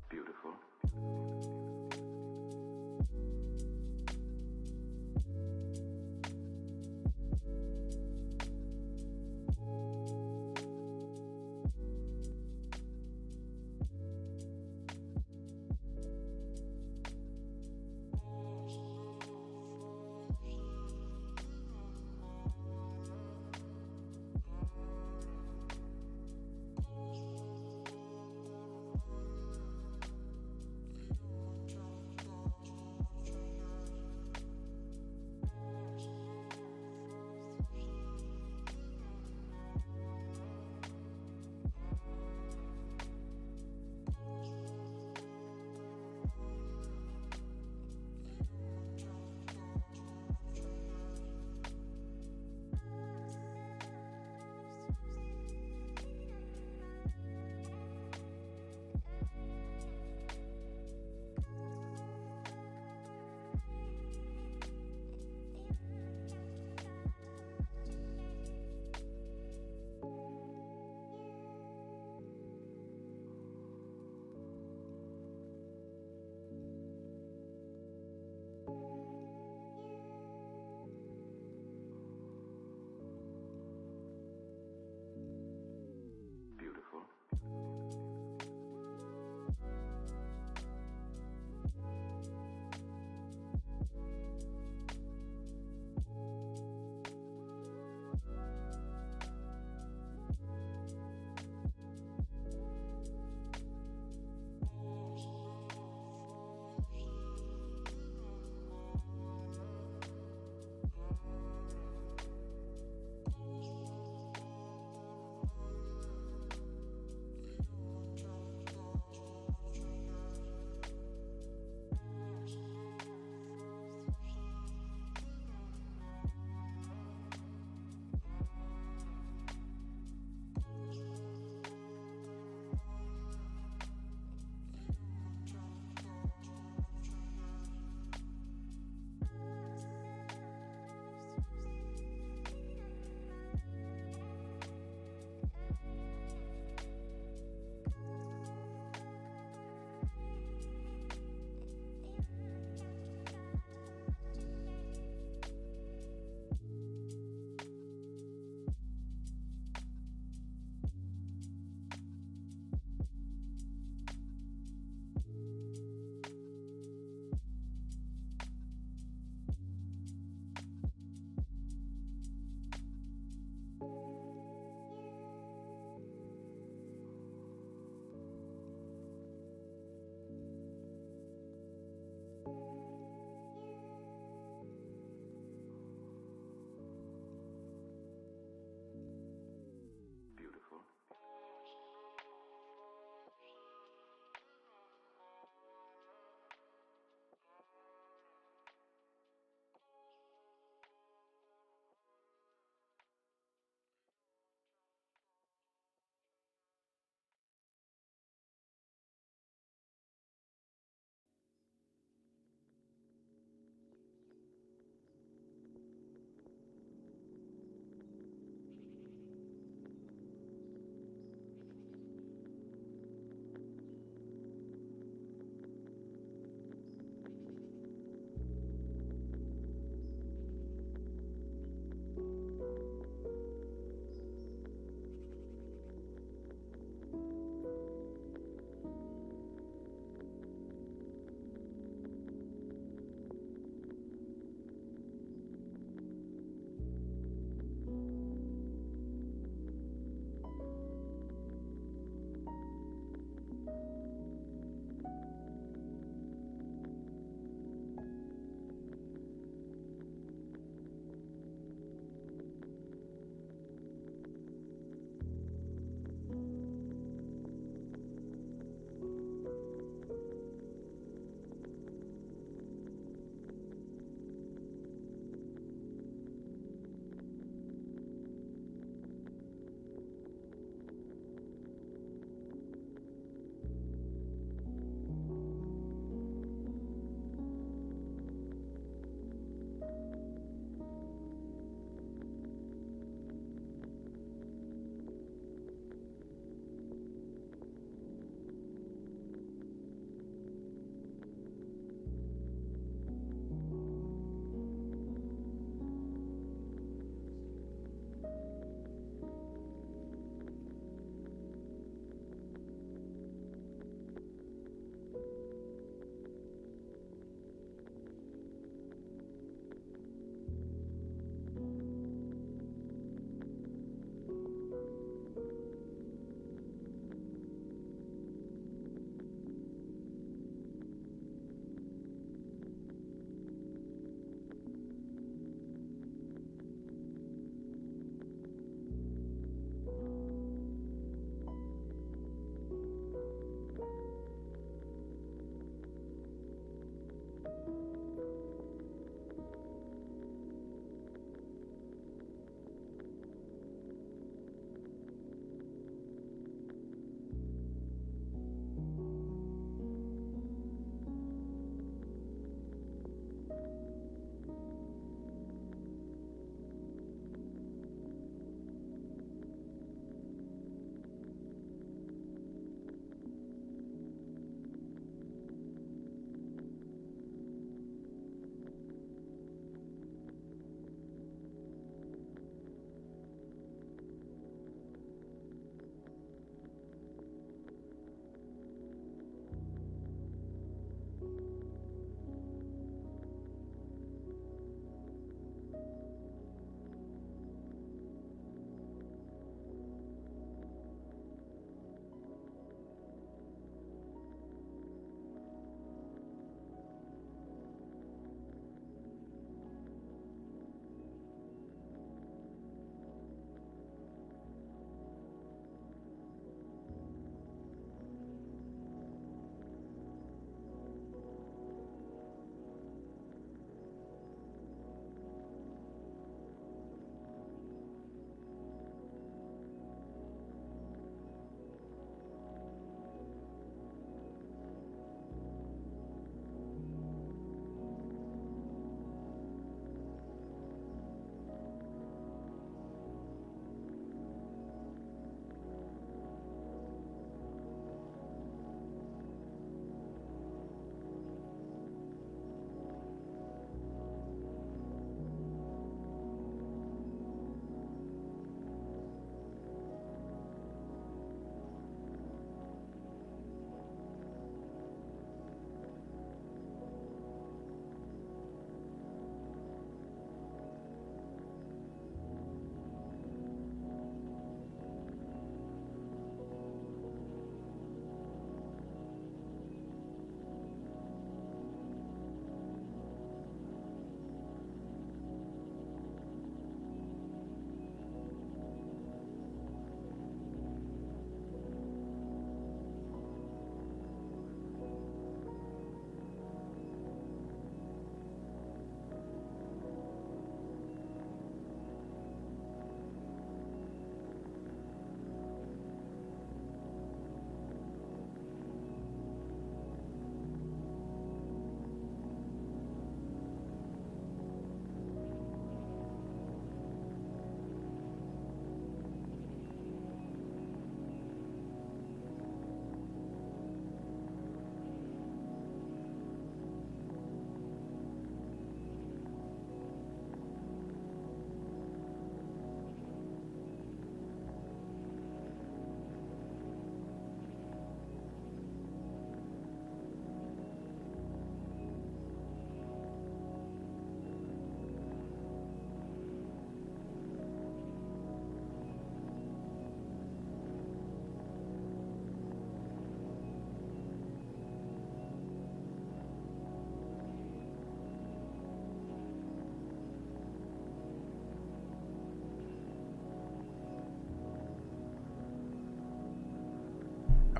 Beautiful.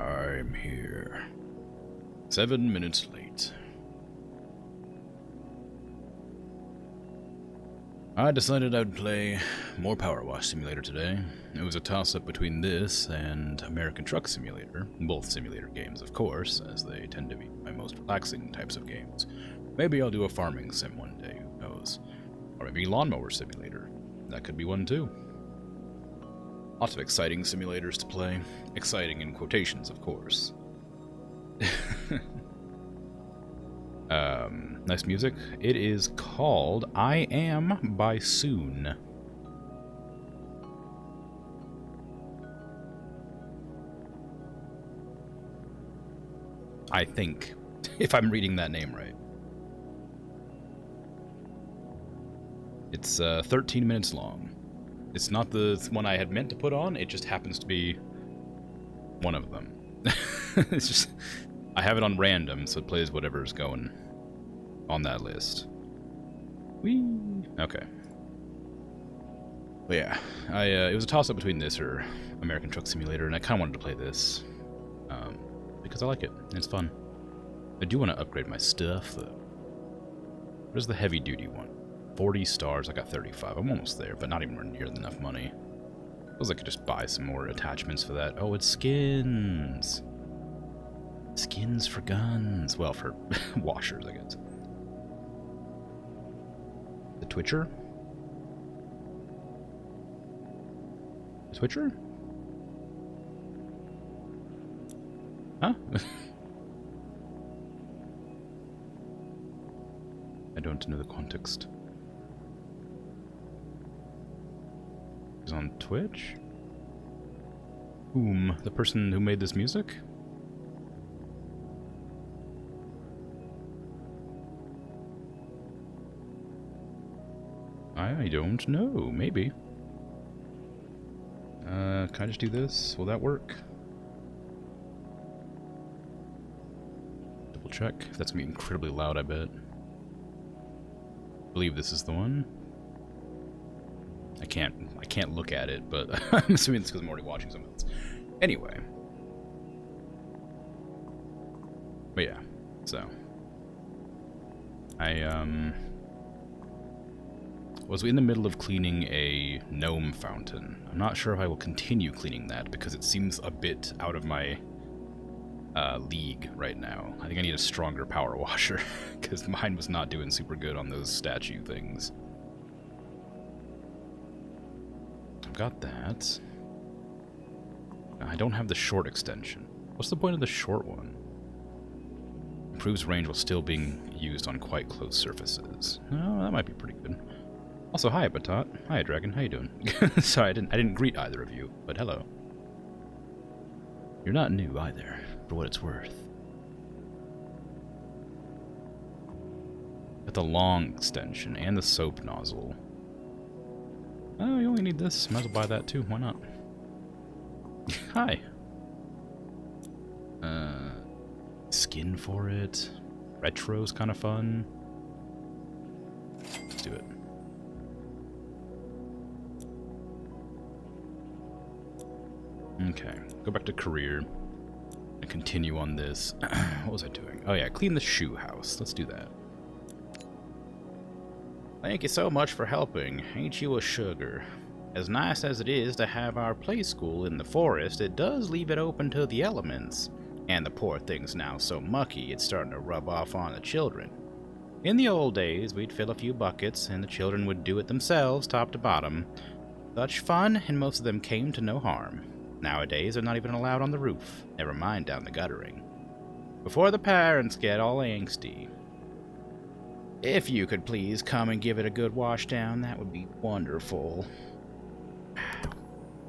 I'm here. 7 minutes late. I decided I'd play more PowerWash Simulator today. It was a toss-up between this and American Truck Simulator, both simulator games of course, as they tend to be my most relaxing types of games. Maybe I'll do a farming sim one day, who knows. Or maybe Lawnmower Simulator. That could be one too. Lots of exciting simulators to play. Exciting in quotations, of course. Nice music. It is called I Am by Soon. I think, if I'm reading that name right. It's 13 minutes long. It's not the one I had meant to put on, it just happens to be one of them. It's just, I have it on random, so it plays whatever's going on that list. Whee! Okay. But yeah, it was a toss-up between this or American Truck Simulator, and I kind of wanted to play this. Because I like it, and it's fun. I do want to upgrade my stuff, though. What is the heavy-duty one? 40 stars, I got 35. I'm almost there, but not even near enough money. Feels like I could just buy some more attachments for that. Oh, it's skins! Skins for guns. Well, for washers, I guess. The Twitcher? The Twitcher? Huh? I don't know the context. He's on Twitch? Whom? The person who made this music? I don't know. Maybe. Can I just do this? Will that work? Double check. That's gonna be incredibly loud, I bet. I believe this is the one. I can't look at it, but I'm assuming it's because I'm already watching something else. Anyway. But yeah, so I was in the middle of cleaning a gnome fountain. I'm not sure if I will continue cleaning that because it seems a bit out of my league right now. I think I need a stronger power washer because mine was not doing super good on those statue things. I've got that. I don't have the short extension. What's the point of the short one? Improves range while still being used on quite close surfaces. Oh, that might be pretty good. Also, hi, Batot. Hi, Dragon. How you doing? Sorry, I didn't greet either of you, but hello. You're not new either, for what it's worth. Got the long extension and the soap nozzle. Oh, you only need this. Might as well buy that too. Why not? Hi. Skin for it. Retro's kind of fun. Let's do it. Okay, go back to career and continue on this. What was I doing? Oh yeah, clean the shoe house. Let's do that. Thank you so much for helping. Ain't you a sugar? As nice as it is to have our play school in the forest, it does leave it open to the elements. And the poor thing's now so mucky it's starting to rub off on the children. In the old days, we'd fill a few buckets and the children would do it themselves top to bottom. Such fun, and most of them came to no harm. Nowadays, they're not even allowed on the roof, never mind down the guttering. Before the parents get all angsty. If you could please come and give it a good wash down, that would be wonderful.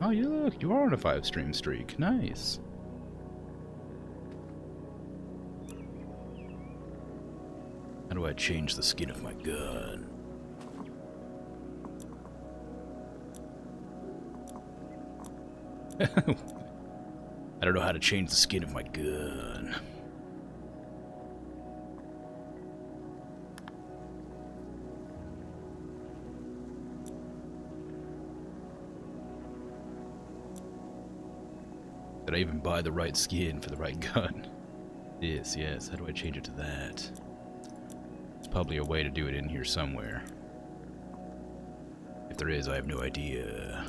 Oh, you are on a 5-stream streak. Nice. How do I change the skin of my gun? I don't know how to change the skin of my gun. Did I even buy the right skin for the right gun? Yes, yes. How do I change it to that? There's probably a way to do it in here somewhere. If there is, I have no idea.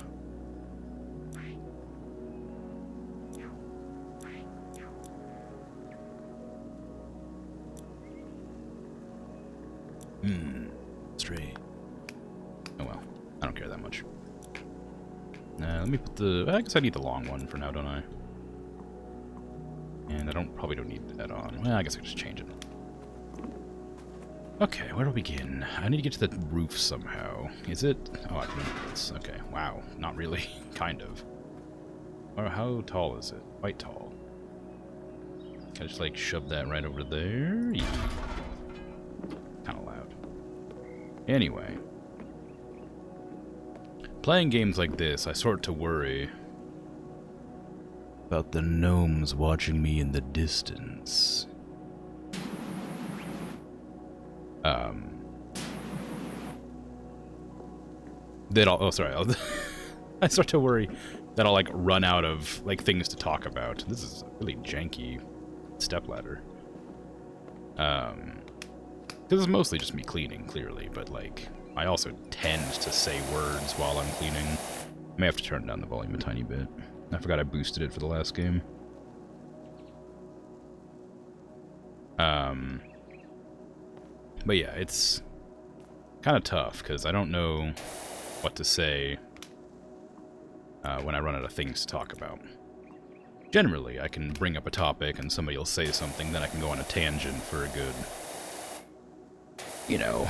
Straight. Oh well, I don't care that much. Let me put the... I guess I need the long one for now, don't I? And I probably don't need that on. Well, I guess I can just change it. Okay, where do we begin? I need to get to the roof somehow. Is it? Oh, I can move this. Okay, wow. Not really. Kind of. Or how tall is it? Quite tall. Can I just, like, shove that right over there? Yeah. Kind of loud. Anyway. Playing games like this, I sort to worry about the gnomes watching me in the distance. Oh, sorry. I start to worry that I'll, like, run out of, like, things to talk about. This is a really janky stepladder. Because it's mostly just me cleaning, clearly, but, like, I also tend to say words while I'm cleaning. I may have to turn down the volume a tiny bit. I forgot I boosted it for the last game. But yeah, it's kind of tough, because I don't know what to say when I run out of things to talk about. Generally, I can bring up a topic and somebody will say something, then I can go on a tangent for a good, you know,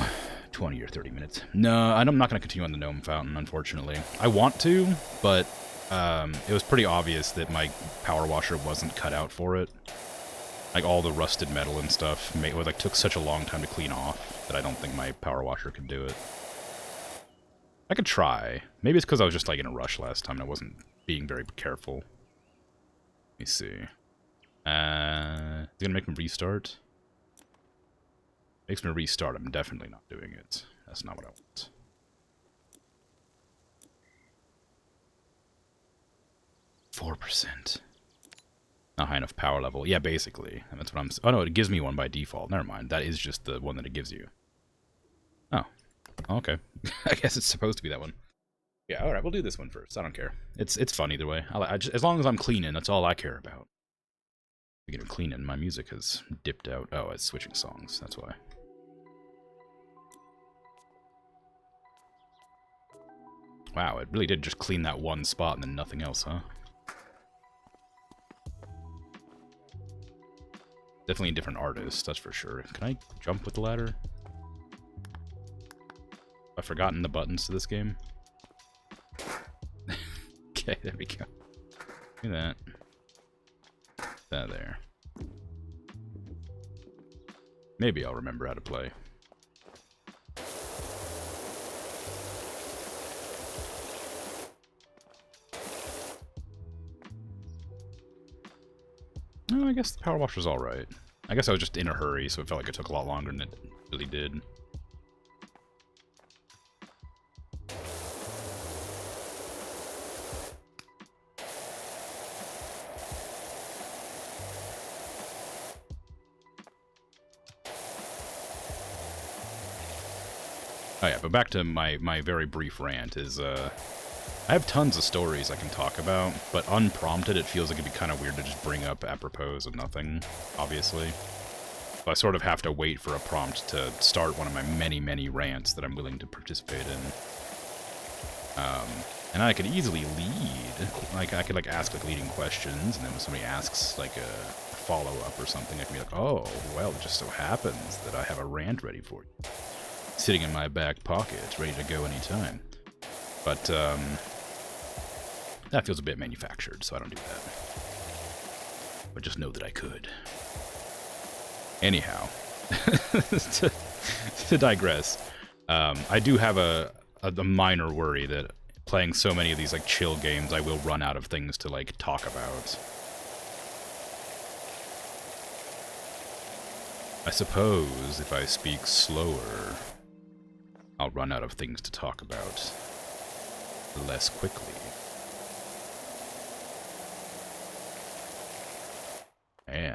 20 or 30 minutes. No, I'm not going to continue on the gnome fountain, unfortunately. I want to, but it was pretty obvious that my power washer wasn't cut out for it. Like, all the rusted metal and stuff took such a long time to clean off that I don't think my power washer could do it. I could try. Maybe it's because I was just, like, in a rush last time and I wasn't being very careful. Let me see. Is it gonna make me restart? Makes me restart. I'm definitely not doing it. That's not what I want. %. Not high enough power level. Yeah, basically. And that's what I'm... Oh, no, it gives me one by default. Never mind. That is just the one that it gives you. Oh. Okay. I guess it's supposed to be that one. Yeah, alright, we'll do this one first. I don't care. It's fun either way. As long as I'm cleaning, that's all I care about. Speaking of cleaning, my music has dipped out. Oh, it's switching songs. That's why. Wow, it really did just clean that one spot and then nothing else, huh? Definitely a different artist, that's for sure. Can I jump with the ladder? I've forgotten the buttons to this game. Okay, there we go. Look at that. That there. Maybe I'll remember how to play. Oh, I guess the power washer's alright. I guess I was just in a hurry, so it felt like it took a lot longer than it really did. Oh yeah, but back to my very brief rant is, I have tons of stories I can talk about, but unprompted it feels like it'd be kind of weird to just bring up apropos of nothing, obviously. So I sort of have to wait for a prompt to start one of my many, many rants that I'm willing to participate in. And I could easily lead. Like, I could, like, ask, like, leading questions, and then when somebody asks, like, a follow-up or something, I can be like, oh, well, it just so happens that I have a rant ready for you. Sitting in my back pocket, ready to go anytime. But, that feels a bit manufactured, so I don't do that. But just know that I could. Anyhow, to digress, I do have a minor worry that playing so many of these, like, chill games, I will run out of things to, like, talk about. I suppose if I speak slower, I'll run out of things to talk about less quickly.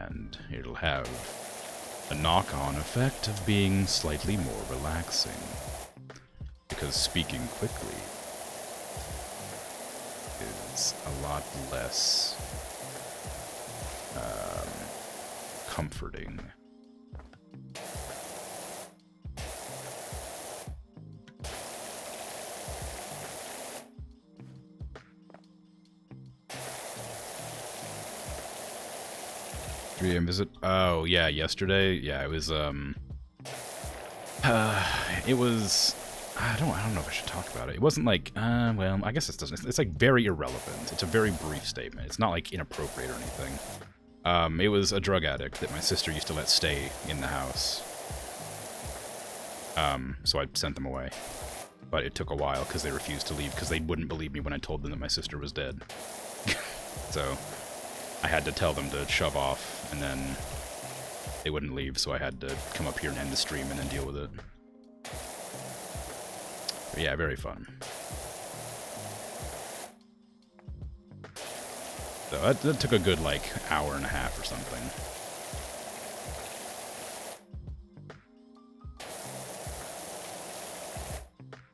and it'll have a knock-on effect of being slightly more relaxing. Because speaking quickly is a lot less comforting. Visit. Oh yeah, yesterday. Yeah, it was. It was. I don't know if I should talk about it. It wasn't like. Well, I guess it doesn't. It's like very irrelevant. It's a very brief statement. It's not like inappropriate or anything. It was a drug addict that my sister used to let stay in the house. So I sent them away, but it took a while because they refused to leave because they wouldn't believe me when I told them that my sister was dead. So I had to tell them to shove off, and then they wouldn't leave, so I had to come up here and end the stream and then deal with it. But yeah, very fun. So that took a good, like, hour and a half or something.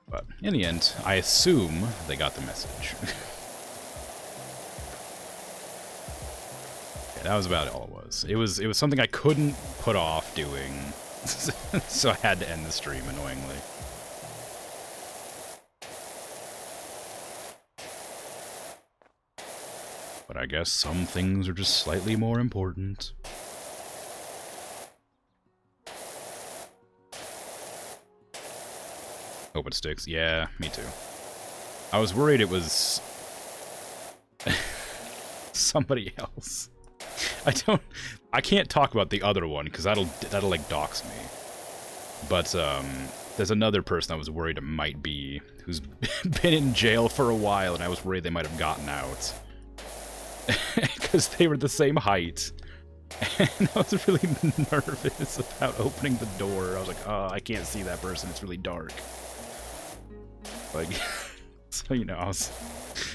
But in the end, I assume they got the message. That was about all it was. It was something I couldn't put off doing, so I had to end the stream, annoyingly. But I guess some things are just slightly more important. Hope it sticks. Yeah, me too. I was worried it was somebody else. I can't talk about the other one because that'll like dox me. But there's another person I was worried it might be who's been in jail for a while, and I was worried they might have gotten out because they were the same height, and I was really nervous about opening the door. I was like, oh, I can't see that person. It's really dark. Like, so you know, I was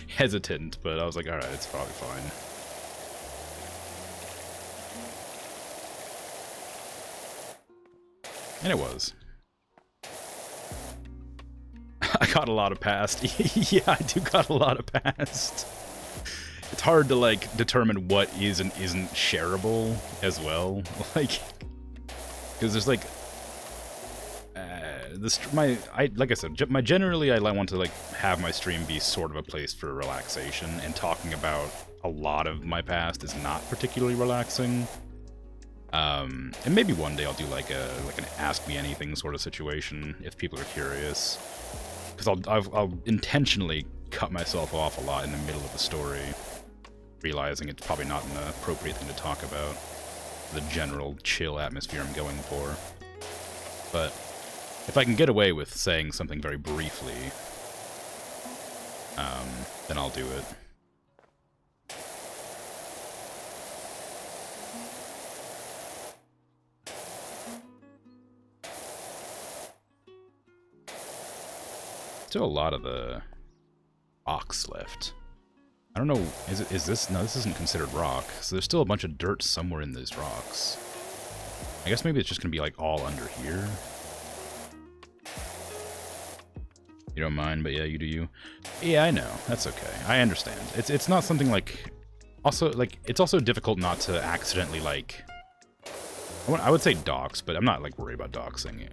hesitant, but I was like, all right, it's probably fine. And it was. I got a lot of past. Yeah, I do got a lot of past. It's hard to, like, determine what is and isn't shareable as well. Like, because there's, like, like I said, generally I want to, like, have my stream be sort of a place for relaxation, and talking about a lot of my past is not particularly relaxing. And maybe one day I'll do like an Ask Me Anything sort of situation if people are curious, because I'll intentionally cut myself off a lot in the middle of the story, realizing it's probably not an appropriate thing to talk about, the general chill atmosphere I'm going for. But if I can get away with saying something very briefly, then I'll do it. Still a lot of the rocks left. I don't know, is this, no, this isn't considered rock, so there's still a bunch of dirt somewhere in these rocks. I guess maybe it's just gonna be like all under here. You don't mind, but yeah, you do you. Yeah, I know, that's okay, I understand. It's not something like, also, like, it's also difficult not to accidentally, like, I would say dox, but I'm not, like, worried about doxing.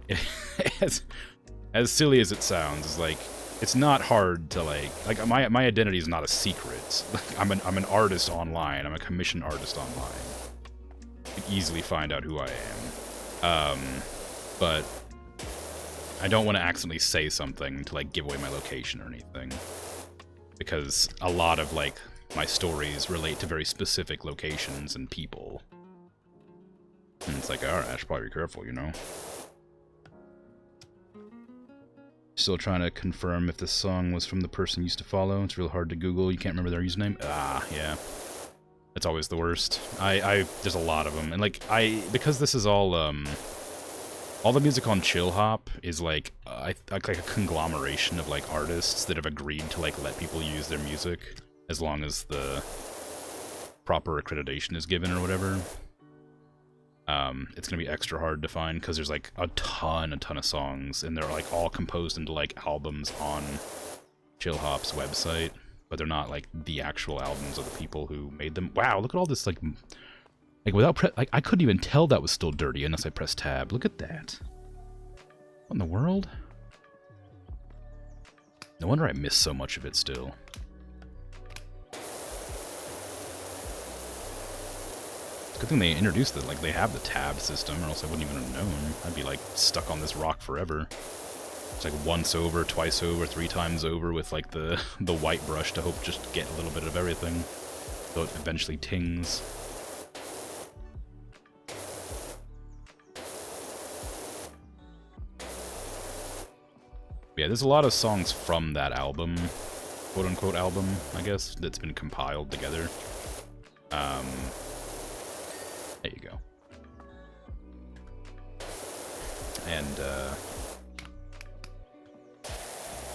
As silly as it sounds, is like, it's not hard to like my identity is not a secret. Like, I'm an artist online. I'm a commissioned artist online. You can easily find out who I am. But I don't want to accidentally say something to like give away my location or anything, because a lot of like my stories relate to very specific locations and people. And it's like, alright, I should probably be careful, you know? Still trying to confirm if this song was from the person you used to follow. It's real hard to Google. You can't remember their username? Ah, yeah. It's always the worst. There's a lot of them. And, like, because this is all the music on Chill Hop is, like, like a conglomeration of, like, artists that have agreed to, like, let people use their music as long as the proper accreditation is given or whatever. It's gonna be extra hard to find because there's like a ton of songs, and they're like all composed into like albums on Chillhop's website, but they're not like the actual albums of the people who made them. Wow, look at all this like without like I couldn't even tell that was still dirty unless I pressed tab. Look at that. What in the world? No wonder I missed so much of it still. Good thing they introduced it, like they have the tab system, or else I wouldn't even have known. I'd be like stuck on this rock forever. It's like once over, twice over, 3 times over with like the white brush to hope just get a little bit of everything. So it eventually tings. Yeah, there's a lot of songs from that album, quote-unquote album, I guess, that's been compiled together. There you go. And,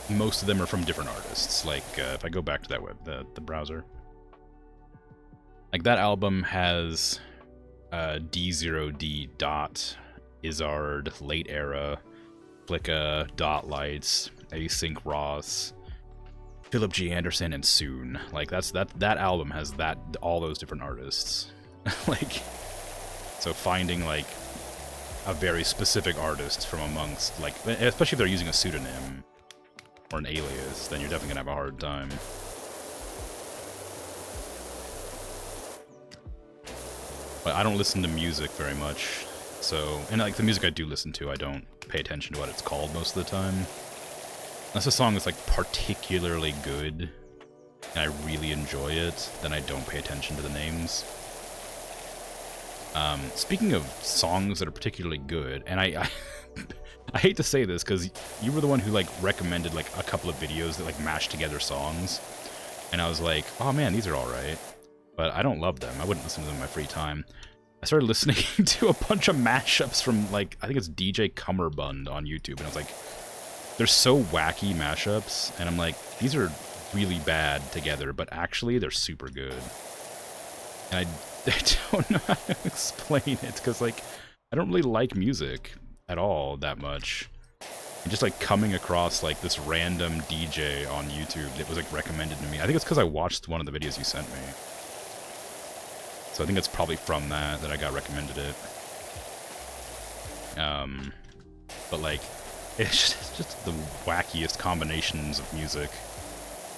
most of them are from different artists. Like, if I go back to that the browser. Like, that album has, D0D, Dot, Izzard, Late Era, Flicka, Dot Lights, Async Ross, Philip G. Anderson, and Soon. Like, that album has all those different artists. Like, so finding, like, a very specific artist from amongst, like, especially if they're using a pseudonym or an alias, then you're definitely gonna have a hard time. But I don't listen to music very much, so, and like the music I do listen to, I don't pay attention to what it's called most of the time. Unless a song is like particularly good, and I really enjoy it, then I don't pay attention to the names. Speaking of songs that are particularly good, and I hate to say this because you were the one who like recommended like a couple of videos that like mashed together songs, and I was like, oh man, these are all right, but I don't love them. I wouldn't listen to them in my free time. I started listening to a bunch of mashups from like, I think it's DJ Cummerbund on YouTube, and I was like, they're so wacky mashups, and I'm like, these are really bad together, but actually they're super good. And I don't know how to explain it, because, like, I don't really like music at all that much. And just, like, coming across, like, this random DJ on YouTube that was, like, recommended to me. I think it's because I watched one of the videos you sent me. So I think it's probably from that I got recommended it. But, like, it's just the wackiest combinations of music.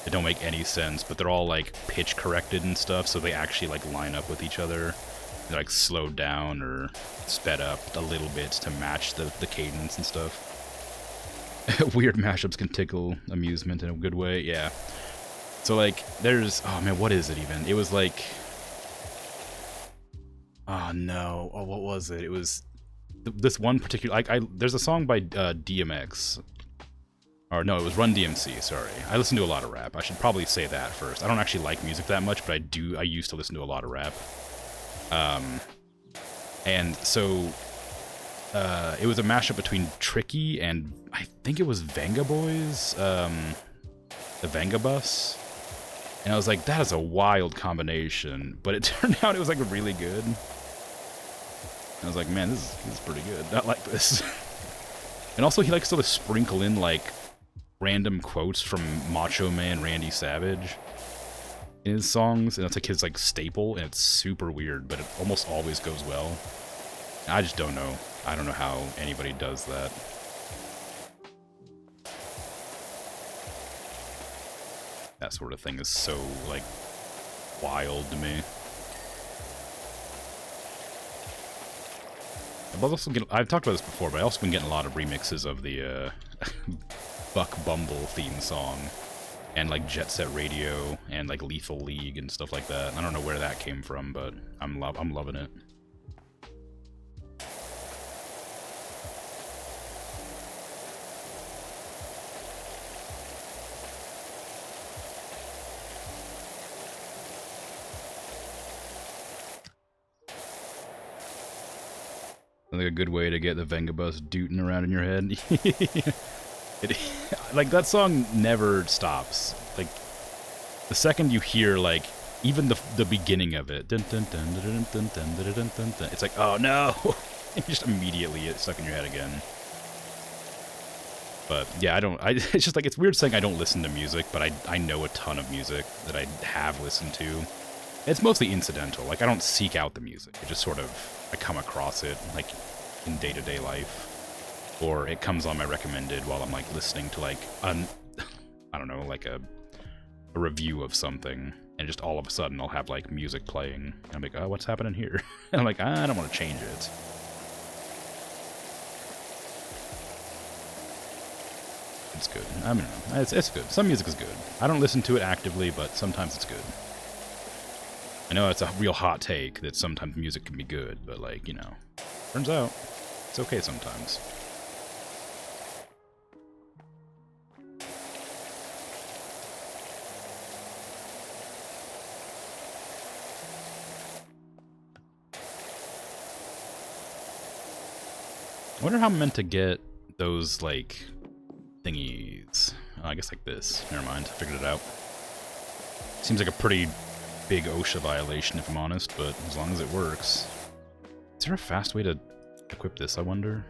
They don't make any sense, but they're all, like, pitch corrected and stuff, so they actually, like, line up with each other. They're, like, slowed down or sped up a little bit to match the cadence and stuff. Weird mashups can tickle amusement in a good way, yeah. So, like, there's... Oh, man, what is it even? It was, like... Oh, no. Oh, what was it? It was... This one particular... Like, there's a song by DMX... Or no, it was Run DMC, sorry. I listen to a lot of rap. I should probably say that first. I don't actually like music that much, but I used to listen to a lot of rap. And so, it was a mashup between Tricky and, I think it was Venga Boys, the Venga Bus. And I was like, that is a wild combination. But it turned out it was, like, really good. And I was like, man, this is pretty good. I like this. And also, he likes to sprinkle in, like, random quotes from Macho Man Randy Savage in his songs, and that's like his like staple, and it's super weird, but it almost always goes well. I just don't know. I don't know how anybody does that. That sort of thing is so like wild to me. I've talked about this before, but I've also been getting a lot of remixes of the Buck Bumble theme song, and like Jet Set Radio, and like Lethal League and stuff like that. I don't know where that came from, but I'm loving it. I think a good way to get the Venga Bus dooting around in your head. Like, that song never stops. Like, the second you hear, like, Even the beginning of it. Dun, dun, dun, dun, dun, dun, dun, dun, dun, dun. It's like, oh no! And just immediately it's stuck in your head again. But yeah, it's just like, it's weird saying I don't listen to music, but I know a ton of music that I have listened to. It's mostly incidental. Like, I don't seek out the music. It just sort of, I come across it, like, in day-to-day life. Or it comes on my recommended while I'm, like, listening to, like, I don't know, like a review of something. And just all of a sudden I'll have, like, music playing. And I'm like, oh, what's happening here? And I'm like, I don't want to change it. It's good. I mean, it's good. Some music is good. I don't listen to it actively, but sometimes it's good. I know it's a real hot take that sometimes music can be good, but, like, you know, turns out it's okay sometimes. I wonder how I'm meant to get those, like, thingies. Oh, I guess like this. Never mind. I figured it out. Seems like a pretty big OSHA violation, if I'm honest, but as long as it works. Is there a fast way to equip this, I wonder?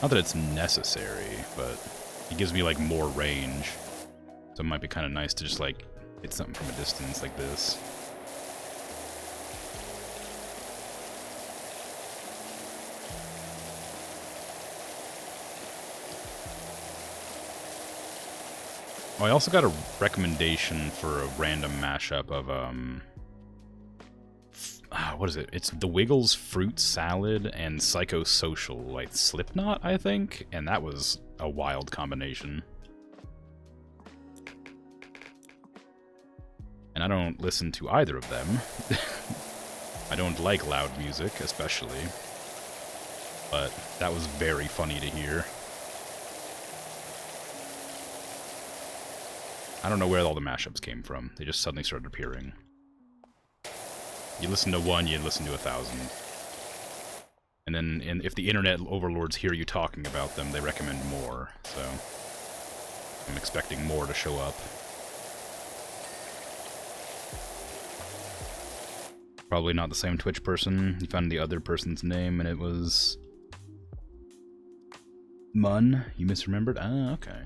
Not that it's necessary, but it gives me, like, more range. So it might be kind of nice to just, like, hit something from a distance like this. Oh, I also got a recommendation for a random mashup of, what is it? It's the Wiggles Fruit Salad and Psychosocial, like Slipknot, I think? And that was a wild combination. And I don't listen to either of them. I don't like loud music, especially. But that was very funny to hear. I don't know where all the mashups came from. They just suddenly started appearing. You listen to one, you listen to 1,000. And then if the internet overlords hear you talking about them, they recommend more. So I'm expecting more to show up. Probably not the same Twitch person. You found the other person's name and it was Mun. You misremembered? Ah, okay.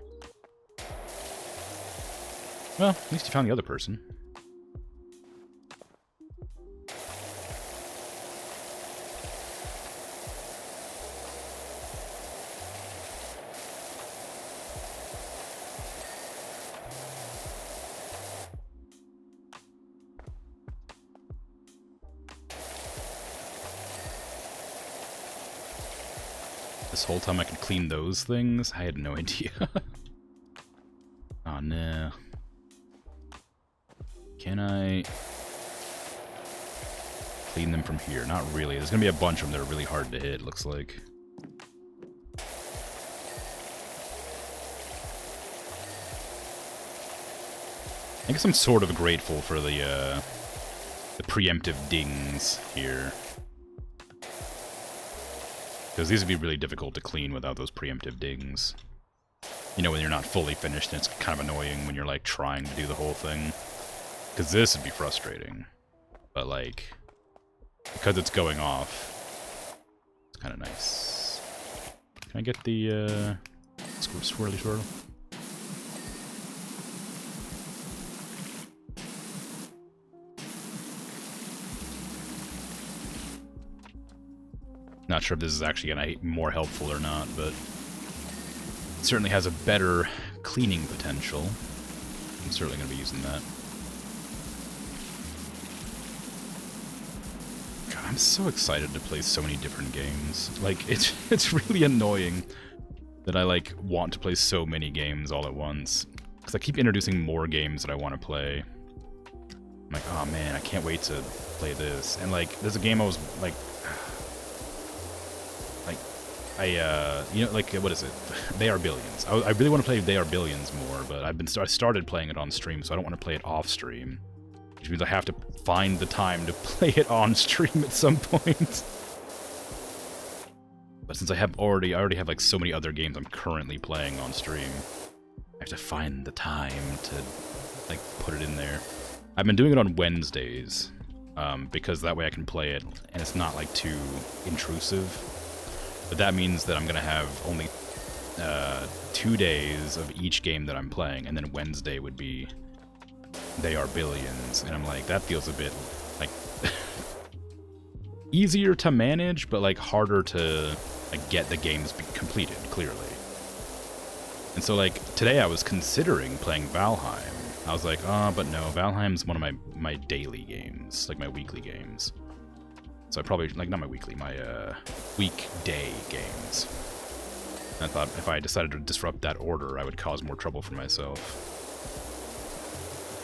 Well, at least you found the other person. This whole time I could clean those things? I had no idea. Oh no. Can I clean them from here? Not really. There's gonna be a bunch of them that are really hard to hit, looks like. I guess I'm sort of grateful for the preemptive dings here. Because these would be really difficult to clean without those preemptive dings. You know, when you're not fully finished, and it's kind of annoying when you're, like, trying to do the whole thing. Because this would be frustrating. But, like, because it's going off, it's kind of nice. Can I get the, swirly swirl? Not sure if this is actually going to be more helpful or not, but it certainly has a better cleaning potential. I'm certainly going to be using that. God, I'm so excited to play so many different games. Like, it's really annoying that I, like, want to play so many games all at once. Because I keep introducing more games that I want to play. I'm like, oh man, I can't wait to play this. And, like, there's a game I was, like... you know, like, what is it? They Are Billions. I really want to play They Are Billions more, but I started playing it on stream, so I don't want to play it off stream. Which means I have to find the time to play it on stream at some point. But since I already have like so many other games I'm currently playing on stream, I have to find the time to like put it in there. I've been doing it on Wednesdays, because that way I can play it and it's not like too intrusive. But that means that I'm gonna have only 2 days of each game that I'm playing, and then Wednesday would be They Are Billions, and I'm like, that feels a bit like easier to manage, but like harder to like get the games completed clearly. And so like today I was considering playing Valheim. I was like, but no, Valheim's one of my daily games, like my weekly games. So I probably, like, not my weekly, my weekday games. I thought if I decided to disrupt that order, I would cause more trouble for myself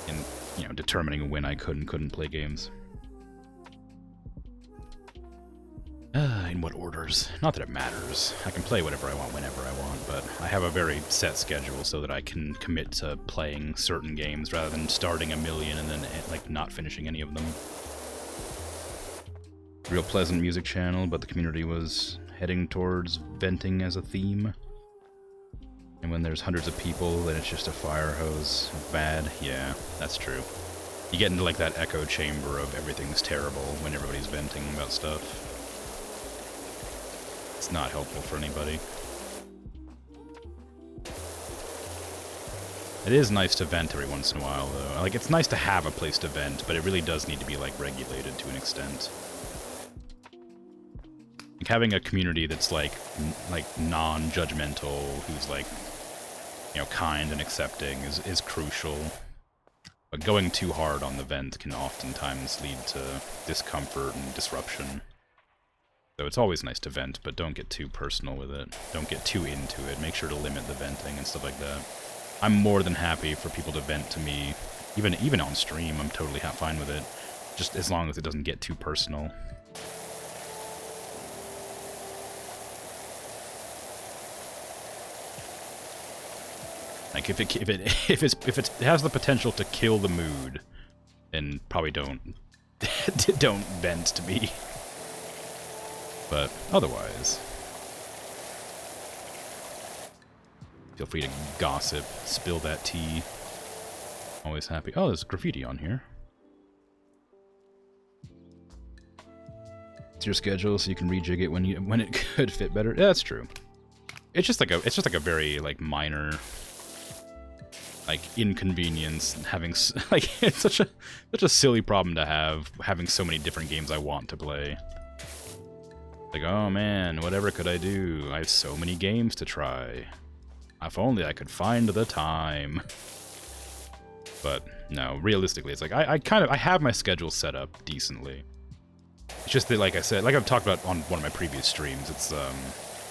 in, you know, determining when I could and couldn't play games. In what orders? Not that it matters. I can play whatever I want whenever I want, but I have a very set schedule so that I can commit to playing certain games rather than starting a million and then, like, not finishing any of them. Real pleasant music channel, but the community was heading towards venting as a theme. And when there's hundreds of people, then it's just a fire hose of bad. Yeah, that's true. You get into, like, that echo chamber of everything's terrible when everybody's venting about stuff. It's not helpful for anybody. It is nice to vent every once in a while, though. Like, it's nice to have a place to vent, but it really does need to be, like, regulated to an extent. Like, having a community that's, like non-judgmental, who's, like, you know, kind and accepting is crucial. But going too hard on the vent can oftentimes lead to discomfort and disruption. So it's always nice to vent, but don't get too personal with it. Don't get too into it. Make sure to limit the venting and stuff like that. I'm more than happy for people to vent to me. Even on stream, I'm totally fine with it. Just as long as it doesn't get too personal. Like, if it has the potential to kill the mood, then probably don't vent to me. But otherwise, feel free to gossip, spill that tea. Always happy. Oh, there's graffiti on here. It's your schedule, so you can rejig it when it could fit better. Yeah, that's true. It's just like a very like minor like inconvenience having like it's such a silly problem to have, having so many different games I want to play. Like, oh man, whatever could I do? I have so many games to try. If only I could find the time. But no, realistically, it's like I have my schedule set up decently. It's just that, like I said, like I've talked about on one of my previous streams, it's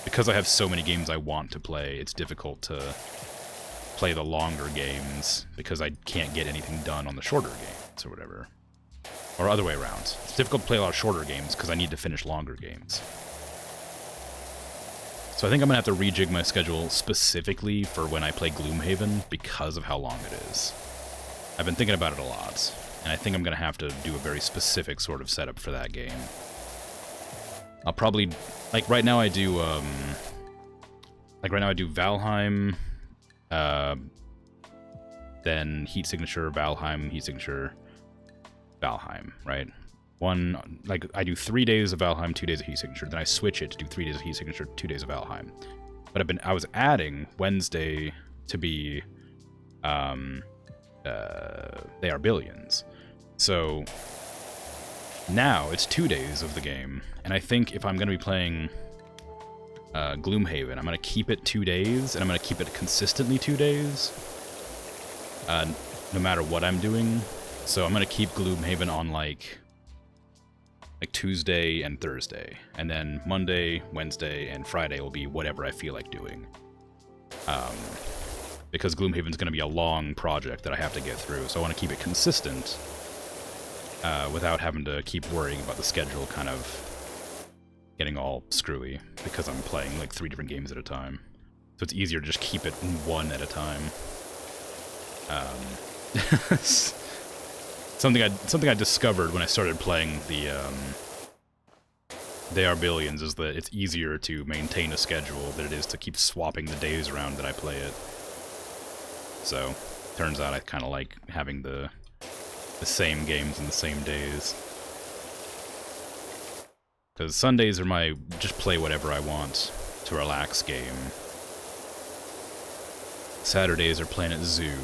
because I have so many games I want to play, it's difficult to play the longer games because I can't get anything done on the shorter games or whatever. Or other way around. It's difficult to play a lot of shorter games because I need to finish longer games. So I think I'm going to have to rejig my schedule specifically for when I play Gloomhaven because of how long it is. I've been thinking about it a lot, and I think I'm going to have to do a very specific sort of setup for that game. I'll probably... Like, right now I do, Valheim, then Heat Signature, Valheim, Heat Signature... Valheim, right? Like, I do 3 days of Valheim, 2 days of Heat Signature, then I switch it to do 3 days of Heat Signature, 2 days of Valheim. But I was adding Wednesday to be, They Are Billions. So, now it's 2 days of the game, and I think if I'm going to be playing Gloomhaven, I'm going to keep it 2 days, and I'm going to keep it consistently 2 days, no matter what I'm doing. So I'm going to keep Gloomhaven on, like Tuesday and Thursday. And then Monday, Wednesday, and Friday will be whatever I feel like doing. Because Gloomhaven's going to be a long project that I have to get through. So I want to keep it consistent without having to keep worrying about the schedule kind of getting all screwy. Because I'm playing, like, 3 different games at a time. So it's easier to just keep it one at a time. Something I discovered when I started playing the They are billions, is that it's easier to maintain a schedule than it is to keep swapping the days around that I play it. So, turns out I kind of like having the same games in the same days. Because Sundays are my just play whatever I want to relax game. Saturdays are Planet Zoo.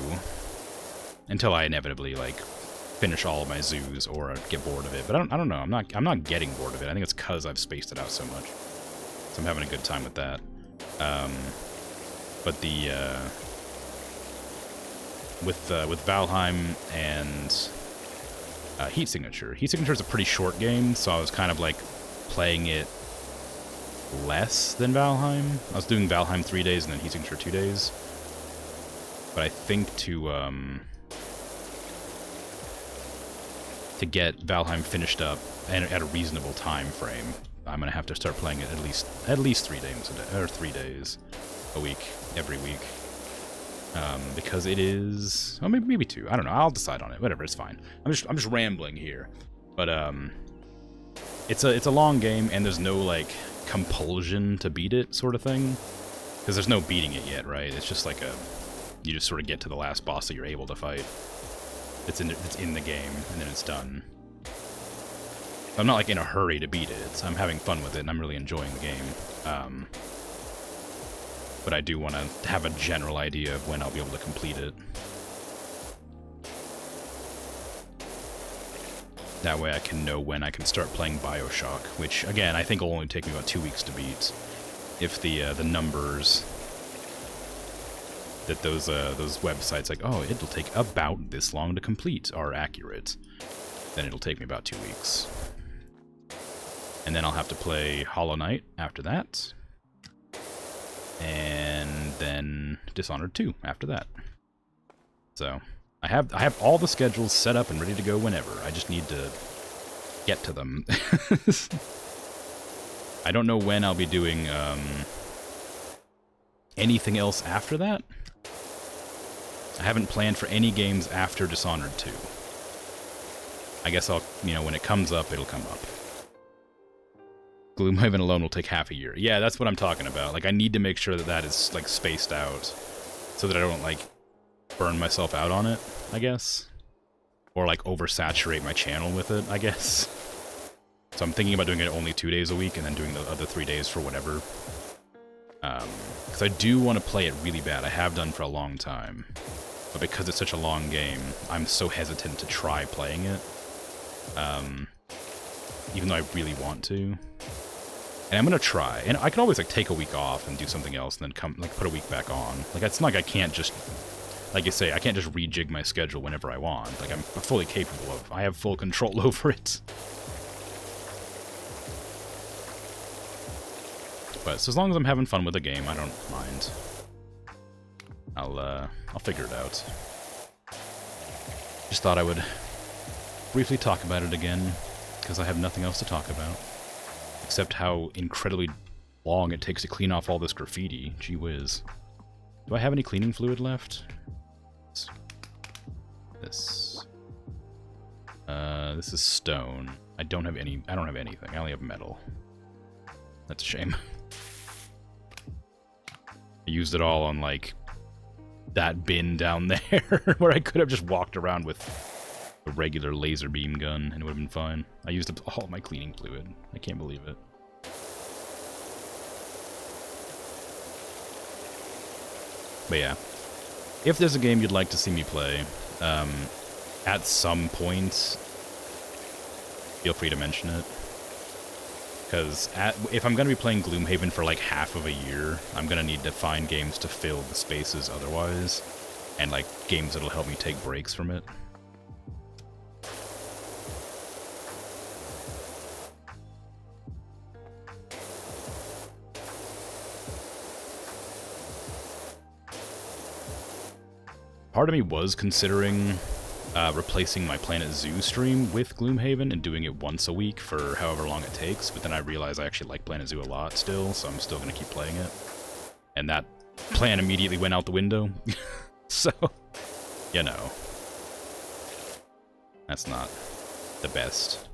Until I inevitably, like, finish all of my zoos or get bored of it. But I don't know. I'm not getting bored of it. I think it's because I've spaced it out so much. So I'm having a good time with that. But the with Valheim and Heat Signature. Heat Signature is a pretty short game, so I was kind of like playing it less than Valheim. I was doing Valheim 3 days and then Heat Signature 2 days. But I think to get Valheim finished up and at a reasonable time frame, I'm gonna have to start playing it at least 3 days a day, or 3 days a week, every week. Because it is, well, maybe 2. I don't know. I'll decide on it. Whatever, it's fine. I'm just rambling here, but it's a long game and there's no like compulsion to beat it sort of thing, because there's no beating it yet, right? It's just like you just sort of get to the last boss that you're able to fight. It's in the game, and then it's done. I'm not like in a hurry to beat it. I'm having fun with it, and I'm really enjoying the game. But I do want to have a general idea of when I'll be able to complete it. That way I can know when I can start playing BioShock, which, again, I think will only take me about 2 weeks to beat. If the numbers that those websites like, oh, it'll take about this long to complete are accurate, then it'll take me about 2 weeks. And then I'll have to play Hollow Knight after that. And then Dishonored 2 after that. So I have all the schedules set up and ready to go whenever. I just need to get to them. I don't know when I'll be doing anything else after that. I haven't planned for any games after Dishonored 2. I guess I'll, when it comes up, it'll come up. Gloomhaven alone will take half a year. Yeah, that's what I'm talking about. Like, I need to make sure that that is, like, spaced out so that I don't, like, burn myself out on it, I guess. Or, like, oversaturate my channel with it, I guess. So I'm thinking about doing it only 2 days a week and then doing the other 3 days for whatever. Because I do want to play it really bad. I have done for a long time. But because it's such a long game, I'm so hesitant to try playing it. Even though I really want to. And I'm gonna try. And I can always, like, take a week off and do something else and then come, like, put a week back on. Like, it's not like I can't just, like you say, I can't just rejig my schedule whenever I want. Like, I'm fully capable of, I have full control over it. But so as long as I'm having fun with the game, I don't mind. I'll figure it out. Just thought I would briefly talk about it again, because I have nothing else to talk about. Except how incredibly long it takes to clean off all this graffiti. Gee whiz. Do I have any cleaning fluid left? This. This is stone. I don't have anything. I only have metal. That's a shame. I used it all on, like, that bin down there, where I could have just walked around with a regular laser beam gun, and it would have been fine. I used up all my cleaning fluid. I can't believe it. But yeah, if there's a game you'd like to see me play, at some point, feel free to mention it. Because if I'm going to be playing Gloomhaven for like half of a year, I'm going to need to find games to fill the spaces otherwise, and like games that'll help me take breaks from it. Part of me was considering replacing my Planet Zoo stream with Gloomhaven and doing it once a week for however long it takes, but then I realized I actually like Planet Zoo a lot still, so I'm still going to keep playing it. And that plan immediately went out the window. So, that's not the best.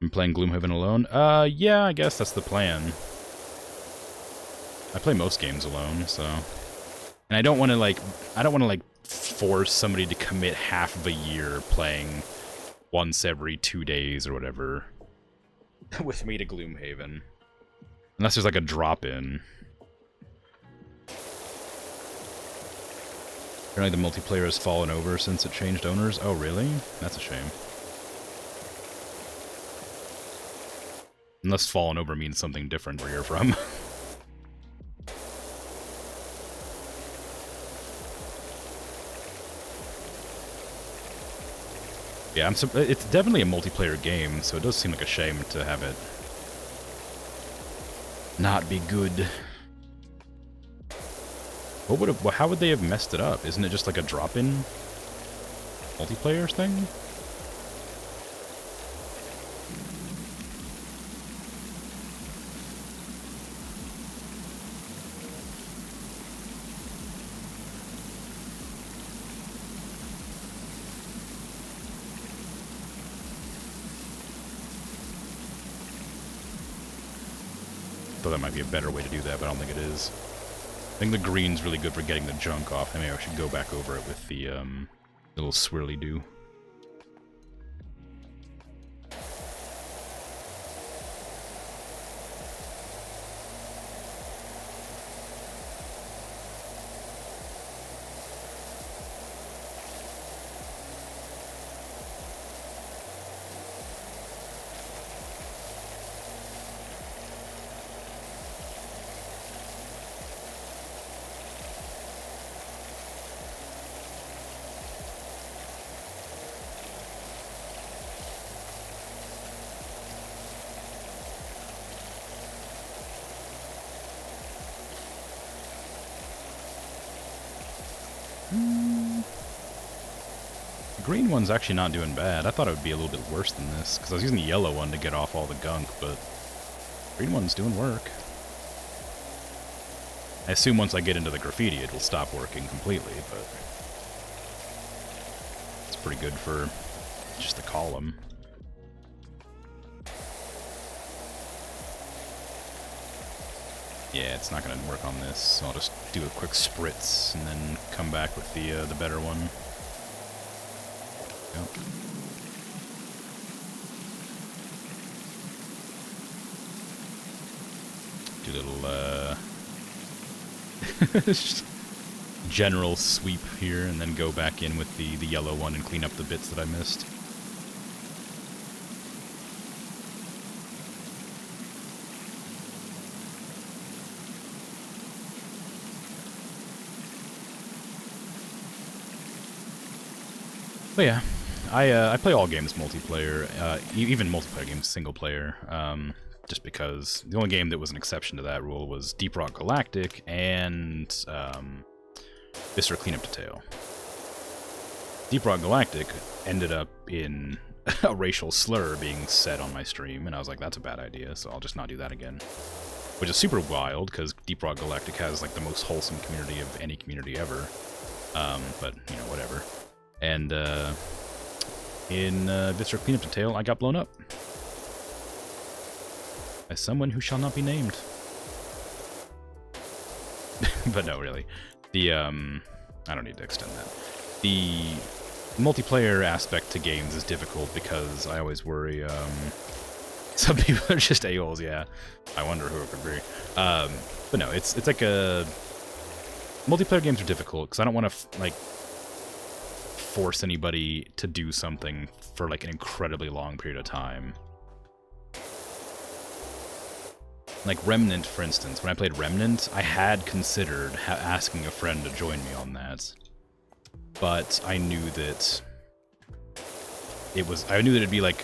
I'm playing Gloomhaven alone? Yeah, I guess that's the plan. I play most games alone, so... And I don't want to, like, force somebody to commit half of a year playing once every 2 days or whatever with me to Gloomhaven. Unless there's, like, a drop-in. Apparently the multiplayer has fallen over since it changed owners. Oh, really? That's a shame. Unless fallen over means something different where you're from. Yeah, it's definitely a multiplayer game, so it does seem like a shame to have it not be good. How would they have messed it up? Isn't it just like a drop-in multiplayer thing? Thought that might be a better way to do that, but I don't think it is. I think the green's really good for getting the junk off. Maybe I should go back over it with the little swirly-do. The green one's actually not doing bad. I thought it would be a little bit worse than this, because I was using the yellow one to get off all the gunk, but the green one's doing work. I assume once I get into the graffiti it will stop working completely, but it's pretty good for just the column. Yeah, it's not going to work on this, so I'll just do a quick spritz and then come back with the better one. Yep. Do a little, general sweep here, and then go back in with the yellow one and clean up the bits that I missed. But yeah, I play all games multiplayer, even multiplayer games single player, just because the only game that was an exception to that rule was Deep Rock Galactic and Viscera Cleanup Detail. Deep Rock Galactic ended up in a racial slur being said on my stream, and I was like, that's a bad idea, so I'll just not do that again. Which is super wild, because Deep Rock Galactic has like the most wholesome community of any community ever. But, you know, whatever. And in Viscera Cleanup Detail, I got blown up. By someone who shall not be named. But no, really. The, I don't need to extend that. The multiplayer aspect to games is difficult because I always worry, some people are just a-holes, yeah. I wonder who it could be. But no, it's like a... Multiplayer games are difficult because I don't want to, like, force anybody to do something for, like, an incredibly long period of time. Like Remnant, for instance. When I played Remnant, I had considered asking a friend to join me on that. But I knew that I knew that it'd be like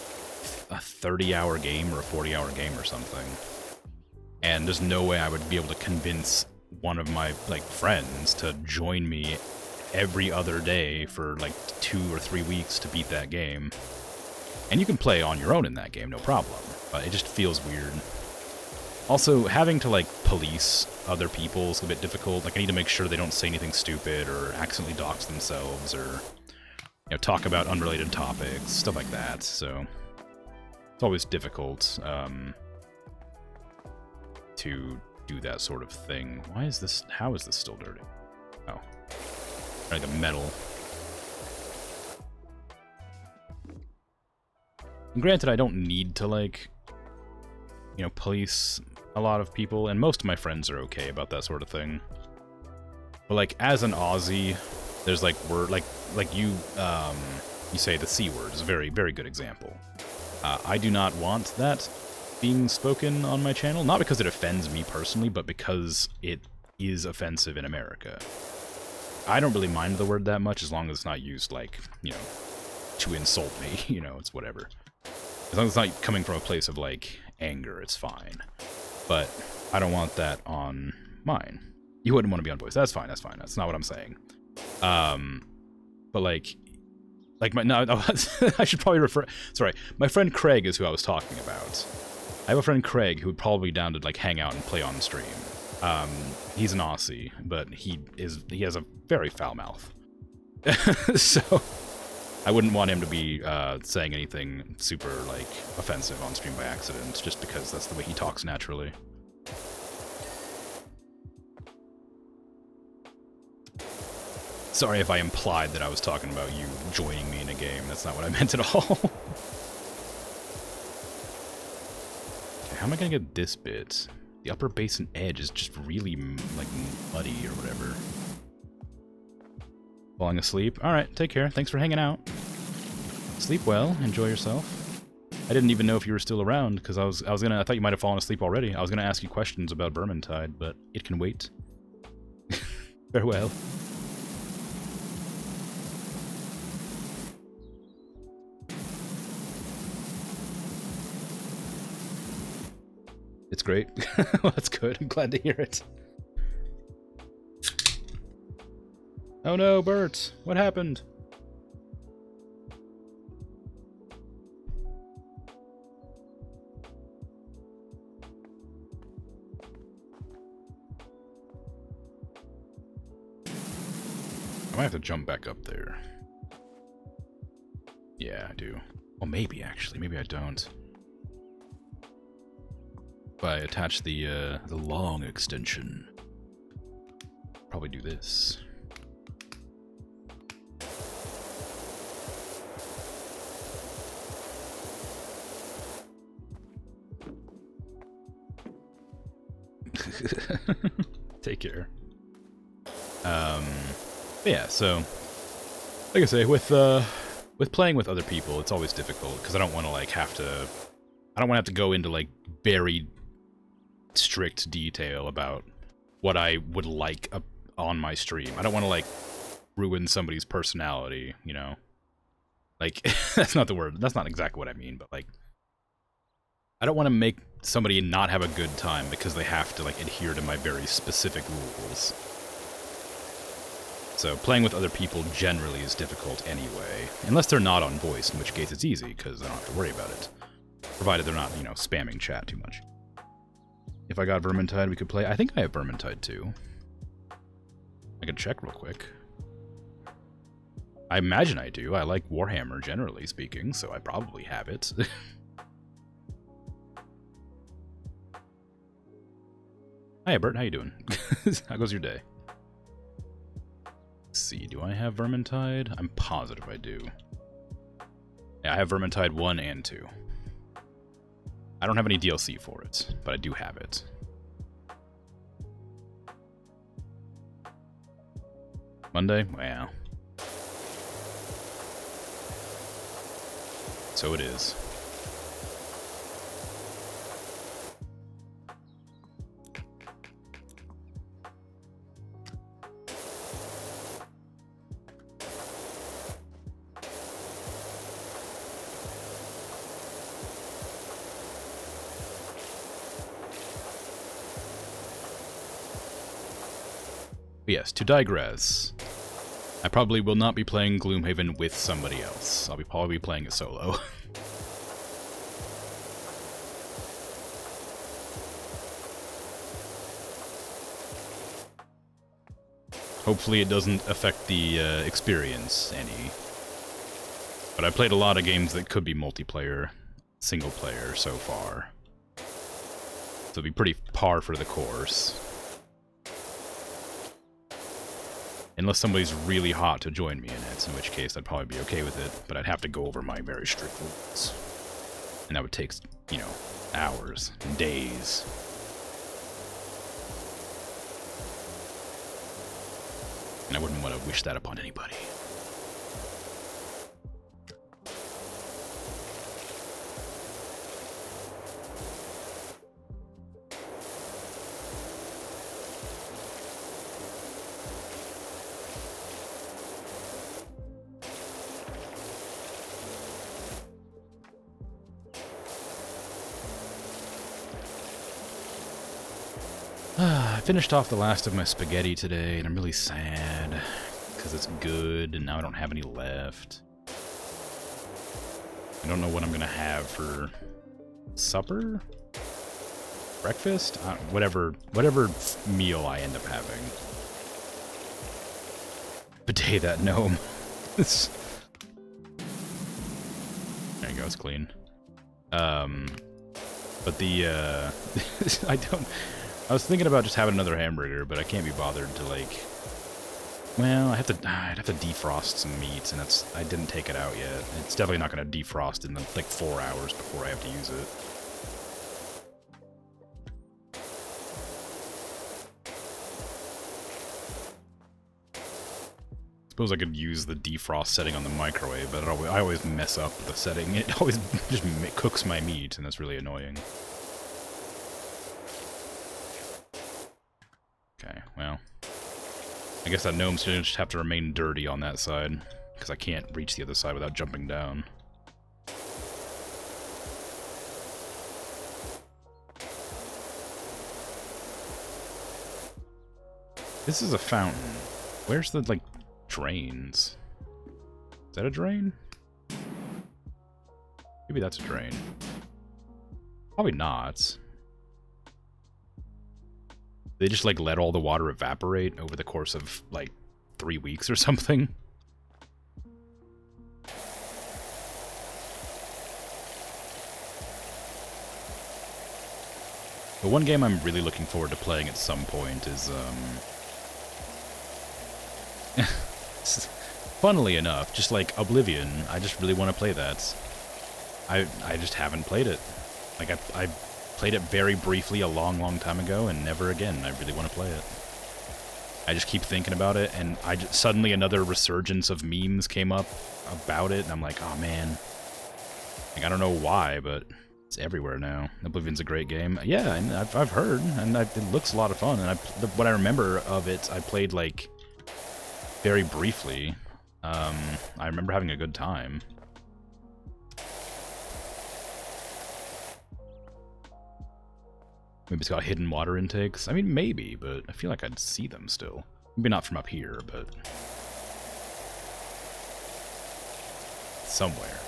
a 30-hour game or a 40-hour game or something. And there's no way I would be able to convince one of my, like, friends to join me every other day for, like, 2 or 3 weeks to beat that game. And you can play on your own in that game, no problem. But it just feels weird. Also, having to, like, police other people is a bit difficult. Like, I need to make sure they don't say anything stupid or accidentally dox themselves or, you know, talk about unrelated topics, stuff like that, so... It's always difficult to do that sort of thing. Why is this... How is this still dirty? Oh. Like a metal. And granted, I don't need to, like, you know, police a lot of people, and most of my friends are okay about that sort of thing. But, like, as an Aussie, there's, like, you say the C word is a very, very good example. I do not want that being spoken on my channel, not because it offends me personally, but because it is offensive in America. I don't really mind the word that much as long as it's not used, like, you know, to insult me, you know, it's whatever. As long as it's not coming from a place of, like, anger, it's fine. But I don't want that on mine. You wouldn't want to be on voice. That's fine, that's fine. That's not what I'm saying. But, like no, I should probably refer... Sorry, my friend Craig is who I was talking about. I have a friend Craig who would probably be down to, like, hang out and play on stream. He's an Aussie, but he has a very foul mouth. So I wouldn't want him to be saying anything super, like, offensive on stream by accident, just because that's the way he talks naturally. Sorry if I implied that I was talking about you joining me in a game. That's not what I meant at all. Okay, how am I gonna get this bit? The upper basin edge is just really, like, muddy or whatever. Falling asleep? Alright, take care. Thanks for hanging out. Sleep well. Enjoy yourself. I didn't even know if you were still around, because I thought you might have fallen asleep already. I was gonna ask you questions about Vermintide, but it can wait. Farewell. It's great. Well, that's good. I'm glad to hear it. Oh no, Bert! What happened? I might have to jump back up there. Yeah, I do. Well, maybe, actually. Maybe I don't. If I attach the long extension. Probably do this. Take care. Yeah, so like I say, with playing with other people, it's always difficult because I don't want to have to go into, like, very strict detail about what I would like on my stream. I don't want to, like, ruin somebody's personality, you know? Like, that's not the word. That's not exactly what I mean, but, like, I don't want to make somebody not have a good time because they have to, like, adhere to my very specific rules. So playing with other people generally is difficult anyway, unless they're not on voice, in which case it's easy because I don't have to worry about it, provided they're not, you know, spamming chat too much. If I got Vermintide, we could play. I think I have Vermintide too. I can check real quick. I imagine I do. I like Warhammer, generally speaking, so I probably have it. Hi, Bert. How you doing? How goes your day? Let's see. Do I have Vermintide? I'm positive I do. Yeah, I have Vermintide 1 and 2. I don't have any DLC for it, but I do have it. Monday? Wow. So it is. But yes, to digress, I probably will not be playing Gloomhaven with somebody else. I'll probably be playing it solo. Hopefully it doesn't affect the experience any. But I played a lot of games that could be multiplayer single player so far. So it'd be pretty par for the course. Unless somebody's really hot to join me in it, in which case I'd probably be okay with it, but I'd have to go over my very strict rules. And that would take, you know, hours and days. And I wouldn't want to wish that upon anybody. I finished off the last of my spaghetti today, and I'm really sad, because it's good, and now I don't have any left. I don't know what I'm going to have for supper? Breakfast? Whatever meal I end up having. Bidet that gnome. There you go, it's clean. But the, I was thinking about just having another hamburger, but I can't be bothered to, like... Well, I'd have to defrost some meat, and I didn't take it out yet. It's definitely not going to defrost in, like, 4 hours before I have to use it. Suppose I could use the defrost setting on the microwave, but I always mess up the setting. It always just cooks my meat, and that's really annoying. Okay, well, I guess that gnome's gonna just have to remain dirty on that side, because I can't reach the other side without jumping down. This is a fountain. Where's the, like, drains? Is that a drain? Maybe that's a drain. Probably not. They just, like, let all the water evaporate over the course of, like, 3 weeks or something. The one game I'm really looking forward to playing at some point is, funnily enough, just like Oblivion, I just really want to play that. I just haven't played it. Like, I played it very briefly a long time ago, and never again. I really want to play it. I just keep thinking about it, and suddenly another resurgence of memes came up about it, and I'm like, oh man. Like, I don't know why, but it's everywhere now. Oblivion's a great game. Yeah, and I've heard, and it looks a lot of fun, and what I remember of it, I played, like, very briefly. I remember having a good time. Maybe it's got hidden water intakes. I mean, maybe, but I feel like I'd see them still. Maybe not from up here, but somewhere.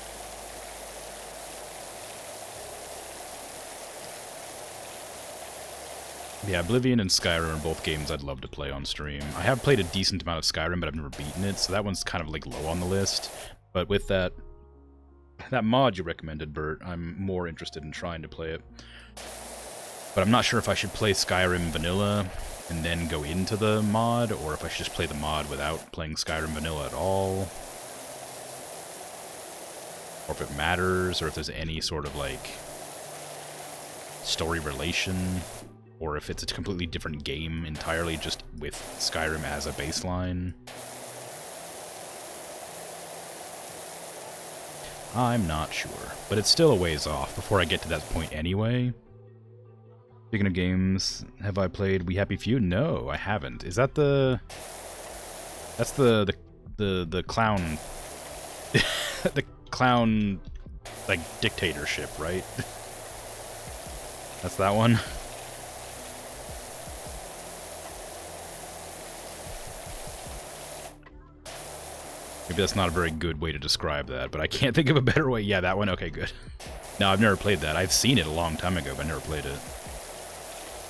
Yeah, Oblivion and Skyrim are both games I'd love to play on stream. I have played a decent amount of Skyrim, but I've never beaten it, so that one's kind of, like, low on the list. But with that mod you recommended, Bert, I'm more interested in trying to play it. But I'm not sure if I should play Skyrim Vanilla and then go into the mod, or if I should just play the mod without playing Skyrim Vanilla at all. Or if it matters, or if there's any sort of, like, story relation, or if it's a completely different game entirely just with Skyrim as a baseline. I'm not sure, but it's still a ways off before I get to that point anyway. Speaking of games, have I played We Happy Few? No, I haven't. Is that the... That's the clown... the clown, like, dictatorship, right? That's that one? Maybe that's not a very good way to describe that, but I can't think of a better way. Yeah, that one? Okay, good. No, I've never played that. I've seen it a long time ago, but I never played it.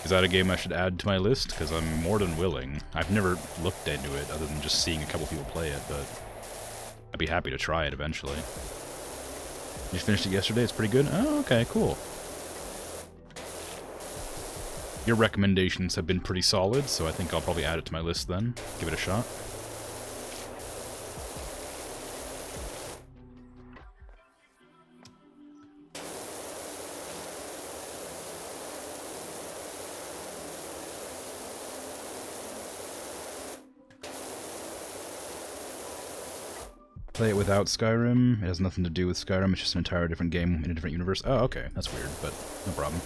Is that a game I should add to my list? Because I'm more than willing. I've never looked into it other than just seeing a couple people play it, but I'd be happy to try it eventually. You finished it yesterday? It's pretty good? Oh, okay, cool. Your recommendations have been pretty solid, so I think I'll probably add it to my list then. Give it a shot. Play it without Skyrim. It has nothing to do with Skyrim. It's just an entirely different game in a different universe. Oh, okay. That's weird, but no problem.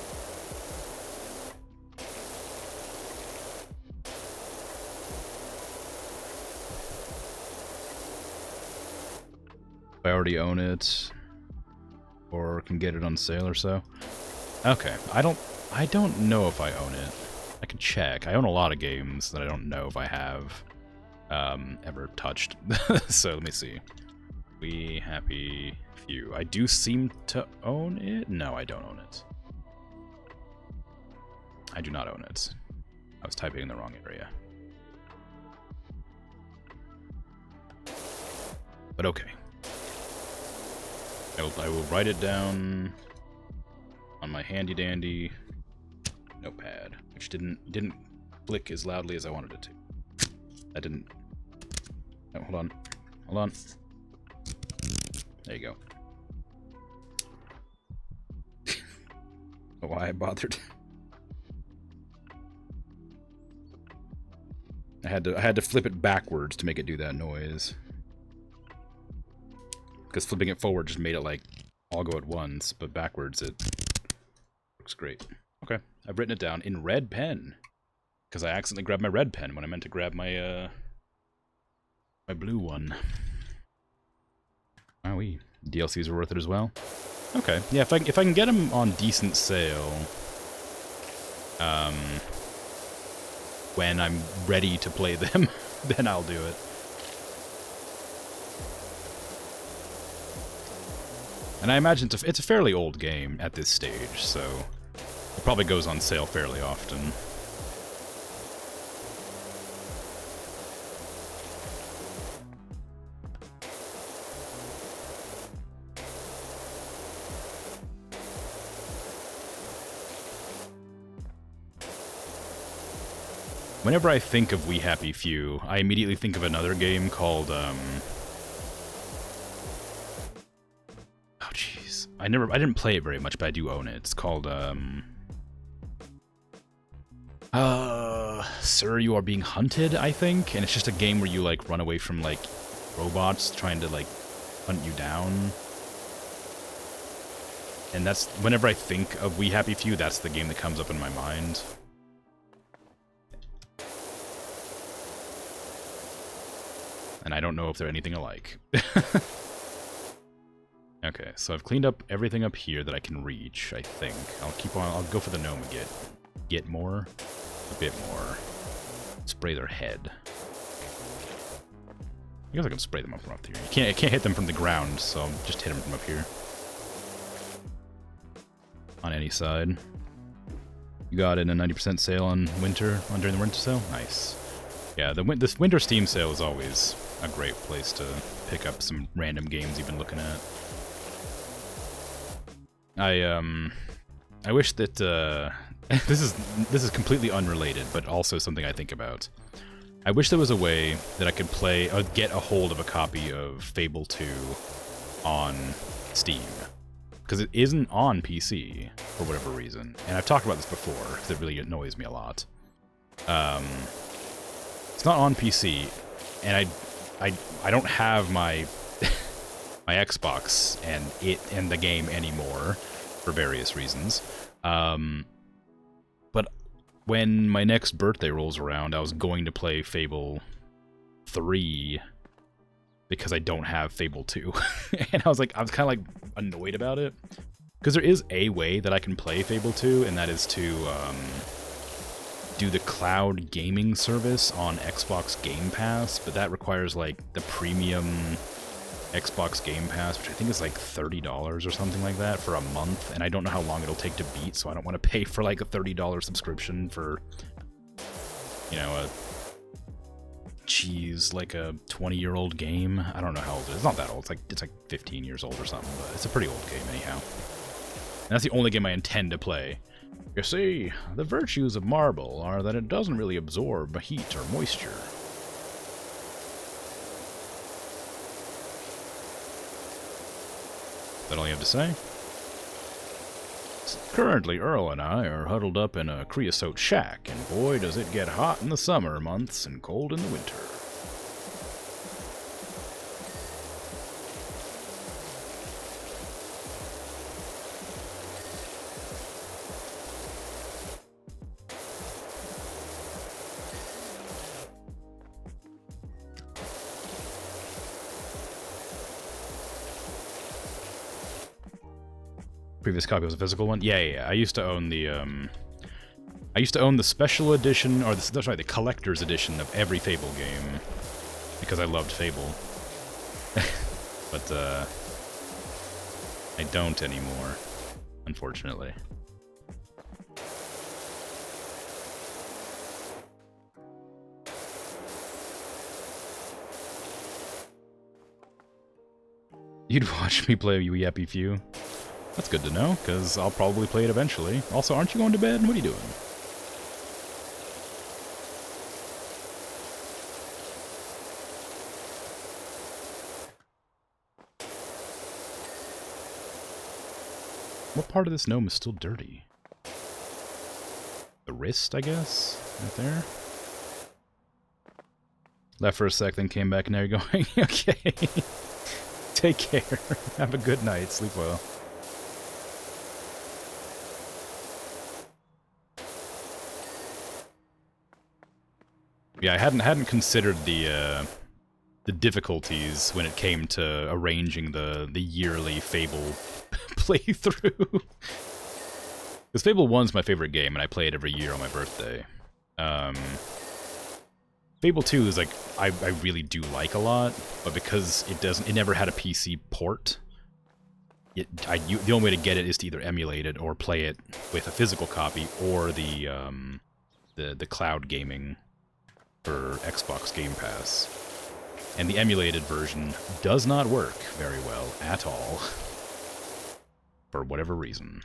I already own it, or can get it on sale or so. Okay, I don't know if I own it. I can check. I own a lot of games that I don't know if I have ever touched. So let me see. We Happy Few. I do seem to own it. No, I don't own it. I do not own it. I was typing in the wrong area. But okay. I will write it down on my handy dandy notepad, which didn't flick as loudly as I wanted it to. That didn't. No, hold on. There you go. Why I bothered? I had to flip it backwards to make it do that noise. Because flipping it forward just made it like all go at once, but backwards it works great. Okay, I've written it down in red pen because I accidentally grabbed my red pen when I meant to grab my my blue one. Wowee, DLCs are worth it as well. Okay, yeah, if I can get them on decent sale, when I'm ready to play them, then I'll do it. And I imagine it's a fairly old game at this stage, so it probably goes on sale fairly often. Whenever I think of We Happy Few, I immediately think of another game called, I didn't play it very much, but I do own it. It's called, Sir, You Are Being Hunted, I think? And it's just a game where you, like, run away from, like, robots trying to, like, hunt you down. And that's, whenever I think of We Happy Few, that's the game that comes up in my mind. And I don't know if they're anything alike. Okay, so I've cleaned up everything up here that I can reach, I think. I'll go for the gnome and get more. A bit more. Spray their head. I guess I can spray them up from up here. I can't hit them from the ground, so I'll just hit them from up here. On any side. You got it in a 90% sale on during the winter sale? Nice. Yeah, this winter Steam sale is always a great place to pick up some random games you've been looking at. I wish that this is completely unrelated, but also something I think about. I wish there was a way that I could get a hold of a copy of Fable 2 on Steam, because it isn't on PC for whatever reason, and I've talked about this before because it really annoys me a lot. It's not on PC, and I don't have my my Xbox and the game anymore for various reasons. But when my next birthday rolls around, I was going to play Fable 3 because I don't have Fable 2. And I was kind of like annoyed about it. Because there is a way that I can play Fable 2, and that is to do the cloud gaming service on Xbox Game Pass, but that requires like the premium Xbox Game Pass, which I think is like $30 or something like that for a month, and I don't know how long it'll take to beat, so I don't want to pay for like a $30 subscription for, you know, a geez, like a 20-year-old game. I don't know how old it is. It's not that old. It's like 15 years old or something, but it's a pretty old game anyhow. And that's the only game I intend to play. You see, the virtues of marble are that it doesn't really absorb heat or moisture. That all you have to say? Currently, Earl and I are huddled up in a creosote shack, and boy does it get hot in the summer months and cold in the winter. Previous copy was a physical one? Yeah. I used to own the, special edition, or the collector's edition of every Fable game. Because I loved Fable. But, I don't anymore, unfortunately. You'd watch me play Yappy Few? That's good to know, because I'll probably play it eventually. Also, aren't you going to bed? What are you doing? What part of this gnome is still dirty? The wrist, I guess? Right there? Left for a sec, then came back, and now you're going, okay. Take care. Have a good night. Sleep well. Yeah, I hadn't considered the difficulties when it came to arranging the yearly Fable playthrough. Because Fable 1's my favorite game, and I play it every year on my birthday. Fable 2 is like I really do like a lot, but because it never had a PC port. The only way to get it is to either emulate it or play it with a physical copy or the cloud gaming for Xbox Game Pass. And the emulated version does not work very well at all. For whatever reason.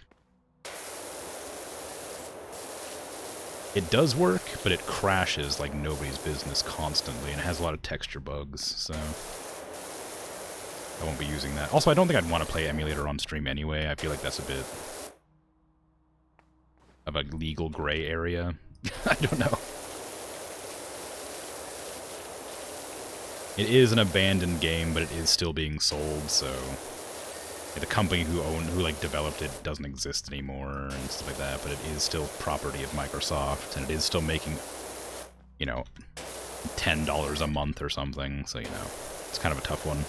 It does work, but it crashes like nobody's business constantly, and it has a lot of texture bugs, so I won't be using that. Also, I don't think I'd want to play emulator on stream anyway. I feel like that's a bit of a legal gray area. I don't know. It is an abandoned game, but it is still being sold, so the company who developed it doesn't exist anymore and stuff like that, but it is still property of Microsoft, and it is still making, you know, $10 a month or something, so, you know, it's kind of a tough one.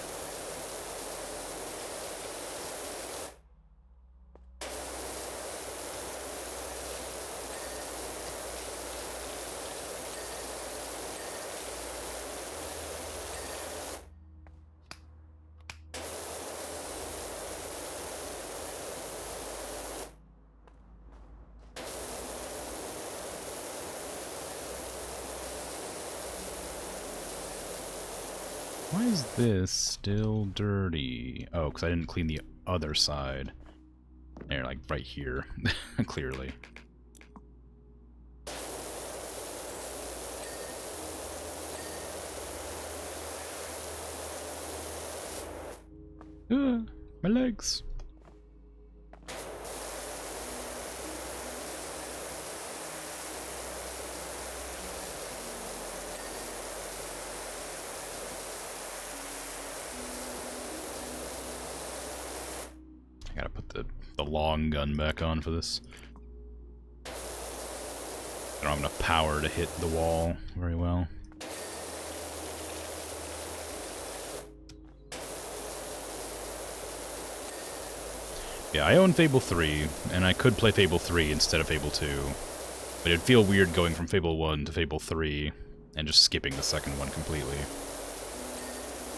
Why is this still dirty? Oh, because I didn't clean the other side. There, like right here, clearly. My legs. I gotta put the long gun back on for this. I don't have enough power to hit the wall very well. Yeah, I own Fable 3, and I could play Fable 3 instead of Fable 2. But it'd feel weird going from Fable 1 to Fable 3 and just skipping the second one completely.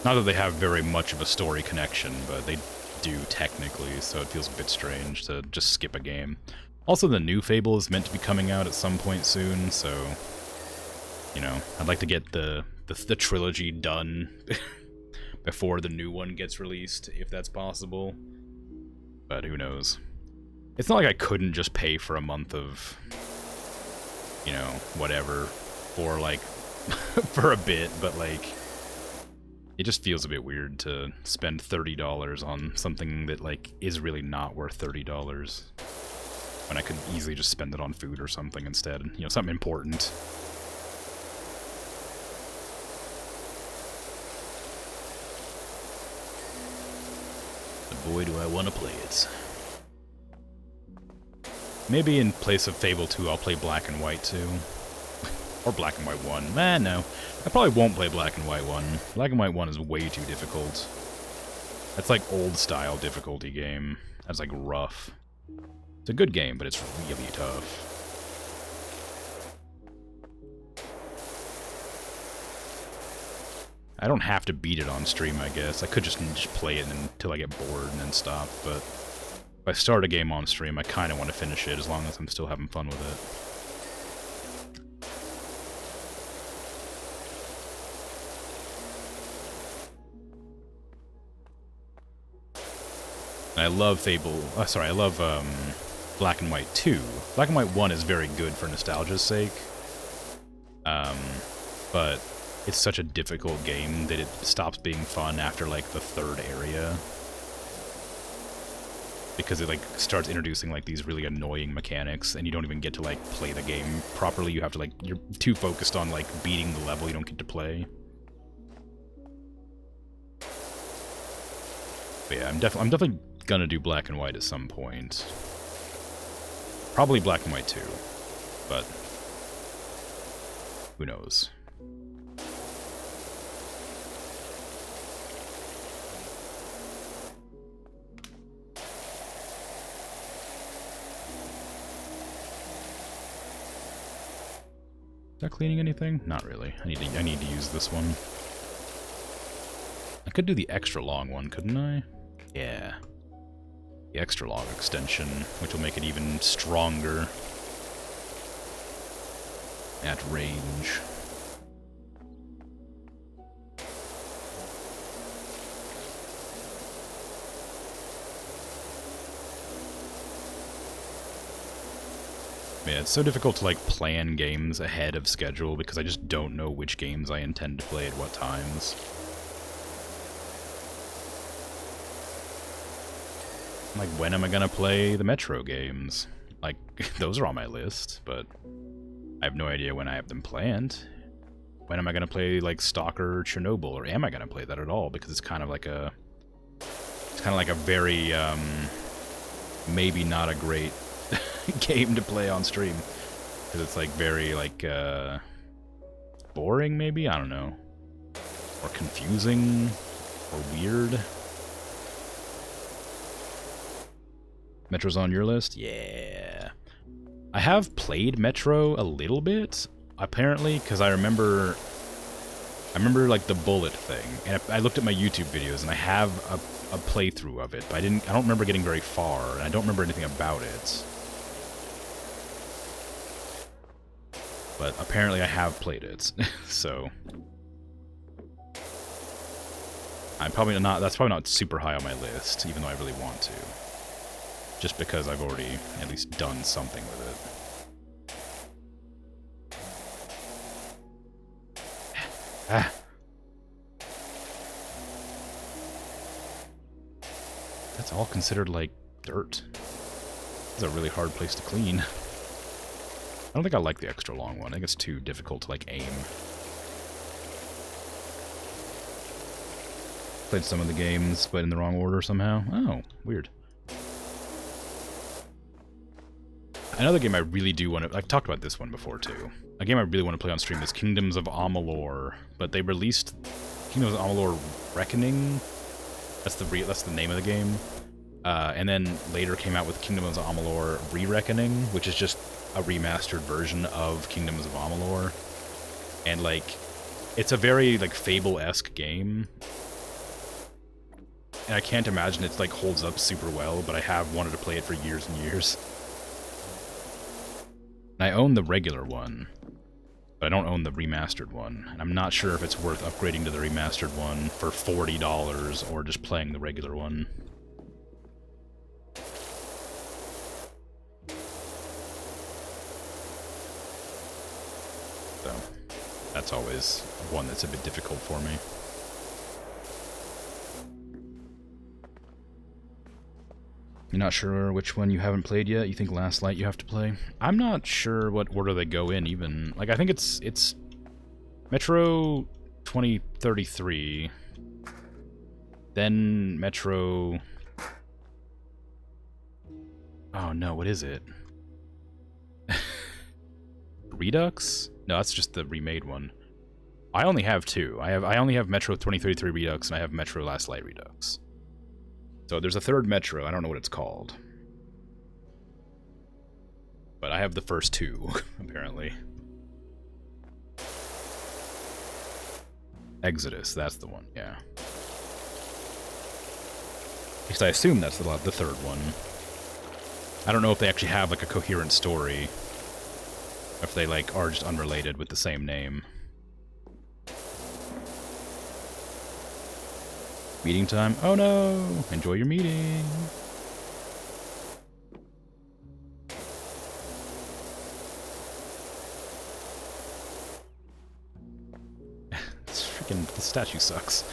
Not that they have very much of a story connection, but they do technically, so it feels a bit strange to just skip a game. Also, the new Fable is meant to be coming out at some point soon, so, you know, I'd like to get the the trilogy done before the new one gets released, if that's possible. But who knows? It's not like I couldn't just pay for a month of, you know, whatever, for like, for a bit, but like, it just feels a bit weird to spend $30 on something that like is really not worth $30 when I could easily just spend it on food or something instead, you know, something important. But boy, do I want to play it. Maybe in place of Fable 2, I'll play Black and White 2. Or Black and White 1. No. I probably won't play Black and White 1. Black and White 1 is way too difficult. That's like old-style difficulty game. That's like rough. It's a good game, but it's really tough. I don't have to beat it on stream, I guess. I could just play it until I get bored and then stop, but if I start a game on stream, I kind of want to finish it as long as I'm still having fun with it. And I love I love Black and White 2. Black and White 1 is very good for nostalgia's sake, but it's such a difficult game that it stops being fun after like the third area, because it like starts introducing like these really annoying mechanics, and you don't even get to like play the game properly. You have to like, you're too focused on like beating the level, you don't get to play. But yeah, I'm definitely gonna do Black and White at some point. Probably Black and White 2, but who knows. Is that cleaning anything? Not really. I need to use this one. I could do the extra long one, couldn't I? Yeah. The extra long extension, which will make it even stronger at range. Yeah, it's so difficult to like plan games ahead of schedule because I just don't know which games I intend to play at what times. Like, when am I gonna play the Metro games? Like, those are on my list, but I have no idea when I have them planned. When am I gonna play, like, Stalker or Chernobyl, or am I gonna play that at all? Because it's kind of like a... It's kind of like a very, maybe not a great game to play on stream. Because it's, like, very, like, boring, maybe? I don't know. Or confusing, or weird. Metro's on your list? Yeah. I have played Metro a little bit, apparently, because I remember like the bullet thing, and I looked at my YouTube videos, and I have a playthrough of it, but I don't remember getting very far, and I don't remember anything about it. But apparently I have played it, so that's probably not super high on my list, even though I really want to. Just because I've already at least done something with it. Ah. That's all considered like dirt. It's a really hard place to clean. I don't think I like the extra long one. I think it's too difficult to like aim. Played some of the games, but in the wrong order somehow. Oh, weird. Another game I really do want to... I've talked about this one before, too. A game I really want to play on stream is Kingdoms of Amalur, but they released Kingdoms of Amalur Reckoning. That's the name of the game. And then later came out with Kingdoms of Amalur Re-Reckoning, which is just a remastered version of Kingdoms of Amalur. And, like, it's a very, like, Fable-esque game. And I can't imagine it, like, holds up super well, but I have wanted to play it for years and years. I own the regular one, But I don't own the remastered one, and I'm not sure if it's worth upgrading to the remastered one for $40 or just playing the regular one. So, that's always one that's a bit difficult for me. You're not sure which one you haven't played yet? You think Last Light you have to play? I'm not sure what order they go in, even. Like, I think it's Metro 2033, then Metro... Oh no, what is it? Redux? No, that's just the remade one. I only have two. I only have Metro 2033 Redux, and I have Metro Last Light Redux. So there's a third Metro, I don't know what it's called. But I have the first two, apparently. Exodus, that's the one, yeah. At least I assume that's the third one. I don't know if they actually have, like, a coherent story. Or if they, like, are just unrelated with the same name. Meeting time? Oh no! Enjoy your meeting! This statue sucks.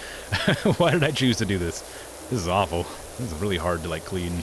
Why did I choose to do this? This is awful. This is really hard to, like, clean.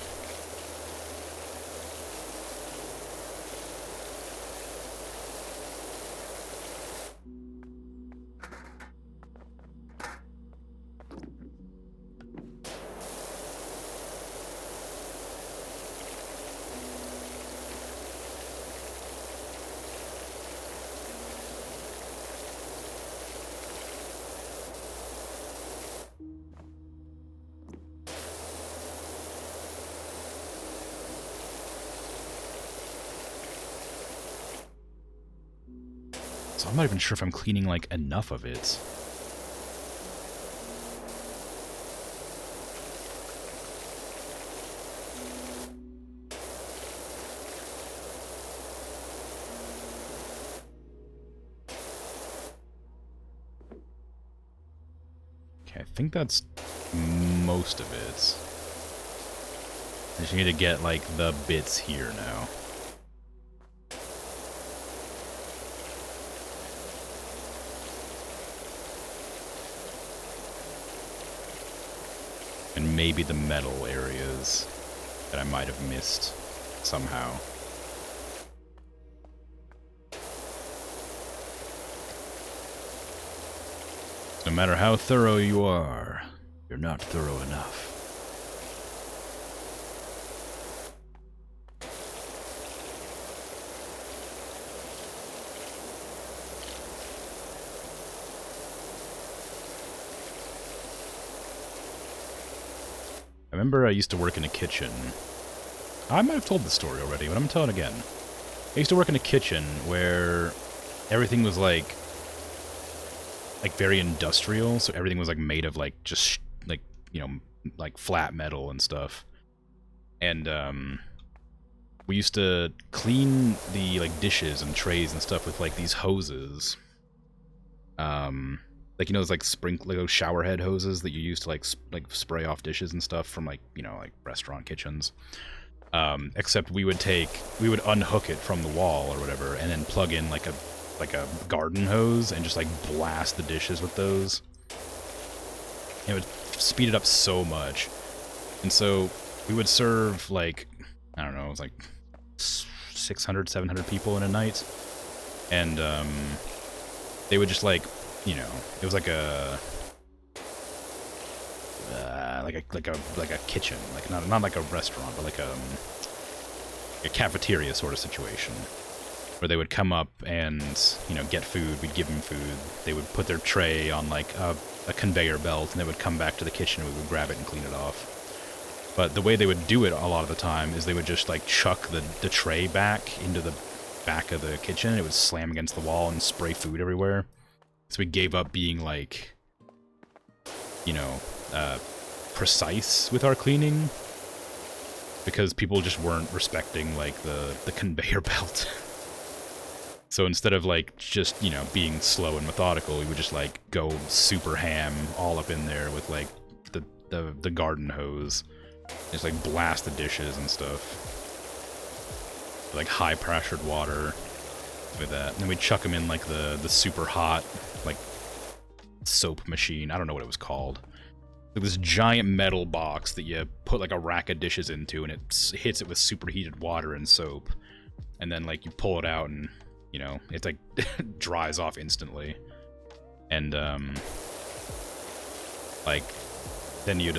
So I'm not even sure if I'm cleaning, like, enough of it. Okay, I think that's most of it. I just need to get, like, the bits here now. And maybe the metal areas that I might have missed somehow. No matter how thorough you are, you're not thorough enough. I remember I used to work in a kitchen. I might have told the story already, but I'm gonna tell it again. I used to work in a kitchen where everything was like very industrial, so everything was like made of like just like, you know, like flat metal and stuff. And we used to clean the like dishes and trays and stuff with like these hoses. Like, you know, those like those shower head hoses that you use to like spray off dishes and stuff from like, you know, like restaurant kitchens. Except we would unhook it from the wall or whatever, and then plug in like a garden hose and just like blast the dishes with those. It would speed it up so much. And so we would serve like, I don't know, it was like 600, 700 people in a night. And they would just like, you know, it was like a kitchen, like not like a restaurant, but like a cafeteria sort of situation, where they would come up and, you know, get food. We'd give them food. They would put their tray on like a conveyor belt, and they would come back to the kitchen and we would grab it and clean it off. But the way they would do it a lot of the time is they would just like chuck the tray back into the back of the kitchen, and it would slam against the wall and spray food everywhere. So we gave up being like, you know, precise with our cleaning, because people just weren't respecting like the conveyor belt. So instead of like just, you know, being slow and methodical, we would just like go super ham all up in there with like the garden hose. Just like blast the dishes and stuff. Like high pressured water with that. And then we'd chuck them in like the super hot like soap machine. I don't know what it was called. Like this giant metal box that you put like a rack of dishes into, and it hits it with superheated water and soap. And then like you pull it out and, you know, it's like dries off instantly. And like then you'd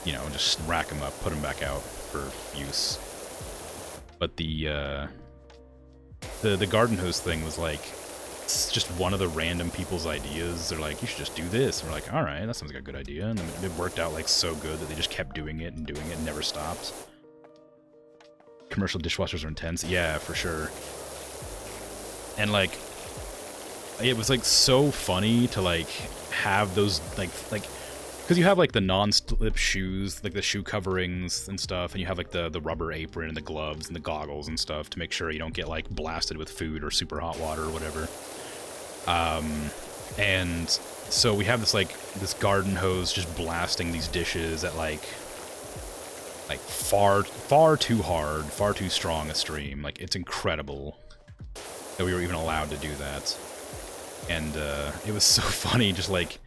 you know, just rack them up, put them back out for use. But the garden hose thing was like, it's just one of the random people's ideas. They're like, you should just do this. And we're like, all right, that sounds like a good idea. And then it worked out like so good that they just kept doing it and never stopped. Commercial dishwashers are intense. Yeah, for sure. And like, it was like so funny to like have those like because you have like the non-slip shoes, like the shoe coverings and stuff, and you have like the rubber apron and the gloves and the goggles and stuff to make sure you don't get like blasted with food or super hot water or whatever. And so we have this garden hose just blasting these dishes at like far too hard, far too strong a stream. Like, it's incredible that we were even allowed to do that. And it was so funny, just like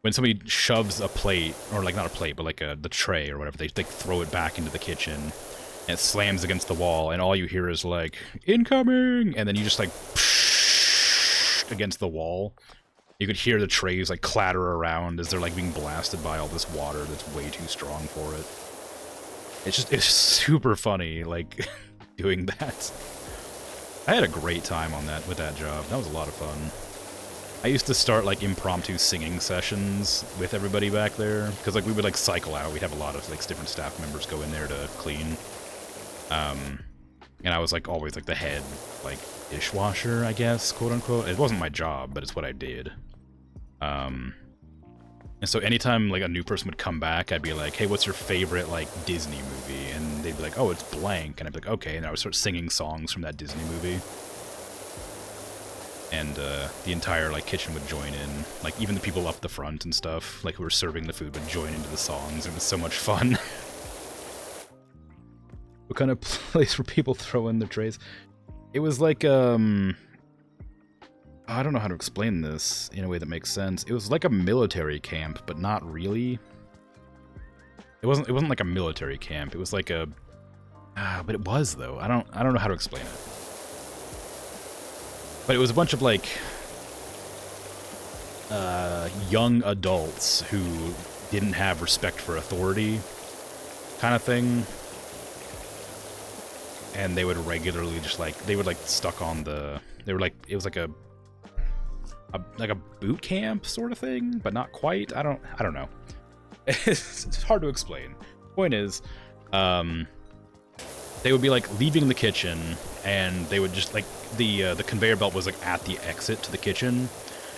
when somebody shoves a plate, or like not a plate, but like the tray or whatever, they throw it back into the kitchen, and it slams against the wall, and all you hear is like, incoming! And then you just like, against the wall. You could hear the trays like clatter around as they're like being blasted by all this water that's way too strong for it. It's super funny, like, doing that. I had a great time on that, with that job. That was a lot of fun. I used to start like impromptu singing sessions with everybody back there, because like we would like cycle out. We'd have a lot of like different staff members go in there to clean. And I was like always like the head like dishwasher, I guess, quote unquote. It wasn't my job, but it's what I did. And so anytime like a new person would come back, I'd be like, hey, what's your favorite like Disney movie? And they'd be like, oh, it's blank. And I'd be like, okay. And I would start singing songs from that Disney movie. And the entire like kitchen would join in. Like even the people up the front and stuff, like who were serving the food, would join into the songs. It was so much fun. What kind of place were people throwing their trays? It was like I don't know how to explain this in a way that makes sense. It was like a military camp, but not really. It wasn't like a military camp. It was like a but it was though. I don't know how to explain it. But it was a bunch of like young adults who didn't have respect for authority kind of thing. And they would regularly just like, they would like stuck on the, they were like, it was like a boot camp sort of thing, but not quite. I don't know. It's hard to explain. Point is, they would be like leaving the kitchen, and they would just like, the conveyor belt was like at the exit to the kitchen,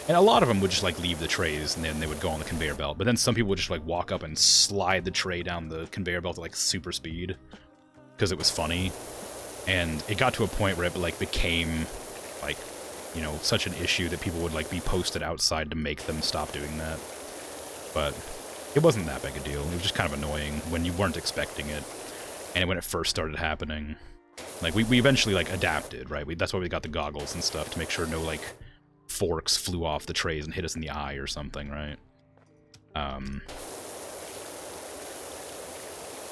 and a lot of them would just like leave the trays and then they would go on the conveyor belt. But then some people would just like walk up and slide the tray down the conveyor belt at like super speed because it was funny. And it got to a point where it like became like, you know, such an issue that people would like be posted outside to make them stop doing that. But it wasn't that big a deal. It was just kind of annoying when you weren't expecting it, and when it first started happening. Like we eventually like adapted, right? That's why we got the goggles and stuff, to make sure no like forks flew off the trays and hit us in the eye or something, right?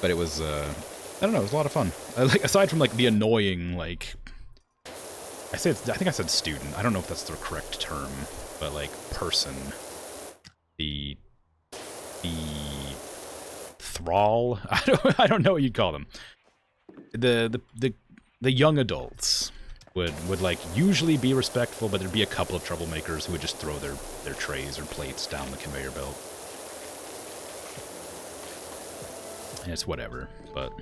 But it was I don't know, it was a lot of fun. Like, aside from like the annoying, like, I think I said student. I don't know if that's the correct term, but like person, the thrall. I don't know what you'd call them. The young adults would like usually be respectful, but there'd be a couple of troublemakers who would just throw their trays or plates down the conveyor belt. And it's whatever, but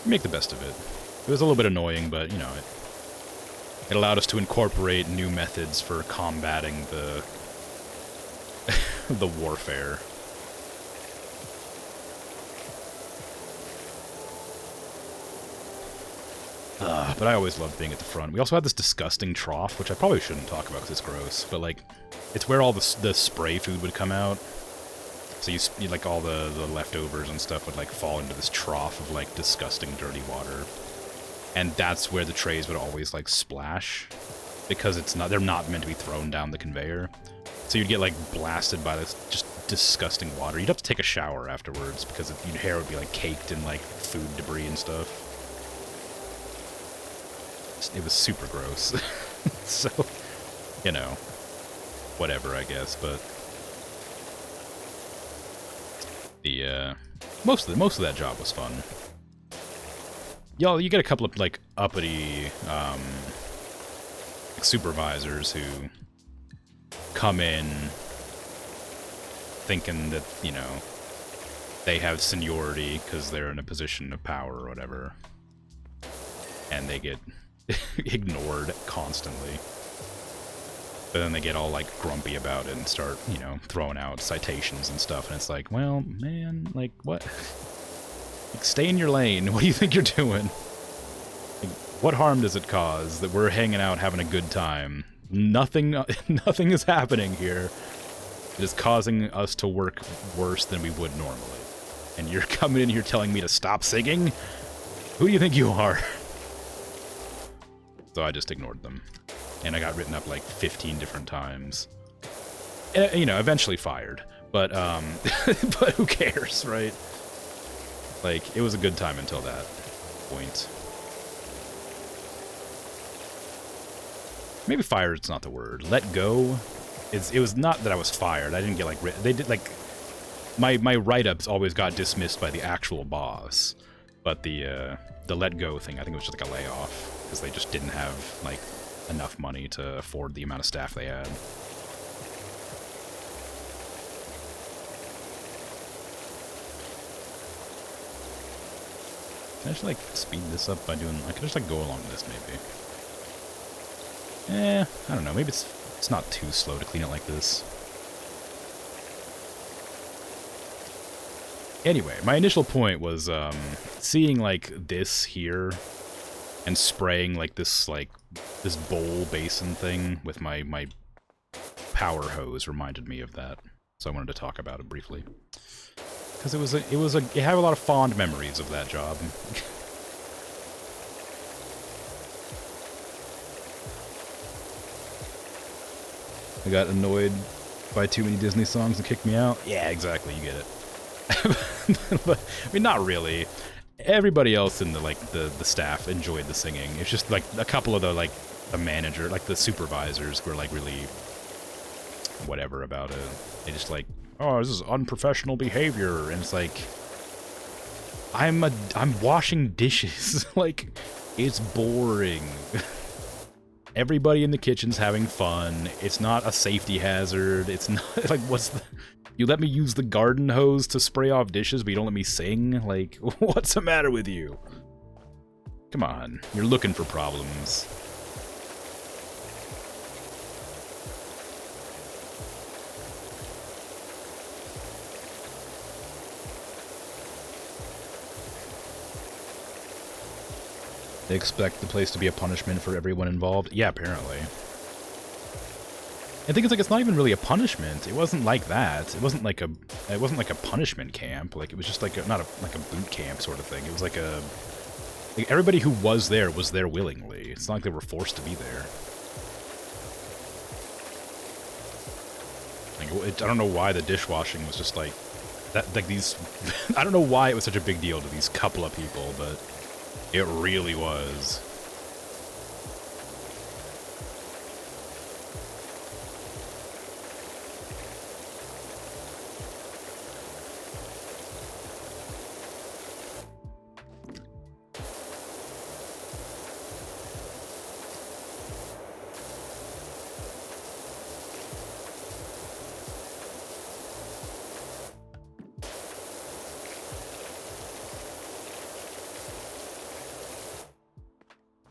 make the best of it. It was a little bit annoying, but you know, it allowed us to incorporate new methods for combating the the warfare. But I always loved being at the front. We also had this disgusting trough, which I probably shouldn't talk about because it's gross, but like, it's where all the spray food would come out. So you like all the leftovers and stuff would like fall into this trough of like disgusting dirty water. And that's where the trays would always like splash, because they're not meant to be thrown down the conveyor. So you'd get like blasted by this just disgusting water. You'd have to take a shower afterwards because your hair would be like caked in like food debris and stuff. It was super gross. So, you know, whatever, I guess, but the most of that job was fun. You get a couple of like uppity supervisors who come in thinking that, you know, they have seniority because they're in a position of power or whatever, and they get ignored constantly. But then they get all, like, grumpy about it and start, you know, throwing out citations and stuff, and it's like, well, man, like, what? Like, stay in your lane. What do you think you're doing? Like, what harm does it cause that we're hanging out having a good time? Nothing is happening here. It is causing us to work worse than we would normally. And you're coming in here telling me to stop singing? Who do you think you are? So I just ignored them. And I got written up like 15 different times. And, you know, eventually fired. But, but who cares, right? Like, it was a good time until that point. Maybe fired is not the word. Let go. It was not that I was fired. I didn't get, like, they did, like, my write-ups always got dismissed by the actual boss. But the let go thing, I think it was just like a layoff. Because they just didn't have, like, enough money to afford the amount of staff they had. Can I just, like, speed this up by doing... I could just, like, go along this, maybe. I don't know. Maybe it's not too slow to clean it like this. Anyway, my initial point was, seeing, like, this here and spraying, like, this bowl basin thing with my power hose reminded me of that. So I wanted to talk about it briefly. Because it had a lot of fond memories of that job. I got annoyed by too many Disney songs and kicked me out. Yeah, exactly, you get it. But, I mean, not really. Everybody else in the staff enjoyed the singing. It's just like a couple of the manager, like the supervisors were like really whatever about it. They just like, oh, this is unprofessional behavior, and it's like, I'm washing dishes. Like, it's boring. Everybody in the kitchen's having fun. It's not a safety hazard. It's not like, what's the... You let me use the garden hose to spray off dishes, but you don't let me sing? Like, what's the matter with you? Come on, you're looking for problems. They expect the place to be a punishment for everyone involved? Yeah, apparently. I think it's like, it's not even really a punishment. It wasn't like that. It wasn't like a punishment camp. Like, it was just like not like a boot camp sort of thing. It was like everybody who was there willingly. It's not like they were forced to be there. Like, I don't know why the dishwashing was just like that. Like these, I don't know why it was such a big deal to these couple of people, but it really was.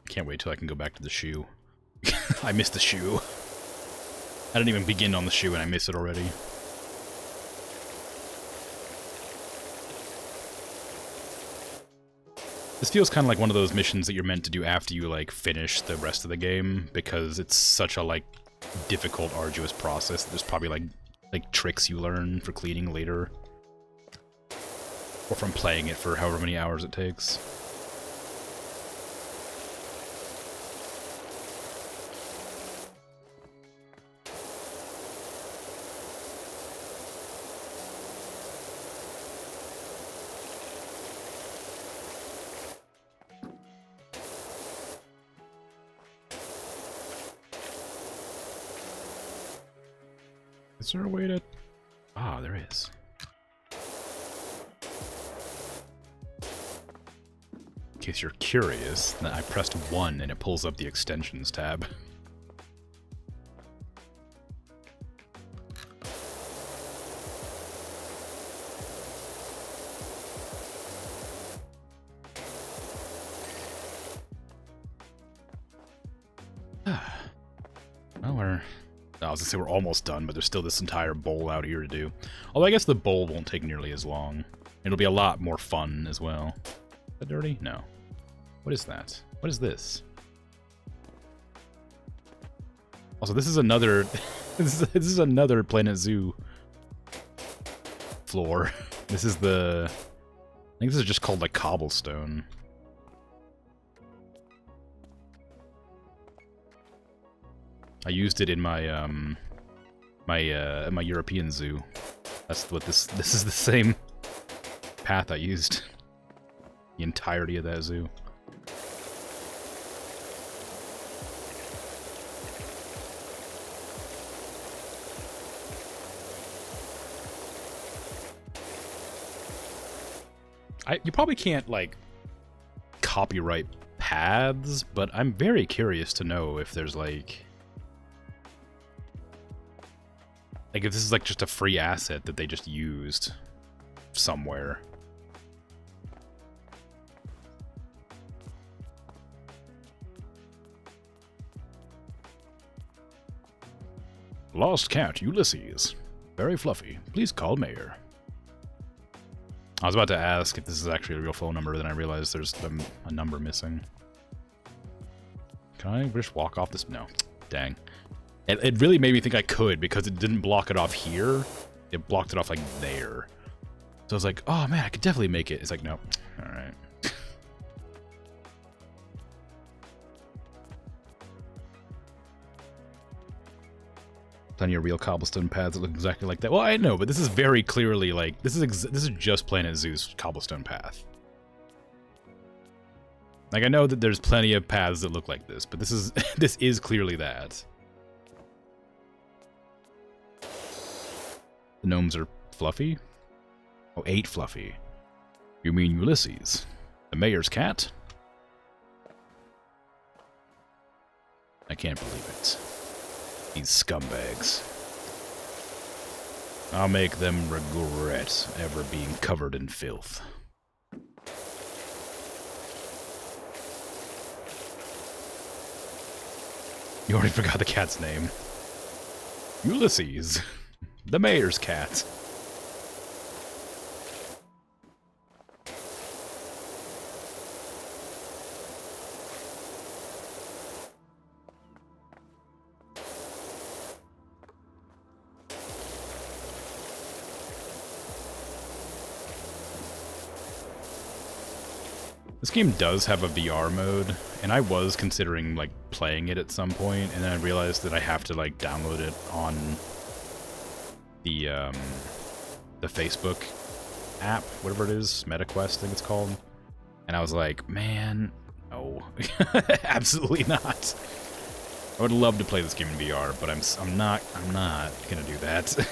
Can't wait till I can go back to the shoe. I missed the shoe. I didn't even begin on the shoe and I miss it already. This feels kind of like one of those missions that you're meant to do after you, like, finish the rest of the game, because it's such a, like, difficult, arduous process that there's probably, like tricks you learn for cleaning later. Or from playing it for however many hours it takes. Is there a way to... Ah, there is. In case you're curious, I pressed 1 and it pulls up the extensions tab. Well, I was gonna say we're almost done, but there's still this entire bowl out here to do. Although I guess the bowl won't take nearly as long. It'll be a lot more fun as well. Is that dirty? No. What is that? What is this? Also, this is another... this is another Planet Zoo floor. This is the... I think this is just called, like, cobblestone. I used it in my my European zoo. That's what this is the same path I used. The entirety of that zoo. You probably can't, like, copyright paths, but I'm very curious to know if there's, like, if this is, like, just a free asset that they just used somewhere. Lost cat, Ulysses. Very fluffy. Please call Mayor. I was about to ask if this is actually a real phone number, then I realized there's a number missing. Can I just walk off this? No. Dang. It really made me think I could, because it didn't block it off here. It blocked it off, like, there. So I was like, oh man, I could definitely make it. It's like, nope. Alright. Plenty of real cobblestone paths that look exactly like that. Well, I know, but this is very clearly, like, this is just Planet Zoo's cobblestone path. Like, I know that there's plenty of paths that look like this, but this is this is clearly that. The gnomes are fluffy? Oh, 8 fluffy. You mean Ulysses? The mayor's cat? I can't believe it. These scumbags. I'll make them regret ever being covered in filth. You already forgot the cat's name. Ulysses. The mayor's cat. This game does have a VR mode, and I was considering, like, playing it at some point, and then I realized that I have to, like, download it on the Facebook app, whatever it is, MetaQuest, I think it's called. And I was like, man, no. Absolutely not. I would love to play this game in VR, but I'm not gonna do that.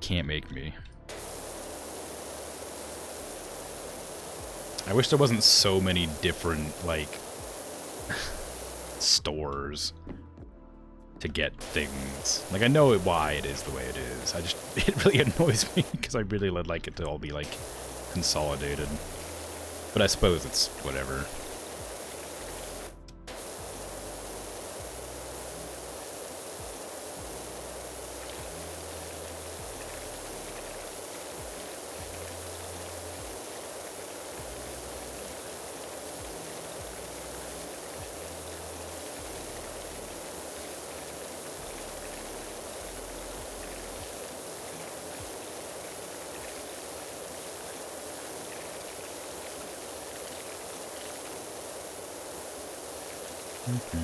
Can't make me. I wish there wasn't so many different, like, stores to get things. Like, I know why it is the way it is. It really annoys me, because I really would like it to all be, like, consolidated. But I suppose it's whatever. Okay.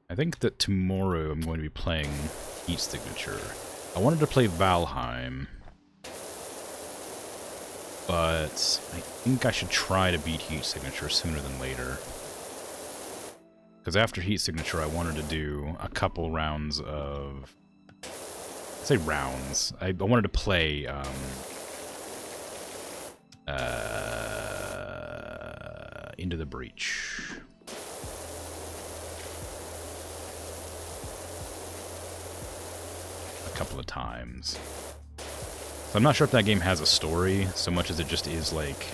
I think that tomorrow I'm going to be playing Heat Signature. I wanted to play Valheim, but I think I should try to beat Heat Signature sooner than later. Because after Heat Signature, I wanted to do a couple rounds of... I say rounds. I wanted to play, Into the Breach. A couple of times. So I'm not sure if that game has a story, so much as it just is, like...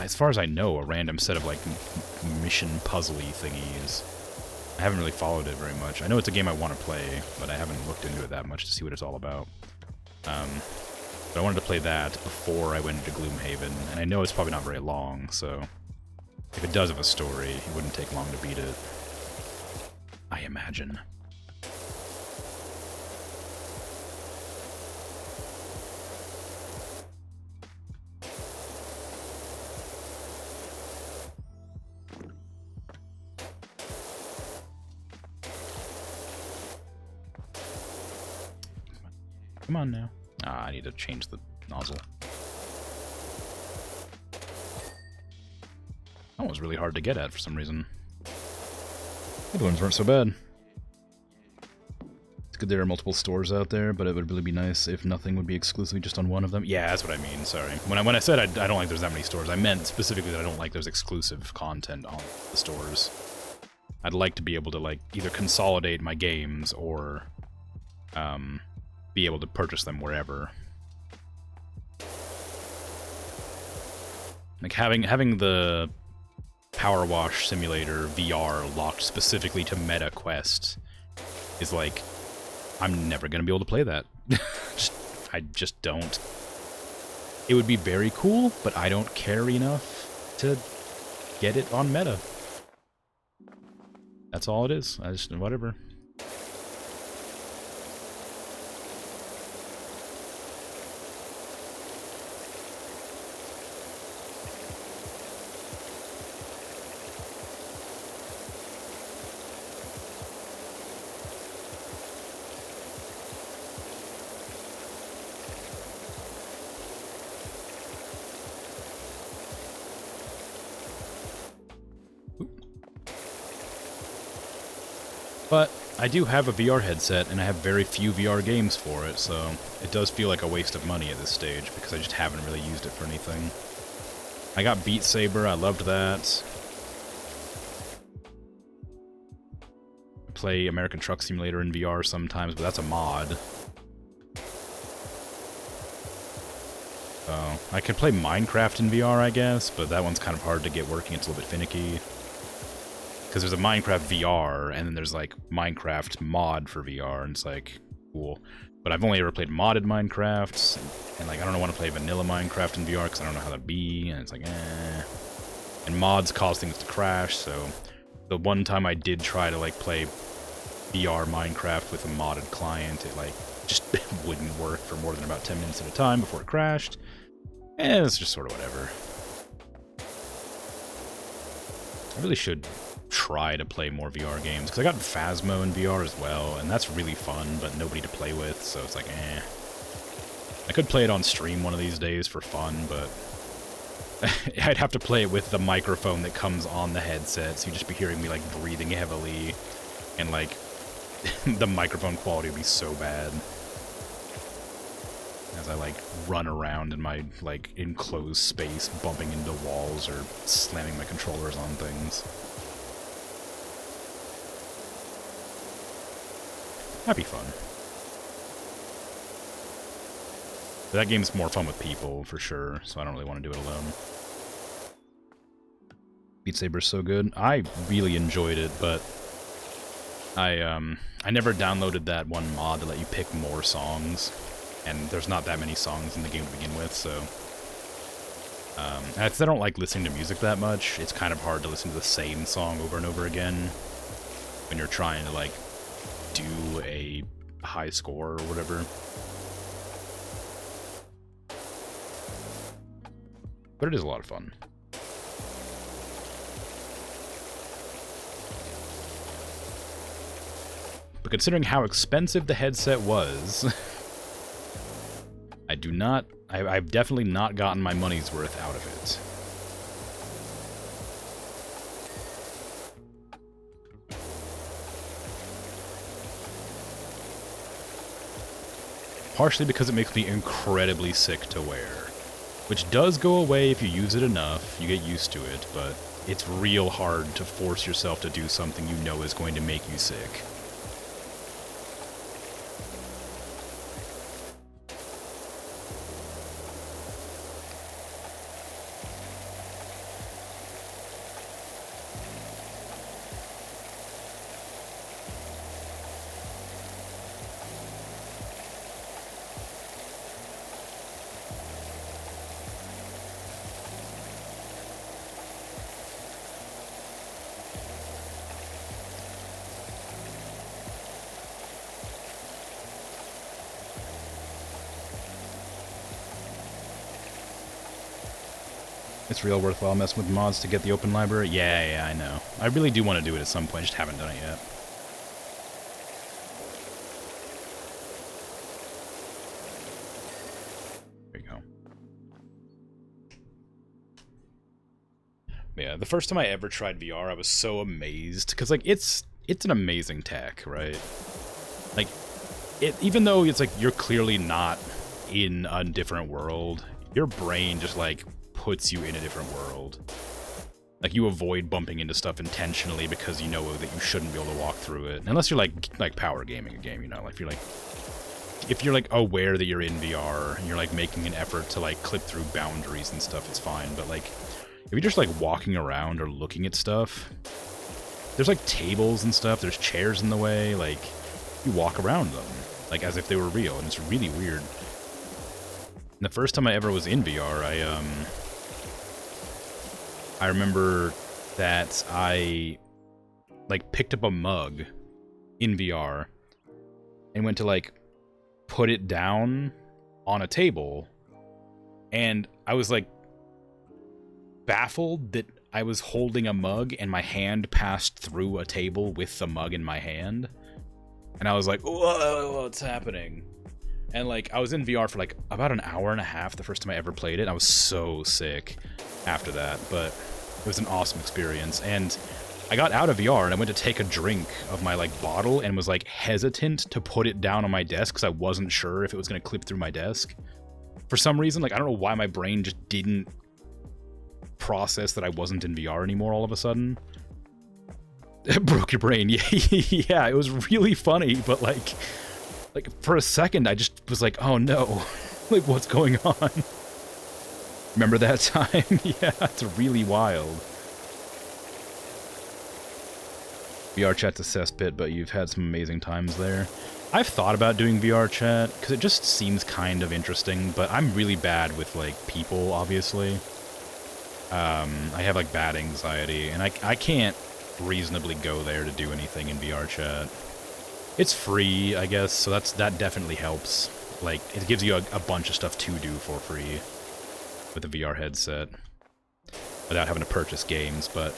As far as I know, a random set of, like, mission puzzly thingies. I haven't really followed it very much. I know it's a game I want to play, but I haven't looked into it that much to see what it's all about. But I wanted to play that before I went into Gloomhaven, and I know it's probably not very long, so... If it does have a story, it wouldn't take long to beat it. I imagine. Come on now. Ah, I need to change the nozzle. That was really hard to get at for some reason. The other ones weren't so bad. It's good there are multiple stores out there, but it would really be nice if nothing would be exclusively just on one of them. Yeah, that's what I mean, sorry. When I said I don't like there's that many stores, I meant specifically that I don't like there's exclusive content on the stores. I'd like to be able to, like, either consolidate my games or, be able to purchase them wherever. Like having the PowerWash Simulator VR locked specifically to Meta Quest is like, I'm never gonna be able to play that. I just don't. It would be very cool, but I don't care enough to get it on Meta. That's all it is. I just, whatever. But I do have a VR headset, and I have very few VR games for it, so it does feel like a waste of money at this stage, because I just haven't really used it for anything. I got Beat Saber, I loved that. I play American Truck Simulator in VR sometimes, but that's a mod. So, I could play Minecraft in VR, I guess, but that one's kind of hard to get working, it's a little bit finicky. Because there's a Minecraft VR, and then there's, like, Minecraft mod for VR, and it's, like, cool. But I've only ever played modded Minecraft, and, like, I don't want to play vanilla Minecraft in VR, because I don't know how that'd be, and it's like, eh. And mods cause things to crash, so... The one time I did try to, like, play VR Minecraft with a modded client, it, like, just wouldn't work for more than about 10 minutes at a time before it crashed. And it's just sort of whatever. I really should try to play more VR games, because I got Phasmo in VR as well, and that's really fun, but nobody to play with, so it's like, eh. I could play it on stream one of these days for fun, but I'd have to play it with the microphone that comes on the headset, so you'd just be hearing me, like, breathing heavily, and, like, the microphone quality would be so bad. As I, like, run around in my, like, enclosed space, bumping into walls or slamming my controllers on things. That'd be fun. But that game's more fun with people, for sure, so I don't really want to do it alone. Beat Saber's so good. I really enjoyed it, but I never downloaded that one mod to let you pick more songs, and there's not that many songs in the game to begin with, so... I don't like listening to music that much. It's kind of hard to listen to the same song over and over again when you're trying to, like, do a a high score or whatever. But it is a lot of fun. But considering how expensive the headset was, I've definitely not gotten my money's worth out of it. Partially because it makes me incredibly sick to wear. Which does go away if you use it enough, you get used to it, but it's real hard to force yourself to do something you know is going to make you sick. It's real worthwhile messing with mods to get the open library. Yeah, I know. I really do want to do it at some point, just haven't done it yet. There you go. Yeah, the first time I ever tried VR, I was so amazed, because, like, it's an amazing tech, right? Like, even though it's like you're clearly not in a different world, your brain just, like, puts you in a different world. Like, you avoid bumping into stuff intentionally because you know that you shouldn't be able to walk through it. Unless you're like power gaming a game, you know, like if you're like aware that you're in VR and you're like making an effort to like clip through boundaries and stuff, it's fine. But like if you're just like walking around or looking at stuff, there's like tables and stuff, there's chairs in the way, like you walk around them like as if they were real, and it's really weird. And the first time I ever was in VR, I remember that I, like, picked up a mug in VR and went to, like, put it down on a table, and I was, like, baffled that I was holding a mug and my hand passed through a table with the mug in my hand, and I was like, whoa, what's happening? And, like, I was in VR for, like, about an hour and a half the first time I ever played it. I was so sick after that, but it was an awesome experience. And I got out of VR and I went to take a drink of my, like, bottle and was, like, hesitant to put it down on my desk because I wasn't sure if it was going to clip through my desk. For some reason, like, I don't know why my brain just didn't process that I wasn't in VR anymore all of a sudden. It broke your brain. Yeah, it was really funny, but, like, for a second, I just was like, oh no, like, what's going on? Remember that time? Yeah, it's really wild. VR chat's a cesspit, but you've had some amazing times there. I've thought about doing VR chat, because it just seems kind of interesting, but I'm really bad with, like, people, obviously. I have, like, bad anxiety, and I can't reasonably go there to do anything in VR chat. It's free, I guess, so that definitely helps. Like, it gives you a bunch of stuff to do for free with a VR headset without having to purchase games, but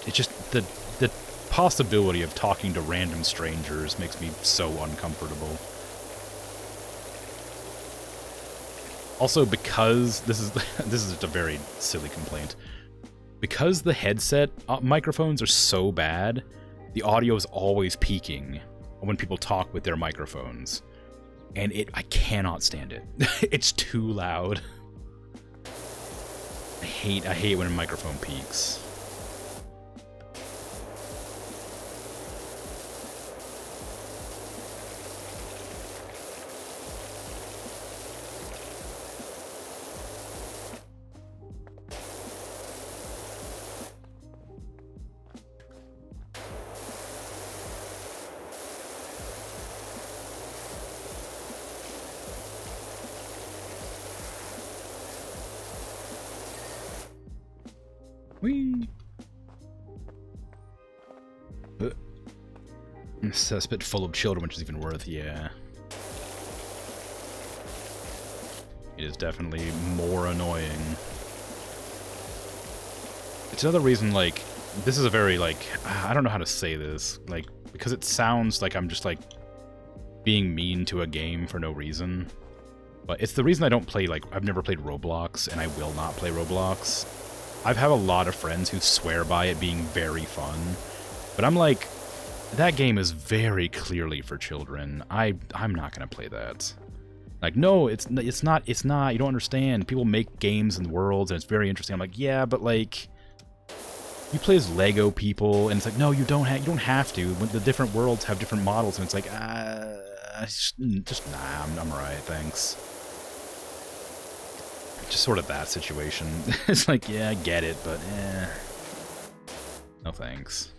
it's just the possibility of talking to random strangers makes me so uncomfortable. Also, because this is just a very silly complaint. Because the headset microphones are so bad, the audio is always peaking when people talk with their microphones, and I cannot stand it. It's too loud. I hate when a microphone peaks. Whee! A cesspit full of children, which is even worse, yeah. It is definitely more annoying. It's another reason, like, this is a very, like, I don't know how to say this, like, because it sounds like I'm just, like, being mean to a game for no reason. But it's the reason I don't play, like, I've never played Roblox, and I will not play Roblox. I've had a lot of friends who swear by it being very fun, but I'm like, that game is very clearly for children. I'm not gonna play that. Like, no, it's not, you don't understand. People make games and worlds, and it's very interesting. I'm like, yeah, but, like, you play as Lego people, and it's like, no, you don't have to. When the different worlds have different models, and it's like, just nah, I'm alright, thanks. Just sort of that situation. It's like, yeah, I get it, but no thanks.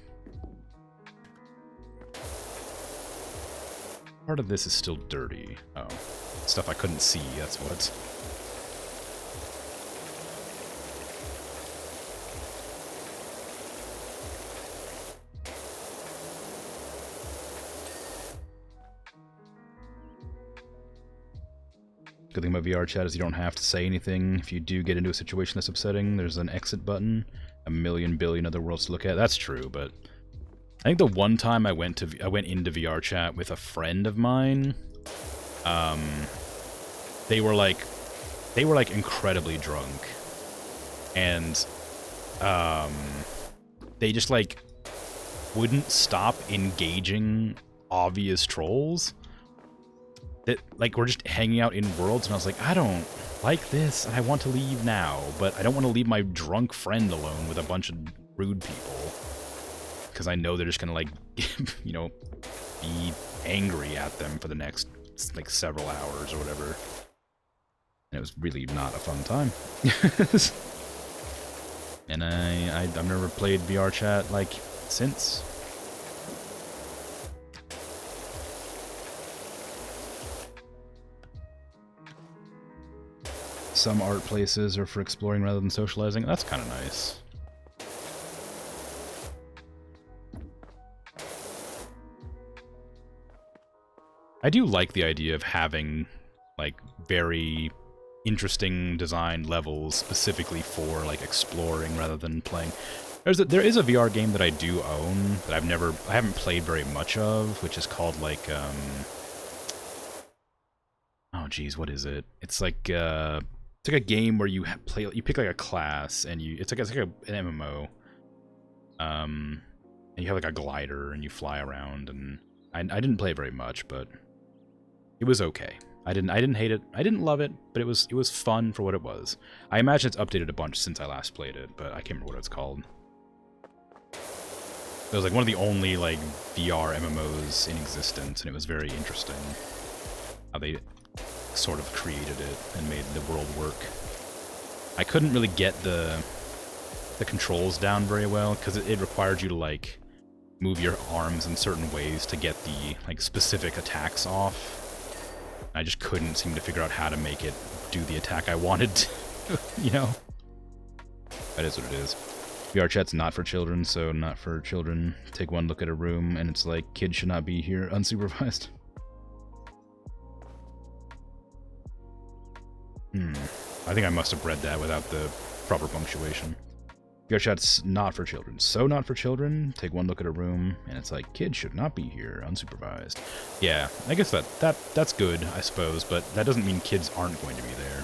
Part of this is still dirty. Oh. Stuff I couldn't see, that's what. Good thing about VR chat is you don't have to say anything. If you do get into a situation that's upsetting, there's an exit button. A million billion other worlds to look at. That's true, but I think the one time I went into VR chat with a friend of mine, they were like incredibly drunk, and they just like wouldn't stop engaging obvious trolls that like were just hanging out in worlds, and I was like, I don't like this, and I want to leave now, but I don't want to leave my drunk friend alone with a bunch of rude people, because I know they're just gonna like, you know, be angry at them for the next like several hours or whatever. And it was really not a fun time. And I've never played VR chat like since. Some art places are for exploring rather than socializing. That's kind of nice. I do like the idea of having like very interesting designed levels specifically for like exploring rather than playing. There is a VR game that I do own that I haven't played very much of, which is called like oh geez, what is it? It's like a game where you pick like a class, and it's like an MMO. And you have like a glider and you fly around, and I didn't play very much, but it was okay. I didn't hate it. I didn't love it, but it was fun for what it was. I imagine it's updated a bunch since I last played it, but I can't remember what it's called. It was like one of the only like VR MMOs in existence, and it was very interesting how they sort of created it and made the world work. I couldn't really get the controls down very well, because it required you to like move your arms in certain ways to get the like specific attacks off. I just couldn't seem to figure out how to make it do the attack I wanted to, you know? That is what it is. VR chat's not for children, so not for children. Take one look at a room, and it's like, kids should not be here unsupervised. I think I must have read that without the proper punctuation. VR chat's not for children. So not for children. Take one look at a room, and it's like, kids should not be here, unsupervised. Yeah, I guess that's good, I suppose, but that doesn't mean kids aren't going to be there.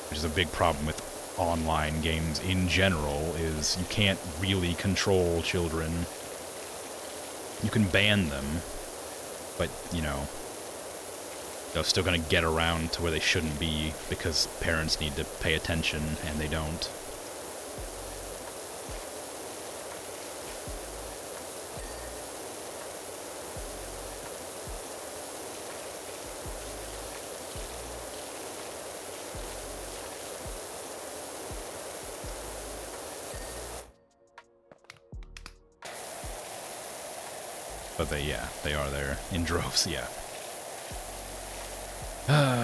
Which is a big problem with online games in general, is you can't really control children. You can ban them, but, you know, they're still going to get around to where they shouldn't be because parents need to pay attention, and they don't. But they are there in droves, yeah.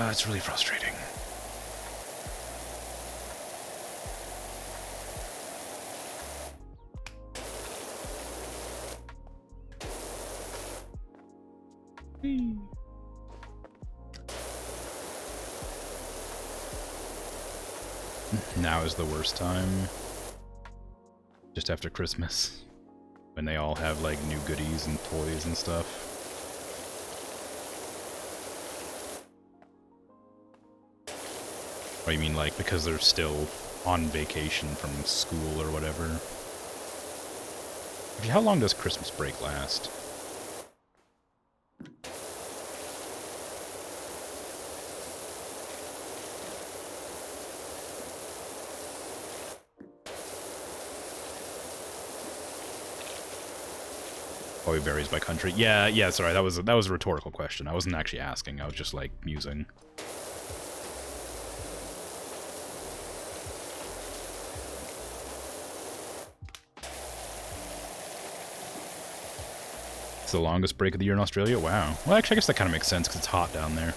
It's really frustrating. now is the worst time. Just after Christmas. When they all have, like, new goodies and toys and stuff. Or you mean, like, because they're still on vacation from school or whatever? How long does Christmas break last? Probably varies by country. Yeah, sorry, that was a rhetorical question. I wasn't actually asking, I was just, like, musing. It's the longest break of the year in Australia? Wow. Well, actually, I guess that kind of makes sense, because it's hot down there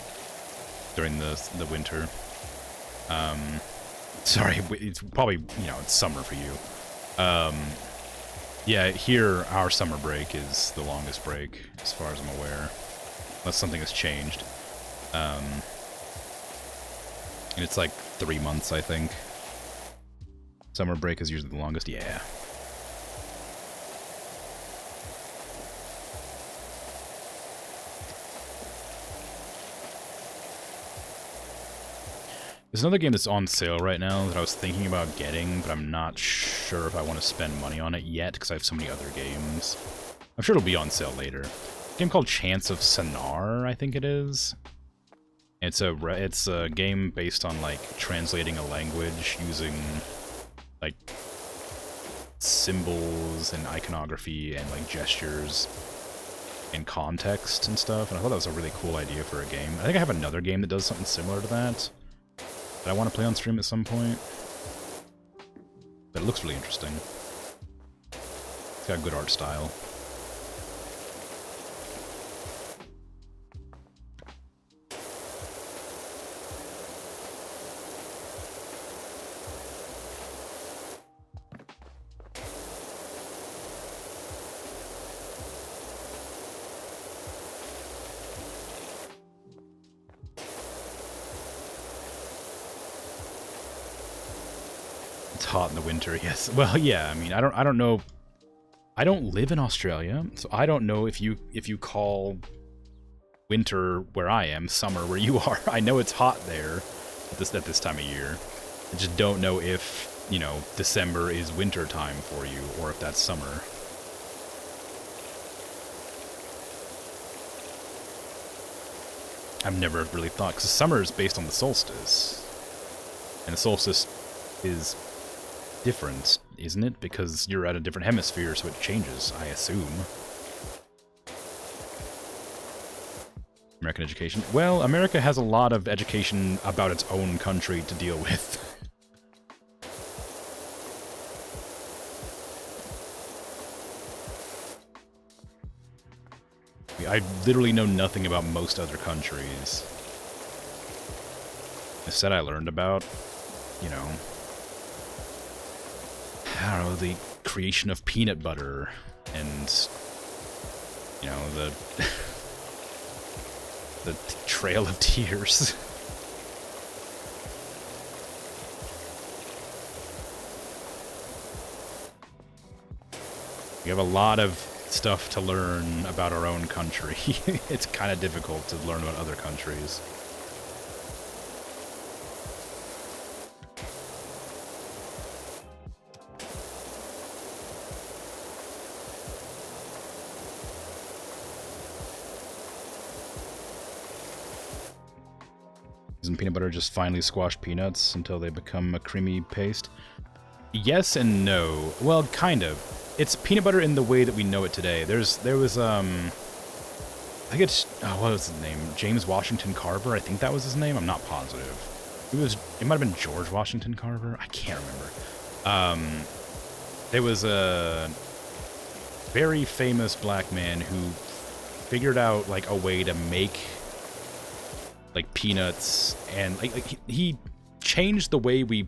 during the winter. Sorry, it's probably, you know, it's summer for you. Yeah, here, our summer break is the longest break, as far as I'm aware. Unless something has changed. And it's like 3 months, I think. Summer break is usually the longest, yeah. There's another game that's on sale right now that I was thinking about getting, but I'm not sure if I want to spend money on it yet, because I have so many other games. I'm sure it'll be on sale later. A game called Chance of Sonar, I think it is. It's a game based on, like, translating a language using, like, symbols and iconography and, like, gestures and context and stuff, and I thought that was a really cool idea for a game. I think I have another game that does something similar to that I want to play on stream at some point. But it looks really interesting. It's got good art style. Hot in the winter, yes. Well, yeah, I mean, I don't know. I don't live in Australia, so I don't know if you call winter where I am summer where you are. I know it's hot there at this time of year. I just don't know if, you know, December is winter time for you or if that's summer. I've never really thought, because summer is based on the solstice. And the solstice is different, isn't it? Because you're at a different hemisphere, so it changes, I assume. American education? Well, America has a lot of education about its own country to deal with. I literally know nothing about most other countries. Instead, I learned about, you know, I don't know, the creation of peanut butter, and, you know, the Trail of Tears. We have a lot of stuff to learn about our own country. It's kind of difficult to learn about other countries. Doesn't peanut butter just finely squash peanuts until they become a creamy paste? Yes and no. Well, kind of. It's peanut butter in the way that we know it today. There was I think it's, oh, what was his name? James Washington Carver, I think that was his name. I'm not positive. It might have been George Washington Carver. I can't remember. There was a very famous black man who figured out, like, a way to make, like, peanuts, and like he changed the way we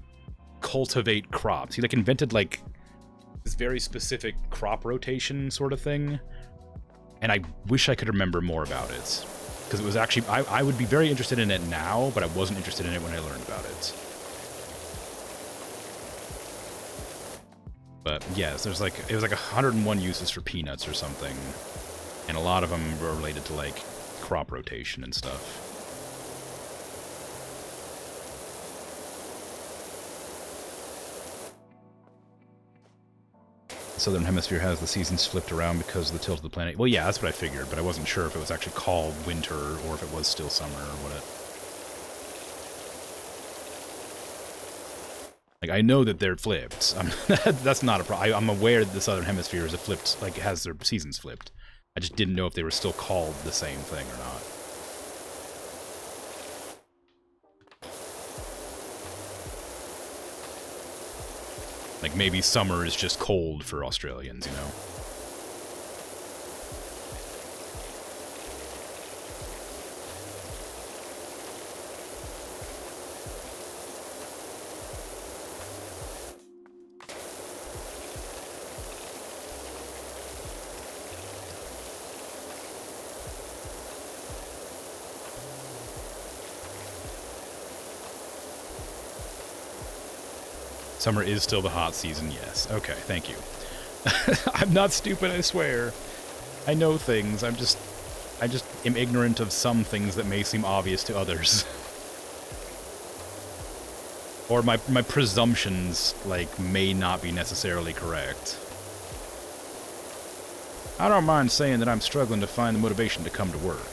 cultivate crops. He, like, invented, like, this very specific crop rotation sort of thing, and I wish I could remember more about it, because it was actually, I would be very interested in it now, but I wasn't interested in it when I learned about it. But yes, there's like, it was like 101 uses for peanuts or something. And a lot of them were related to like crop rotation and stuff. The Southern Hemisphere has the seasons flipped around because of the tilt of the planet. Well, yeah, that's what I figured, but I wasn't sure if it was actually called winter or if it was still summer or what it... Like, I know that they're flipped. That's not a problem. I'm aware that the Southern Hemisphere is flipped, like, it has their seasons flipped. I just didn't know if they were still called the same thing or not. Like, maybe summer is just cold for Australians, you know? Summer is still the hot season, yes. Okay, thank you. I'm not stupid, I swear. I know things, I just am ignorant of some things that may seem obvious to others. Or my presumptions, like, may not be necessarily correct. I don't mind saying that I'm struggling to find the motivation to come to work.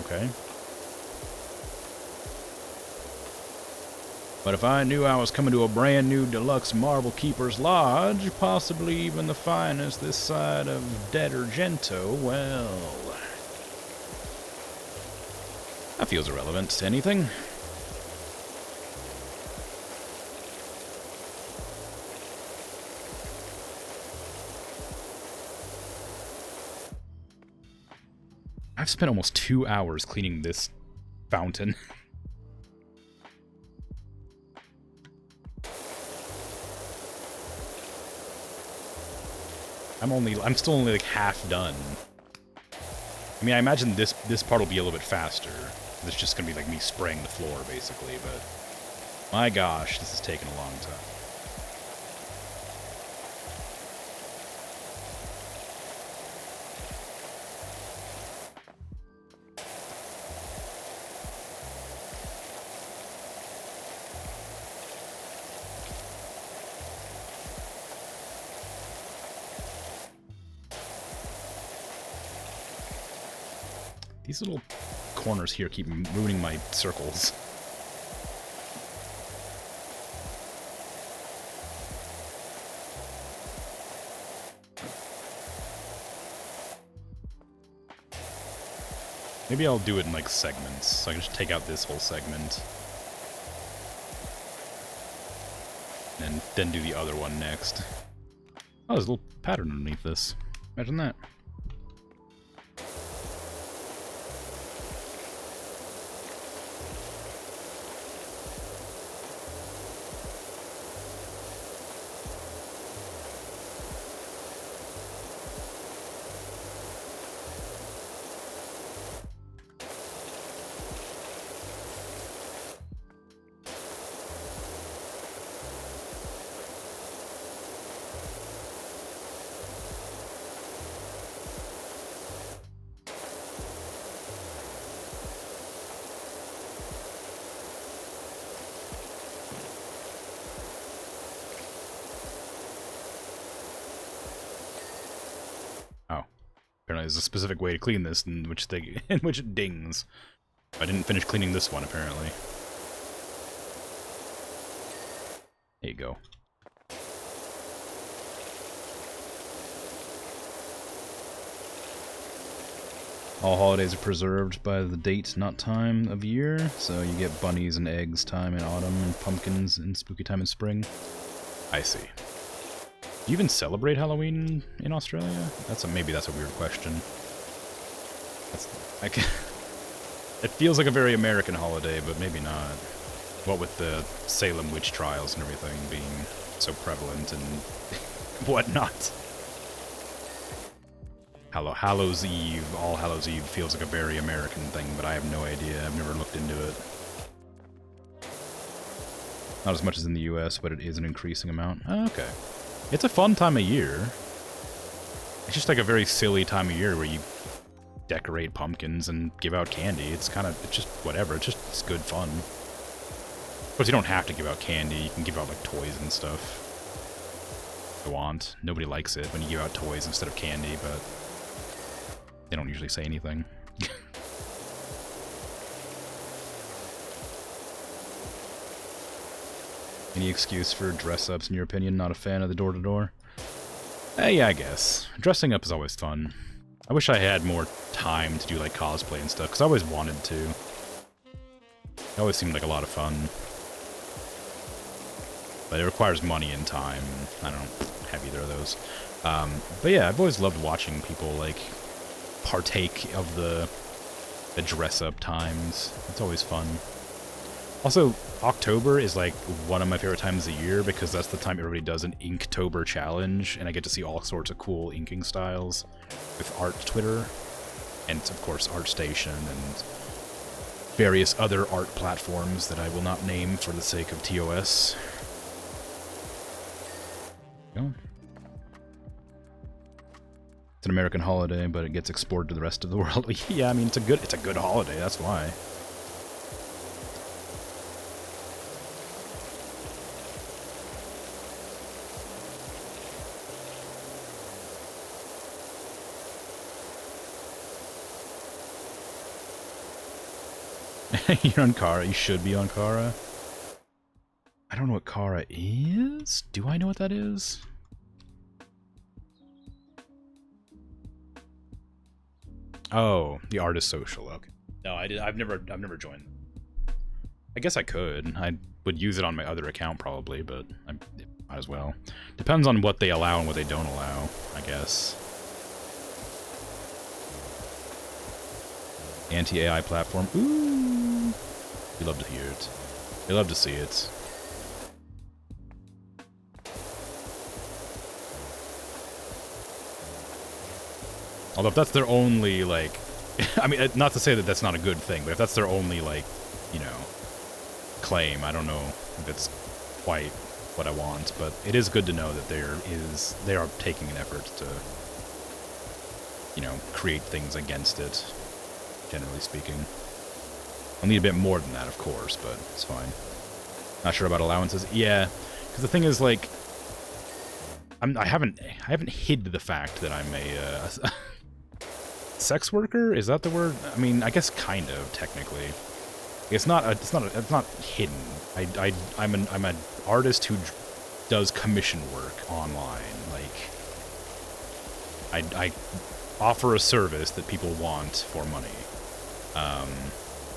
Okay. But if I knew I was coming to a brand new deluxe Marble Keeper's Lodge, possibly even the finest this side of Dead Argento, well... that feels irrelevant to anything. I've spent almost 2 hours cleaning this fountain. I'm still only like half done. I mean, I imagine this part will be a little bit faster. It's just gonna be like me spraying the floor, basically, but... my gosh, this is taking a long time. These little corners here keep ruining my circles. Maybe I'll do it in like segments, so I can just take out this whole segment. And then do the other one next. Oh, there's a little pattern underneath this. Imagine that. Apparently there's a specific way to clean this in which it dings. I didn't finish cleaning this one, apparently. There you go. All holidays are preserved by the date, not time of year, so you get bunnies and eggs time in autumn and pumpkins in spooky time in spring. I see. Do you even celebrate Halloween in Australia? Maybe that's a weird question. It feels like a very American holiday, but maybe not. What with the Salem witch trials and everything being so prevalent and whatnot. Hallows Eve, All Hallows Eve feels like a very American thing, but I have no idea. I've never looked into it. Not as much as in the US, but it is an increasing amount. Oh, okay. It's a fun time of year. It's just like a very silly time of year where you decorate pumpkins and give out candy. It's just whatever. It's good fun. Of course, you don't have to give out candy. You can give out, like, toys and stuff. If you want. Nobody likes it when you give out toys instead of candy, but they don't usually say anything. Any excuse for dress-ups, in your opinion? Not a fan of the door-to-door? Yeah, I guess. Dressing up is always fun. I wish I had more time to do, like, cosplay and stuff, because I always wanted to. It always seemed like a lot of fun. But it requires money and time. I don't have either of those. But yeah, I've always loved watching people, like, partake of the dress-up times. It's always fun. Also, October is, like, one of my favorite times of the year, because that's the time everybody does an Inktober challenge, and I get to see all sorts of cool inking styles with Art Twitter, and, of course, ArtStation, and various other art platforms that I will not name for the sake of TOS. It's an American holiday, but it gets exported to the rest of the world. Yeah, I mean, it's a good holiday, that's why. You're on Kara. You should be on Kara. I don't know what Kara is. Do I know what that is? Oh, the artist social. Okay. No, I've never joined. I guess I could. I would use it on my other account probably, but I might as well. Depends on what they allow and what they don't allow, I guess. Anti-AI platform. Ooh. We love to hear it. We love to see it. Although if that's their only, like... I mean, not to say that that's not a good thing, but if that's their only, like, you know, claim, I don't know if it's quite what I want, but it is good to know that they are taking an effort to, you know, create things against it, generally speaking. I'll need a bit more than that, of course, but it's fine. Not sure about allowances. Yeah, because the thing is, like, I haven't hid the fact that I'm a sex worker. Is that the word? I mean, I guess kind of technically. It's not hidden. I'm an artist who does commission work online. Like, I offer a service that people want for money.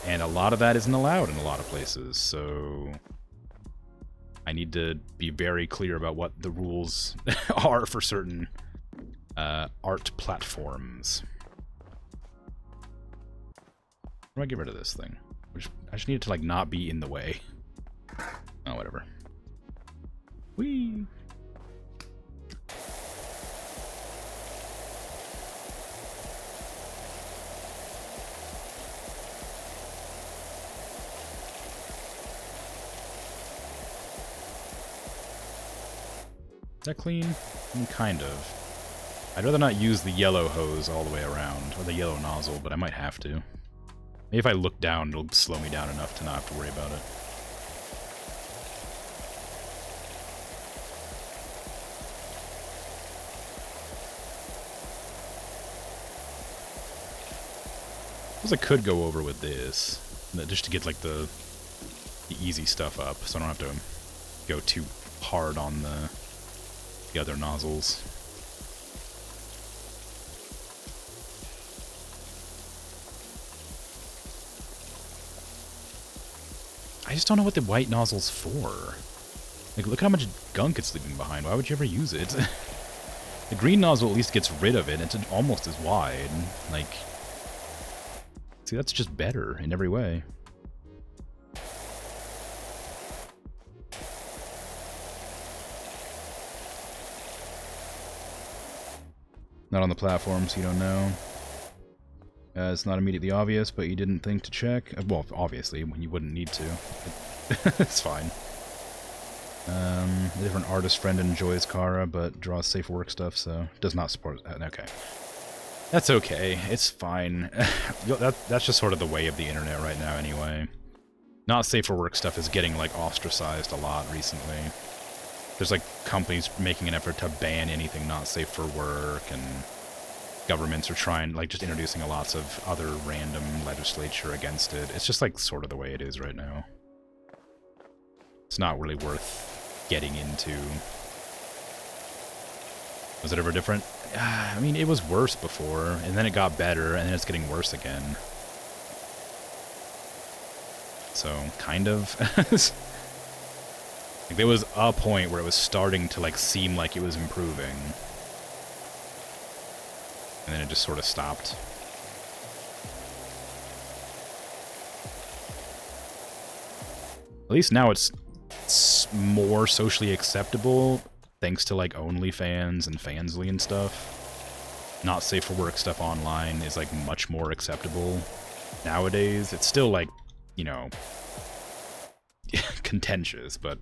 And a lot of that isn't allowed in a lot of places, so I need to be very clear about what the rules are for certain art platforms. How do I get rid of this thing? I just need it to, like, not be in the way. Oh, whatever. Whee! Is that clean? I mean, kind of. I'd rather not use the yellow hose all the way around, or the yellow nozzle, but I might have to. Maybe if I look down, it'll slow me down enough to not have to worry about it. I suppose I could go over with this, just to get, like, the easy stuff up, so I don't have to go too hard on the other nozzles. I just don't know what the white nozzle's for. Like, look how much gunk it's leaving behind. Why would you ever use it? The green nozzle at least gets rid of it. It's almost as wide. Like, see, that's just better in every way. Not on the platform, so you don't know. It's not immediately obvious, but you didn't think to check. Well, obviously, when you wouldn't need to. It's fine. A different artist friend enjoys Kara, but draws safe work stuff, so does not support that. Okay. That's okay. It's fine. That's just sort of the way of the internet right now, anyway. Not safe for work stuff is getting, like, ostracized a lot recently. There's, like, companies making an effort to ban anything not safe for work, and governments are trying, like, just introducing lots of other random legislature against it. It's just, like, sort of the way it is right now. It's not really worth getting into. Was it ever different? I mean, it was worse before, and then it got better, and then it's getting worse again. So, kind of. Like, there was a point where it was starting to, like, seem like it was improving. And then it just sort of stopped. At least now it's more socially acceptable, thanks to, like, OnlyFans and Fansly and stuff. Not safe for work stuff online is, like, much more acceptable nowadays. It's still, like, you know, contentious, but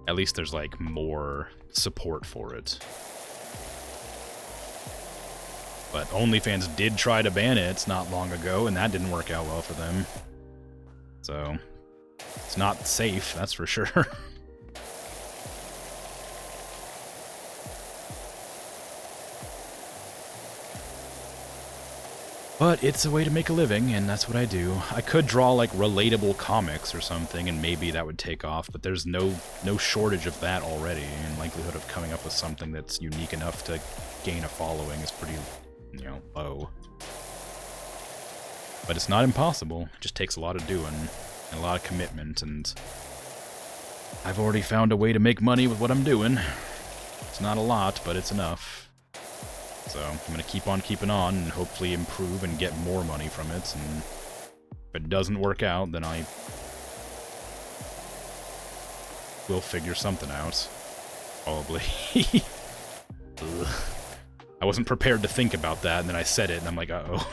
at least there's, like, more support for it. But OnlyFans did try to ban it not long ago, and that didn't work out well for them. So, it's not safe, that's for sure. But it's a way to make a living, and that's what I do. I could draw, like, relatable comics or something, and maybe that would take off, but there's no shortage of that already, and likelihood of coming up with something that's unique enough to gain a following is pretty, you know, low. But it's not impossible. It just takes a lot of doing, and a lot of commitment, and I've already found a way to make money with what I'm doing. It's not a lot, but it's enough. So, I'm gonna keep on keeping on and hopefully improve and get more money from it, and if it doesn't work out, then I will figure something out. Probably. I wasn't prepared to think about that, and then I said it, and I'm like, uh-oh.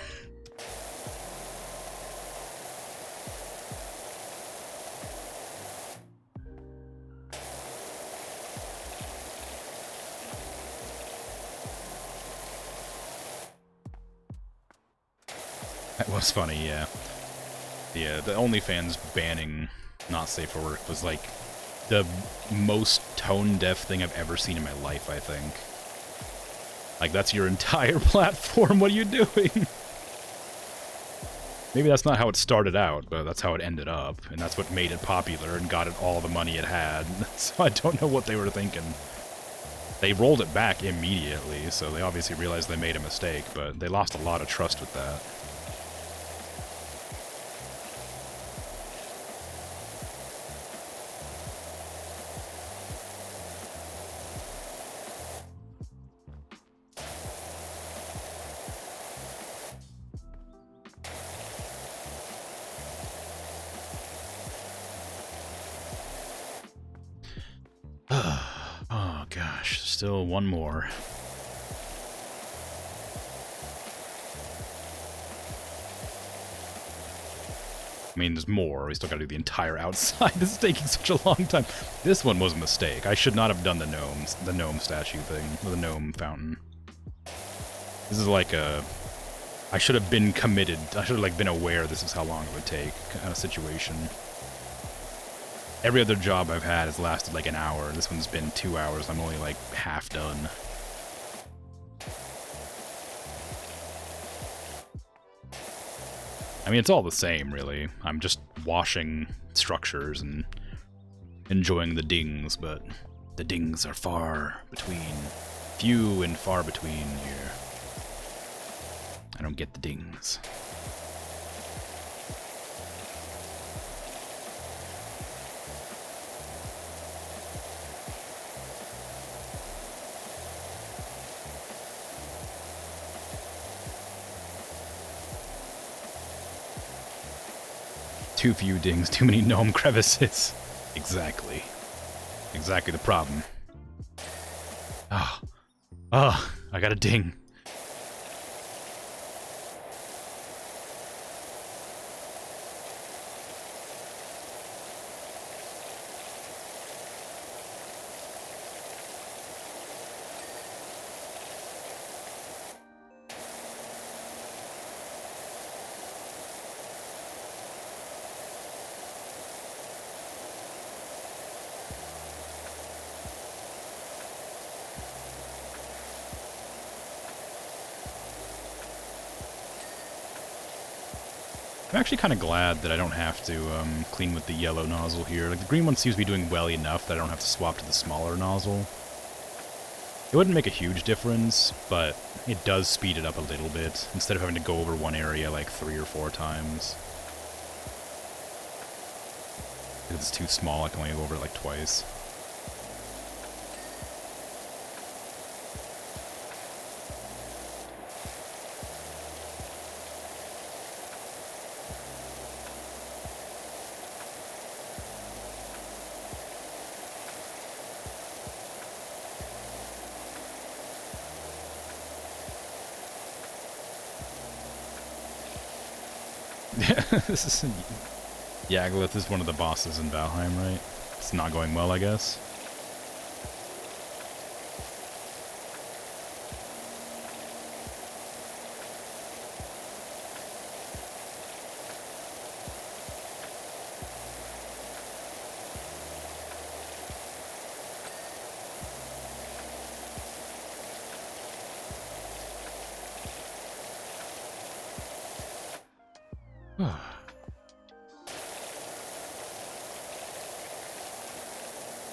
That was funny, yeah. Yeah, the OnlyFans banning not safe for work was, like, the most tone-deaf thing I've ever seen in my life, I think. Like, that's your entire platform, what are you doing? Maybe that's not how it started out, but that's how it ended up, and that's what made it popular and got it all the money it had. So I don't know what they were thinking. They rolled it back immediately, so they obviously realized they made a mistake, but they lost a lot of trust with that. Oh gosh, still one more. I mean, there's more. We still gotta do the entire outside. This is taking such a long time. This one was a mistake. I should not have done the gnome statue thing, or the gnome fountain. This is like a... I should have been committed. I should have, like, been aware this is how long it would take kind of situation. Every other job I've had has lasted like an hour. This one's been 2 hours. I'm only like half done. I mean, it's all the same, really. I'm just washing structures and enjoying the dings, but the dings are far between. Few and far between here. I don't get the dings. Too few dings, too many gnome crevices. Exactly. Exactly the problem. Oh, I got a ding. I'm actually kind of glad that I don't have to clean with the yellow nozzle here. Like, the green one seems to be doing well enough that I don't have to swap to the smaller nozzle. It wouldn't make a huge difference, but it does speed it up a little bit, instead of having to go over one area like 3 or 4 times. If it's too small, I can only go over it like twice. This is... Yaglith is one of the bosses in Valheim, right? It's not going well, I guess.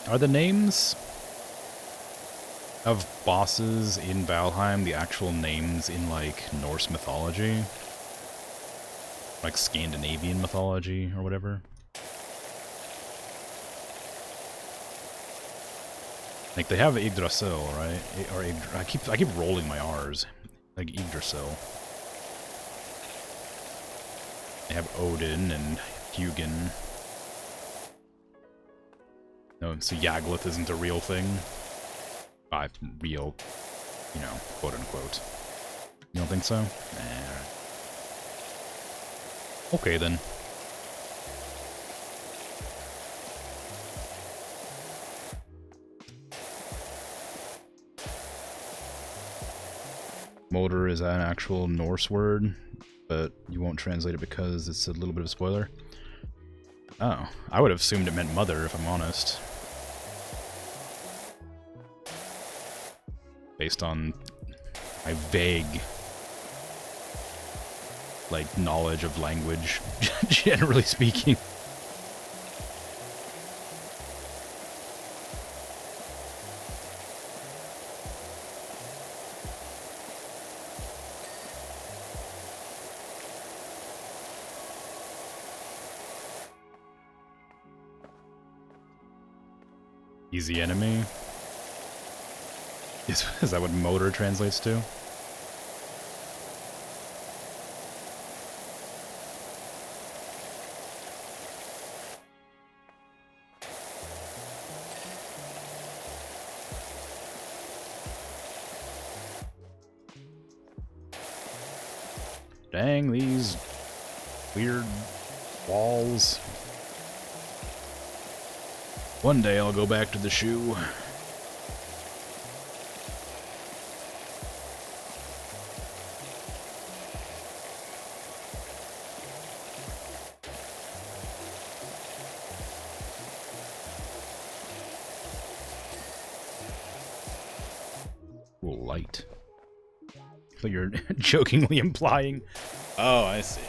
Are the names of bosses in Valheim the actual names in, like, Norse mythology? Like Scandinavian mythology or whatever? Like, they have Yggdrasil, right? Or I keep rolling my R's. Like Yggdrasil. They have Odin and Hugin. No, so Yaglith isn't a real thing? By real, you know, quote-unquote. You don't think so? Nah. Okay, then. Motor is an actual Norse word, but you won't translate it because it's a little bit of a spoiler. Oh, I would have assumed it meant mother, if I'm honest. Based on my vague, like, knowledge of language, generally speaking. Easy enemy? Is that what motor translates to? Dang, these weird walls. One day I'll go back to the shoe. Light. So you're jokingly implying. Oh, I see.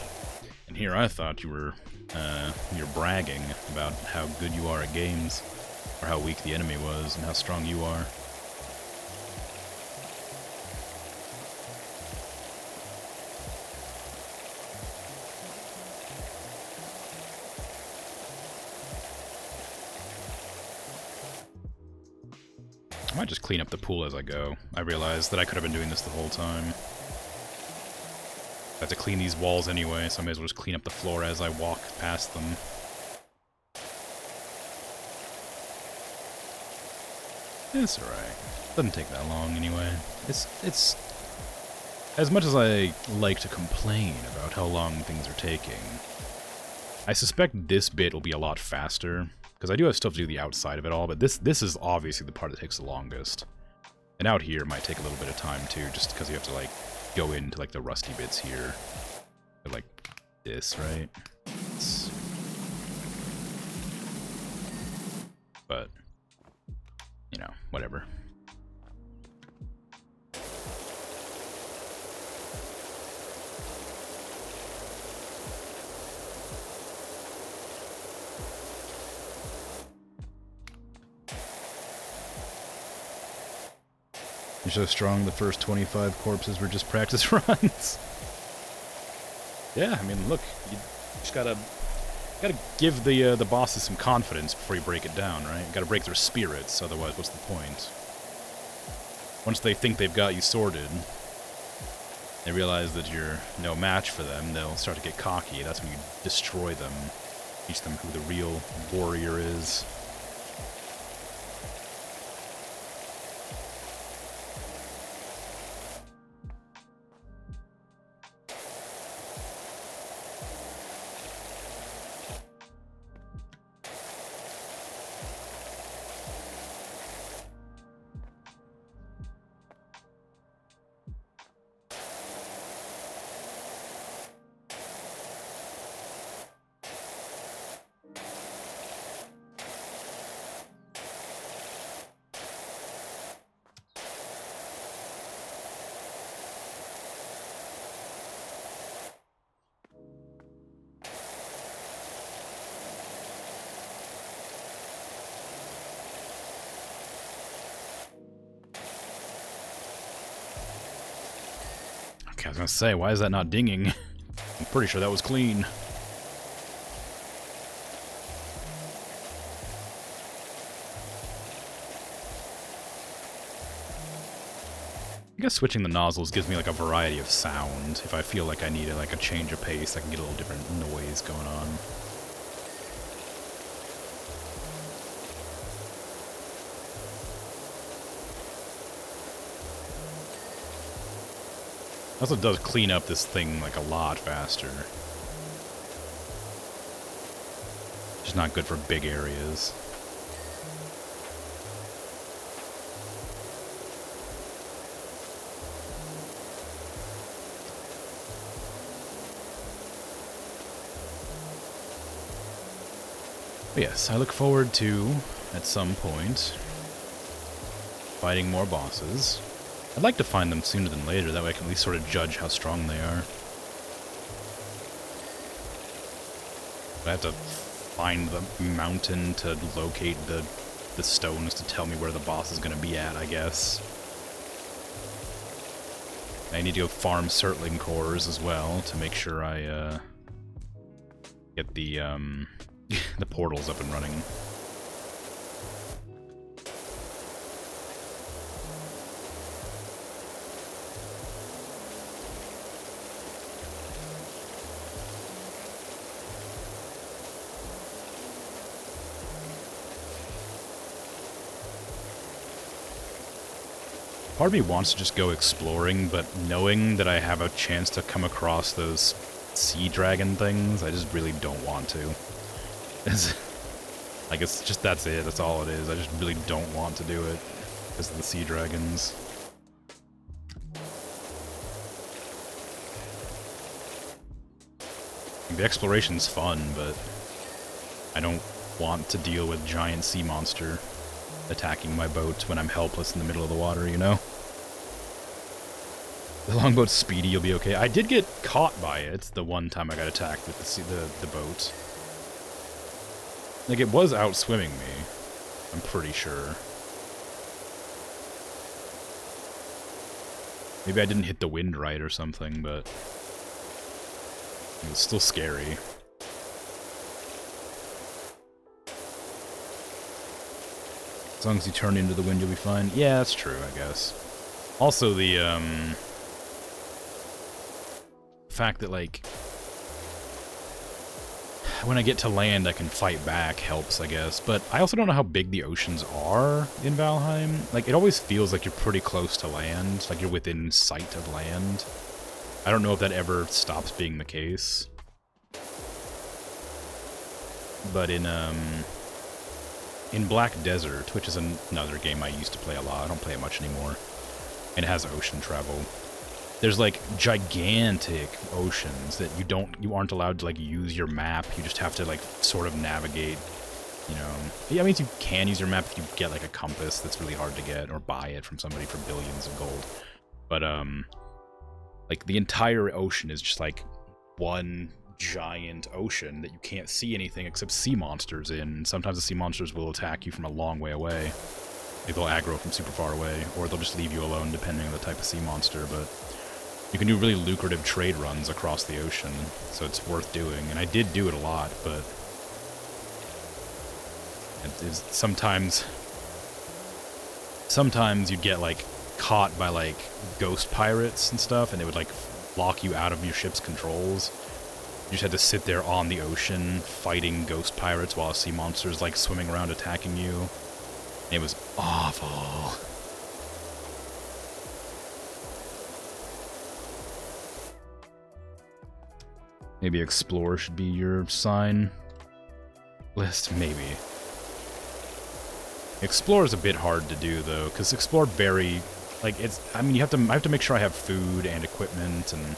And here I thought you were, you're bragging about how good you are at games, or how weak the enemy was, and how strong you are. I might just clean up the pool as I go. I realized that I could have been doing this the whole time. I have to clean these walls anyway, so I may as well just clean up the floor as I walk past them. It's alright. Doesn't take that long anyway. It's... As much as I like to complain about how long things are taking, I suspect this bit will be a lot faster. Because I do have stuff to do the outside of it all, but this is obviously the part that takes the longest. And out here might take a little bit of time too, just because you have to, like, go into, like, the rusty bits here. Like this, right? But, you know, whatever. You're so strong, the first 25 corpses were just practice runs. Yeah, I mean, look, you just gotta give the bosses some confidence before you break it down, right? You gotta break their spirits, otherwise what's the point? Once they think they've got you sorted, they realize that you're no match for them, they'll start to get cocky. That's when you destroy them, teach them who the real warrior is. Okay, I was gonna say, why is that not dinging? I'm pretty sure that was clean. I guess switching the nozzles gives me like a variety of sound. If I feel like I need like a change of pace, I can get a little different noise going on. Also does clean up this thing like a lot faster. Just not good for big areas. But yes, I look forward to, at some point, fighting more bosses. I'd like to find them sooner than later, that way I can at least sort of judge how strong they are. But I have to find the mountain to locate the stones to tell me where the boss is going to be at, I guess. I need to go farm Surtling cores as well to make sure I get the the portals up and running. Part of me wants to just go exploring, but knowing that I have a chance to come across those sea dragon things, I just really don't want to. Like, it's just, that's it, that's all it is. I just really don't want to do it because of the sea dragons. The exploration's fun, but I don't want to deal with giant sea monster attacking my boat when I'm helpless in the middle of the water, you know? The longboat's speedy, you'll be okay. I did get caught by it the one time I got attacked with the boat. Like, it was out swimming me, I'm pretty sure. Maybe I didn't hit the wind right or something, but it was still scary. As long as you turn into the wind, you'll be fine. Yeah, that's true, I guess. Also, the fact that, like, when I get to land, I can fight back helps, I guess. But I also don't know how big the oceans are in Valheim. Like, it always feels like you're pretty close to land, like you're within sight of land. I don't know if that ever stops being the case. But in Black Desert, which is another game I used to play a lot, I don't play it much anymore, and it has ocean travel. There's like gigantic oceans that you aren't allowed to like use your map. You just have to like sort of navigate, you know. Yeah, I mean, you can use your map if you get like a compass that's really hard to get or buy it from somebody for billions of gold. But like the entire ocean is just like one giant ocean that you can't see anything except sea monsters in. Sometimes the sea monsters will attack you from a long way away. Like they'll aggro from super far away, or they'll just leave you alone depending on the type of sea monster, but you can do really lucrative trade runs across the ocean, so it's worth doing. And I did do it a lot, but sometimes you'd get, like, caught by, like, ghost pirates and stuff, and they would, like, lock you out of your ship's controls. You just had to sit there on the ocean fighting ghost pirates while a sea monster's, like, swimming around attacking you. It was awful. Maybe Explore should be your sign list, maybe. Explore is a bit hard to do, though, because Explore very, like, it's, I mean, I have to make sure I have food and equipment, and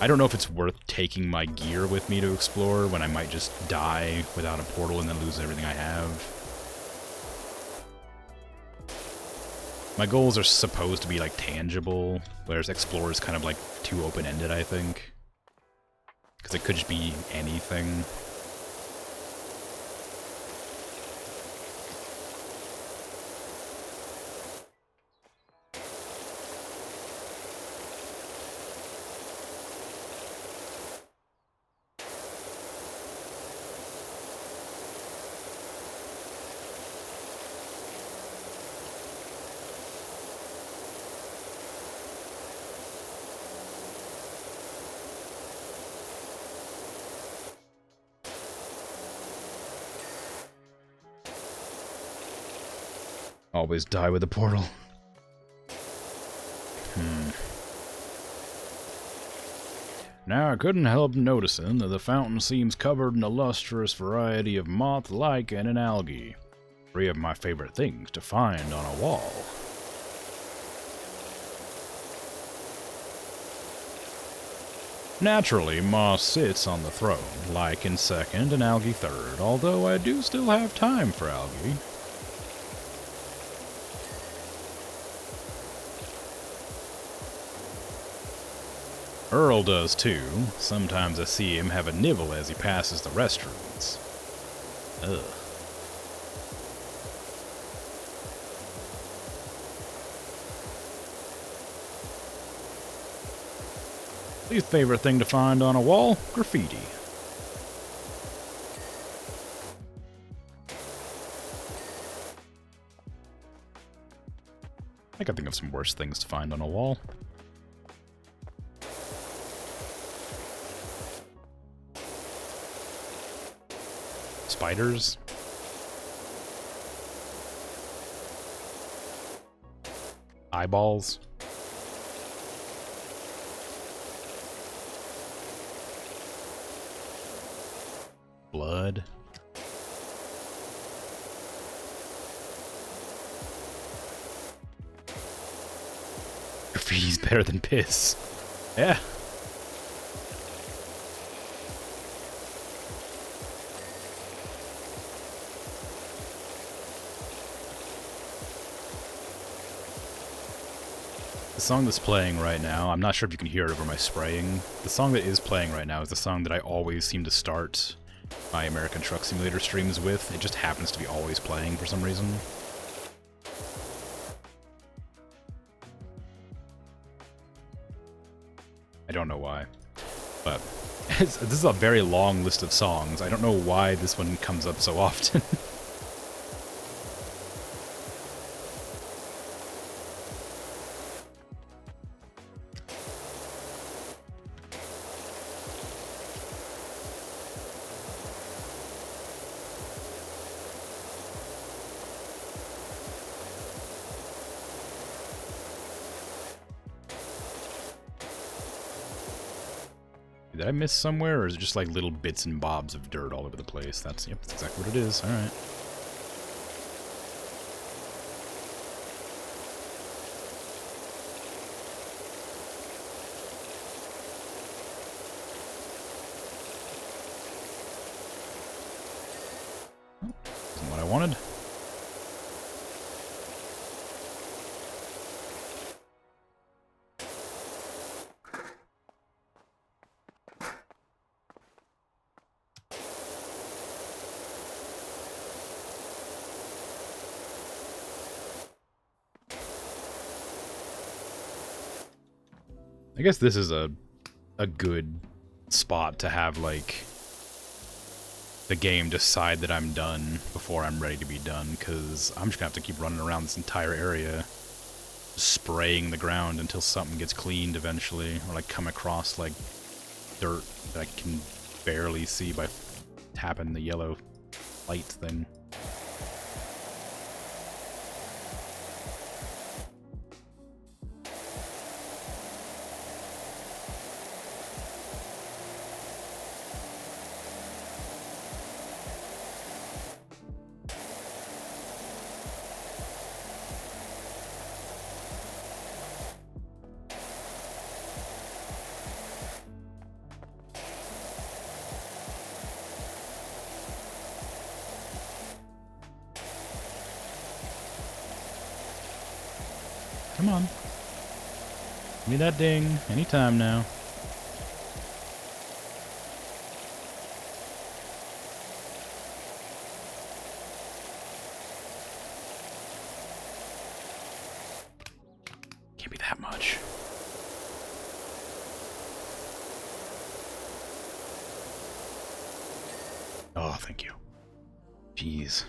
I don't know if it's worth taking my gear with me to explore when I might just die without a portal and then lose everything I have. My goals are supposed to be, like, tangible, whereas Explore is kind of, like, too open-ended, I think. Because it could just be anything. Always die with a portal. Now, I couldn't help noticing that the fountain seems covered in a lustrous variety of moth, lichen, and algae. 3 of my favorite things to find on a wall. Naturally, moss sits on the throne, lichen second and algae third, although I do still have time for algae. Earl does too. Sometimes I see him have a nibble as he passes the restrooms. Ugh. Least favorite thing to find on a wall? Graffiti. I can think of some worse things to find on a wall. Spiders. Eyeballs. Blood. Graffiti's better than piss. Yeah. The song that's playing right now, I'm not sure if you can hear it over my spraying. The song that is playing right now is the song that I always seem to start my American Truck Simulator streams with. It just happens to be always playing for some reason. I don't know why, but this is a very long list of songs. I don't know why this one comes up so often. Did I miss somewhere, or is it just like little bits and bobs of dirt all over the place? That's, yep, that's exactly what it is. Alright. Isn't what I wanted. I guess this is a good spot to have, like, the game decide that I'm done before I'm ready to be done, because I'm just gonna have to keep running around this entire area, spraying the ground until something gets cleaned eventually, or like come across like dirt that I can barely see by tapping the yellow light thing. Come on. Give me that ding. Anytime now. Can't be that much. Oh, thank you. Jeez.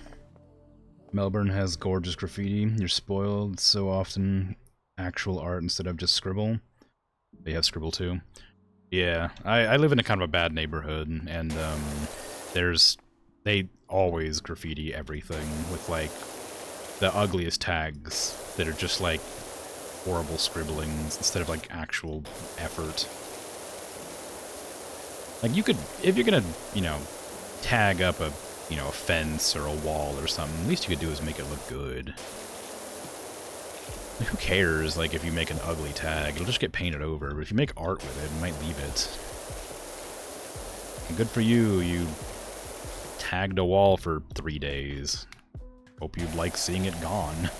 Melbourne has gorgeous graffiti. You're spoiled. So often actual art instead of just scribble. They have scribble too. Yeah, I live in a kind of a bad neighborhood, and they always graffiti everything with like the ugliest tags that are just like horrible scribblings instead of like actual effort. Like you could, if you're gonna, you know, tag up a, you know, a fence or a wall or something, at least you could do is make it look good. Like, who cares, like, if you make an ugly tag? It'll just get painted over, but if you make art with it, it might leave it. And good for you, you tagged a wall for 3 days. Hope you'd like seeing it gone.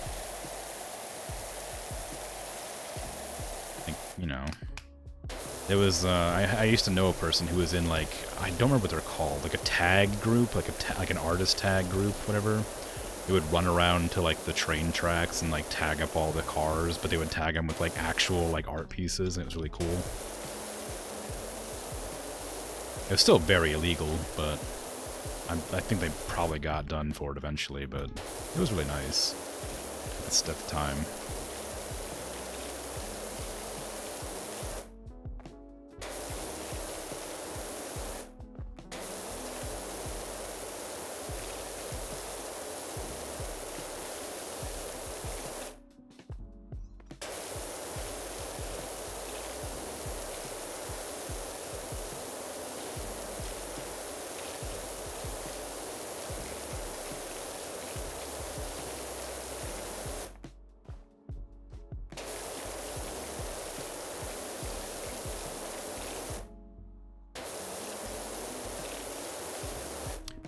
Like, you know... There was, I used to know a person who was in, like, I don't remember what they're called, like a tag group, like an artist tag group, whatever. They would run around to, like, the train tracks and, like, tag up all the cars, but they would tag them with, like, actual, like, art pieces, and it was really cool. It was still very illegal, but I think they probably got done for it eventually, but it was really nice at the time.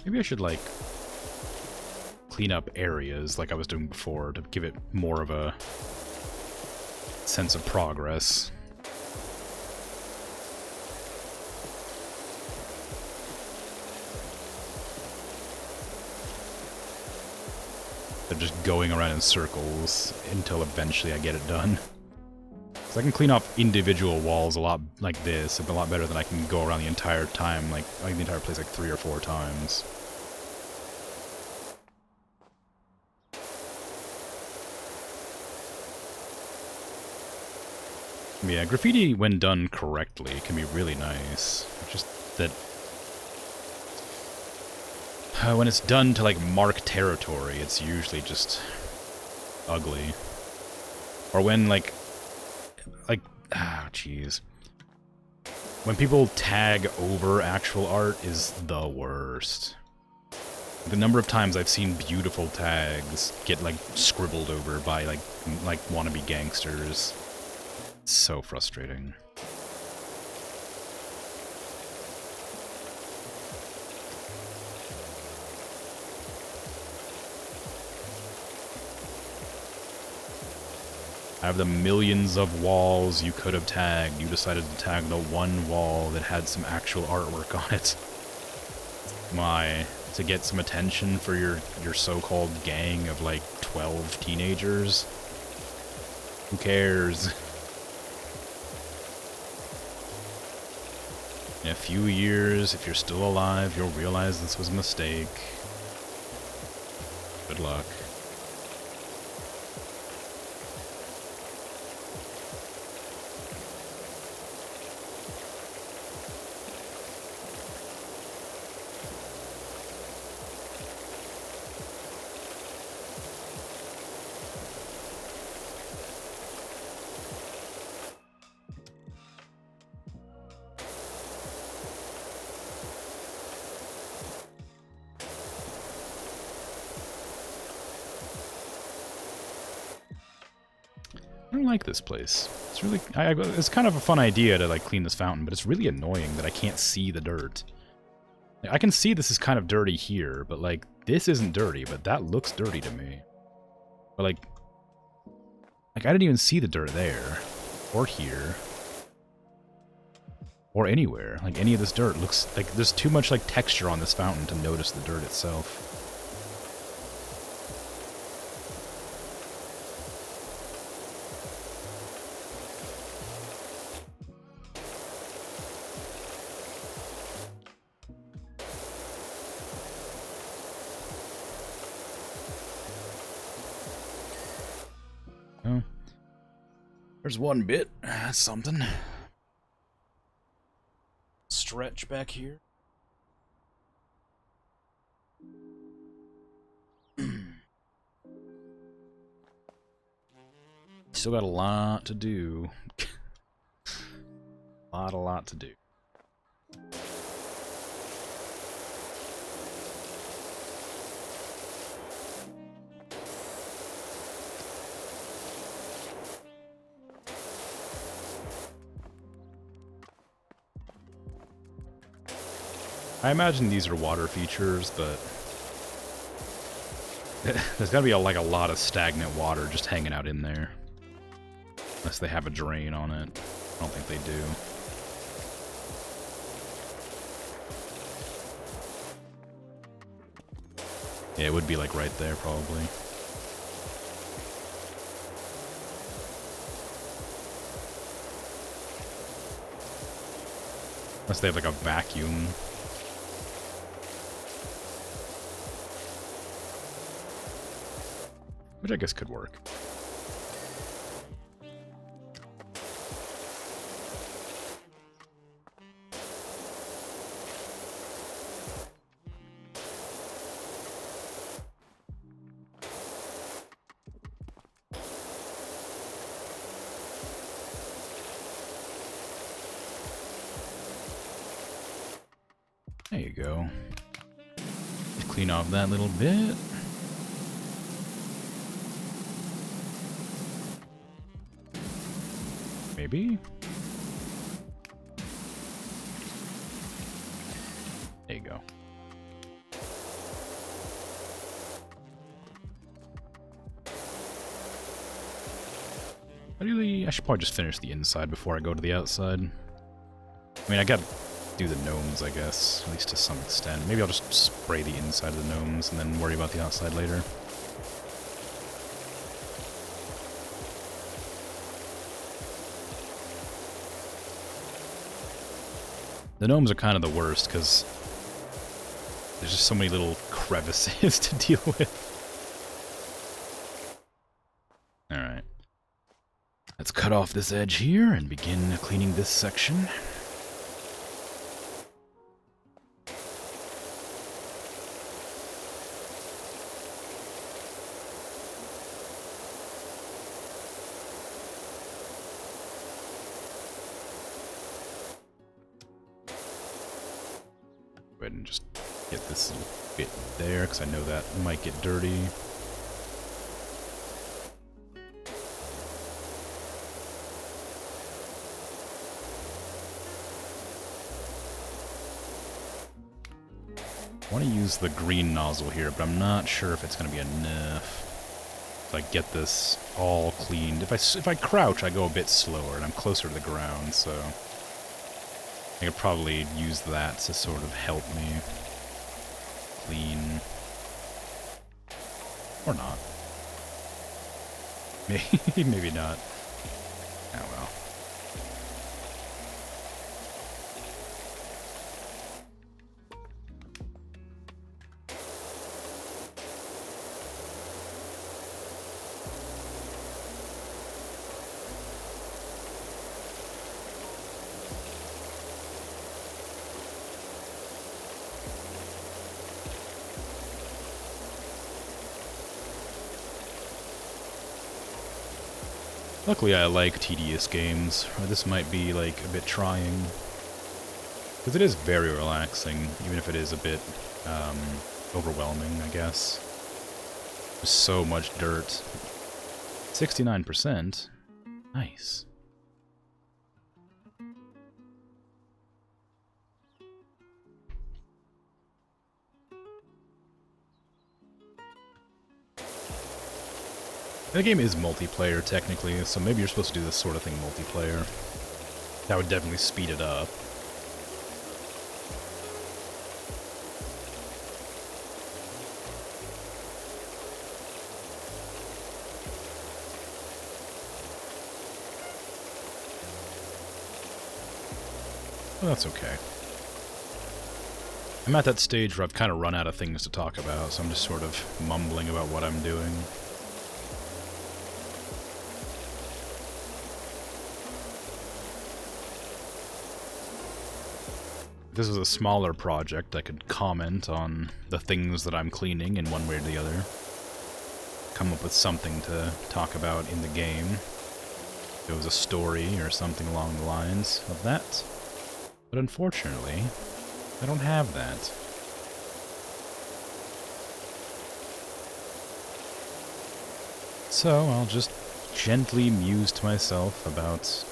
Maybe I should, like, clean up areas like I was doing before to give it more of a sense of progress. They're just going around in circles until eventually I get it done. So I can clean off individual walls a lot like this, a lot better than I can go around the entire time, like the entire place like 3 or 4 times. Yeah, graffiti, when done correctly, can be really nice. Just that when it's done to, like, mark territory, it's usually just ugly. Or when, like, jeez. When people tag over actual art is the worst. The number of times I've seen beautiful tags get, like, scribbled over by, like wannabe gangsters. It's so frustrating. Out of the millions of walls you could have tagged, you decided to tag the one wall that had some actual artwork on it. Why? To get some attention for your so-called gang of, like, 12 teenagers? Who cares? In a few years, if you're still alive, you'll realize this was a mistake. Good luck. I don't like this place. It's really... it's kind of a fun idea to, like, clean this fountain, but it's really annoying that I can't see the dirt. Like, I can see this is kind of dirty here, but, like, this isn't dirty, but that looks dirty to me. But, like, I didn't even see the dirt there. Or here. Or anywhere. Like, any of this dirt looks... like, there's too much, like, texture on this fountain to notice the dirt itself. Oh. There's one bit. That's something. Stretch back here. Still got a lot to do. A lot to do. I imagine these are water features, but there's gotta be like a lot of stagnant water just hanging out in there. Unless they have a drain on it. I don't think they do. Yeah, it would be like right there probably. Unless they have like a vacuum. Which I guess could work. There you go. Just clean off that little bit. Maybe? There you go. I should probably just finish the inside before I go to the outside. I mean, I gotta do the gnomes, I guess, at least to some extent. Maybe I'll just spray the inside of the gnomes and then worry about the outside later. The gnomes are kind of the worst, because there's just so many little crevices to deal with. Alright. Let's cut off this edge here and begin cleaning this section. Go ahead and just get this little bit there, because I know that might get dirty. I want to use the green nozzle here, but I'm not sure if it's going to be enough. If I get this all cleaned. If I crouch, I go a bit slower, and I'm closer to the ground, so I could probably use that to sort of help me clean. Or not. Maybe not. Oh well. Luckily I like tedious games, or this might be like a bit trying. Because it is very relaxing, even if it is a bit overwhelming, I guess. There's so much dirt. 69%? Nice. The game is multiplayer, technically, so maybe you're supposed to do this sort of thing multiplayer. That would definitely speed it up. Well, that's okay. I'm at that stage where I've kind of run out of things to talk about, so I'm just sort of mumbling about what I'm doing. If this was a smaller project, I could comment on the things that I'm cleaning in one way or the other. Come up with something to talk about in the game. If it was a story or something along the lines of that. But unfortunately, I don't have that. So I'll just gently muse to myself about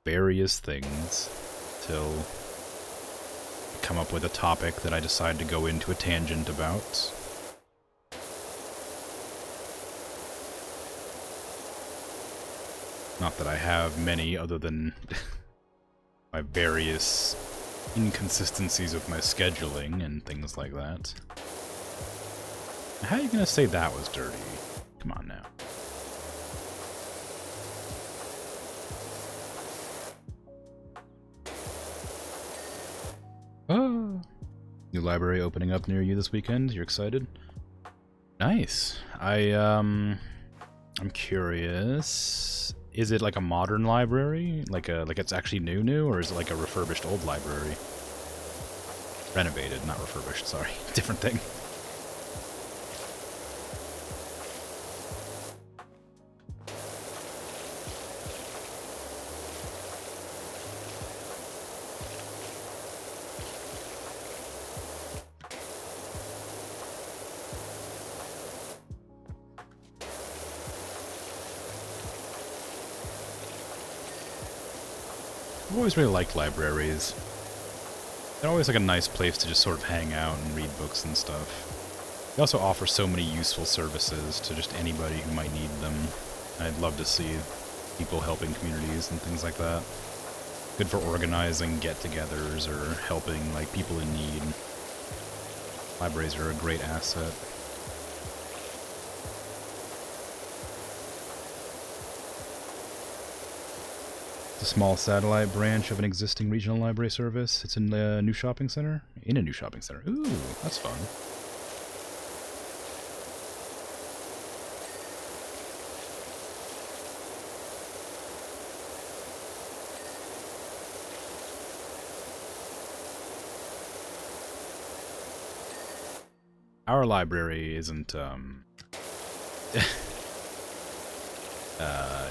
various things till I come up with a topic that I decide to go into a tangent about. Not that I have many other than my various inconsistencies with my scheduling and things like that. How are you gonna say that was dirty? Come on now. Oh. New library opening up near you this weekend. You're excited? Nice. I'm curious. Is it like a modern library? Like it's actually new, or is it like a refurbished old library? Renovated, not refurbished, sorry. Different thing. I've always really liked libraries. They're always like a nice place to just sort of hang out and read books and stuff. They also offer so many useful services to just anybody who might need them. I'd love to see people helping communities and things like that. Good for organizing get-togethers or helping like people in need. Libraries are a great asset. A small satellite branch of an existing regional library service. It's in a new shopping center? In a new shopping center. Ooh, that's fun. Our library isn't,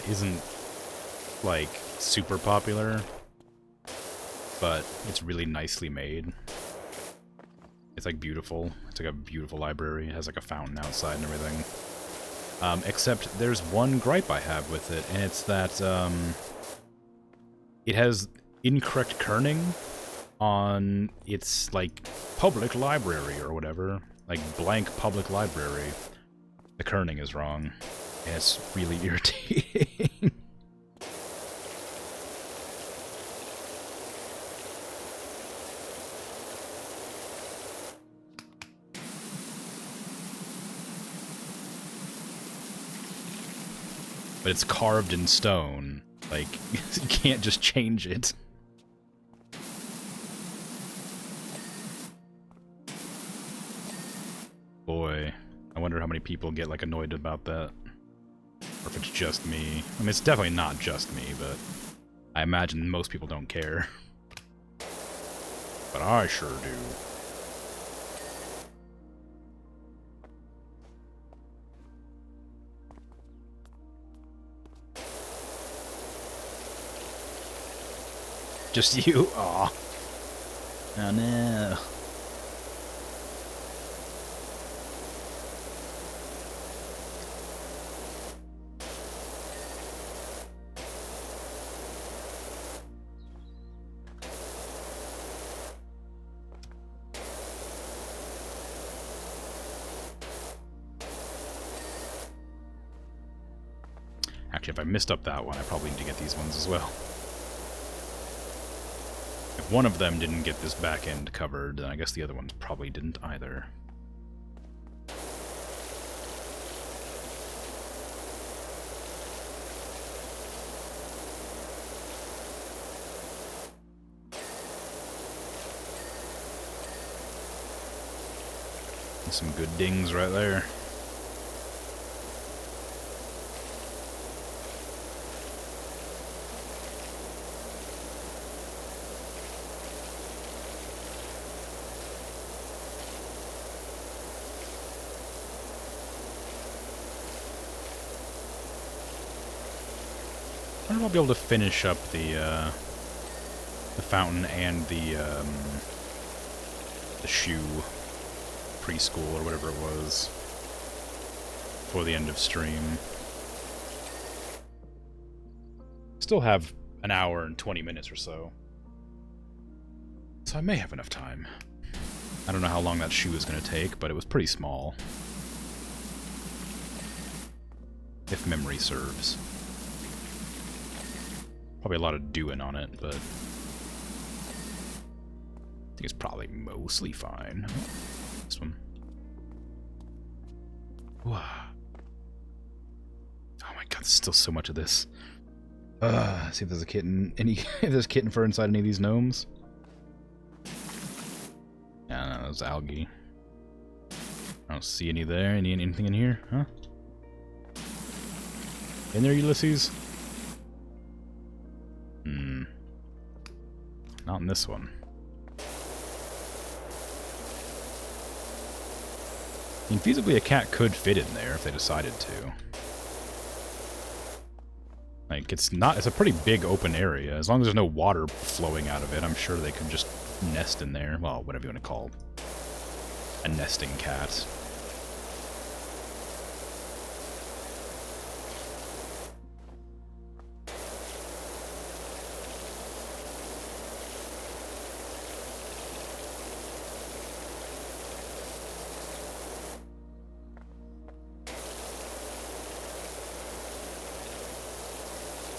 isn't, like, super popular, but it's really nicely made. It's like beautiful. It's like a beautiful library. It has like a fountain outside and everything. Except there's one gripe I have with it, and it's that it has incorrect kerning on its like public library or whatever, like blank public library. The kerning is wrong, and it's really irritating. But it's carved in stone. Like, you can't just change it. Boy, I wonder how many people get, like, annoyed about that. Or if it's just me. I mean, it's definitely not just me, but I imagine most people don't care. But I sure do. Just you? Aw. Oh no. Actually, if I missed up that one, I probably need to get these ones as well. If one of them didn't get this back end covered, then I guess the other ones probably didn't either. Some good dings right there. I wonder if I'll be able to finish up the fountain and the shoe preschool or whatever it was for the end of stream. Still have an hour and 20 minutes or so, so I may have enough time. I don't know how long that shoe is going to take, but it was pretty small, if memory serves. Probably a lot of doing on it, but I think it's probably mostly fine. This one. Wow. Oh my god, there's still so much of this. See if there's a kitten. If there's kitten fur inside any of these gnomes. Yeah, no, there's algae. I don't see any there. Anything in here? Huh? In there, Ulysses? Not in this one. I mean, feasibly a cat could fit in there if they decided to. Like, it's a pretty big open area. As long as there's no water flowing out of it, I'm sure they could just nest in there. Well, whatever you want to call a nesting cat.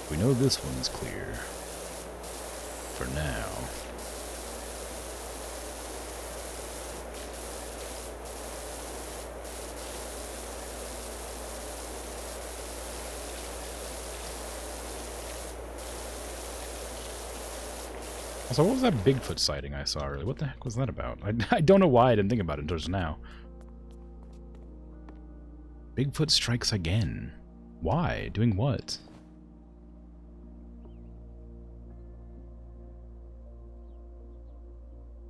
We know this one's clear. For now. Also, what was that Bigfoot sighting I saw earlier? What the heck was that about? I don't know why I didn't think about it until just now. Bigfoot strikes again. Why? Doing what?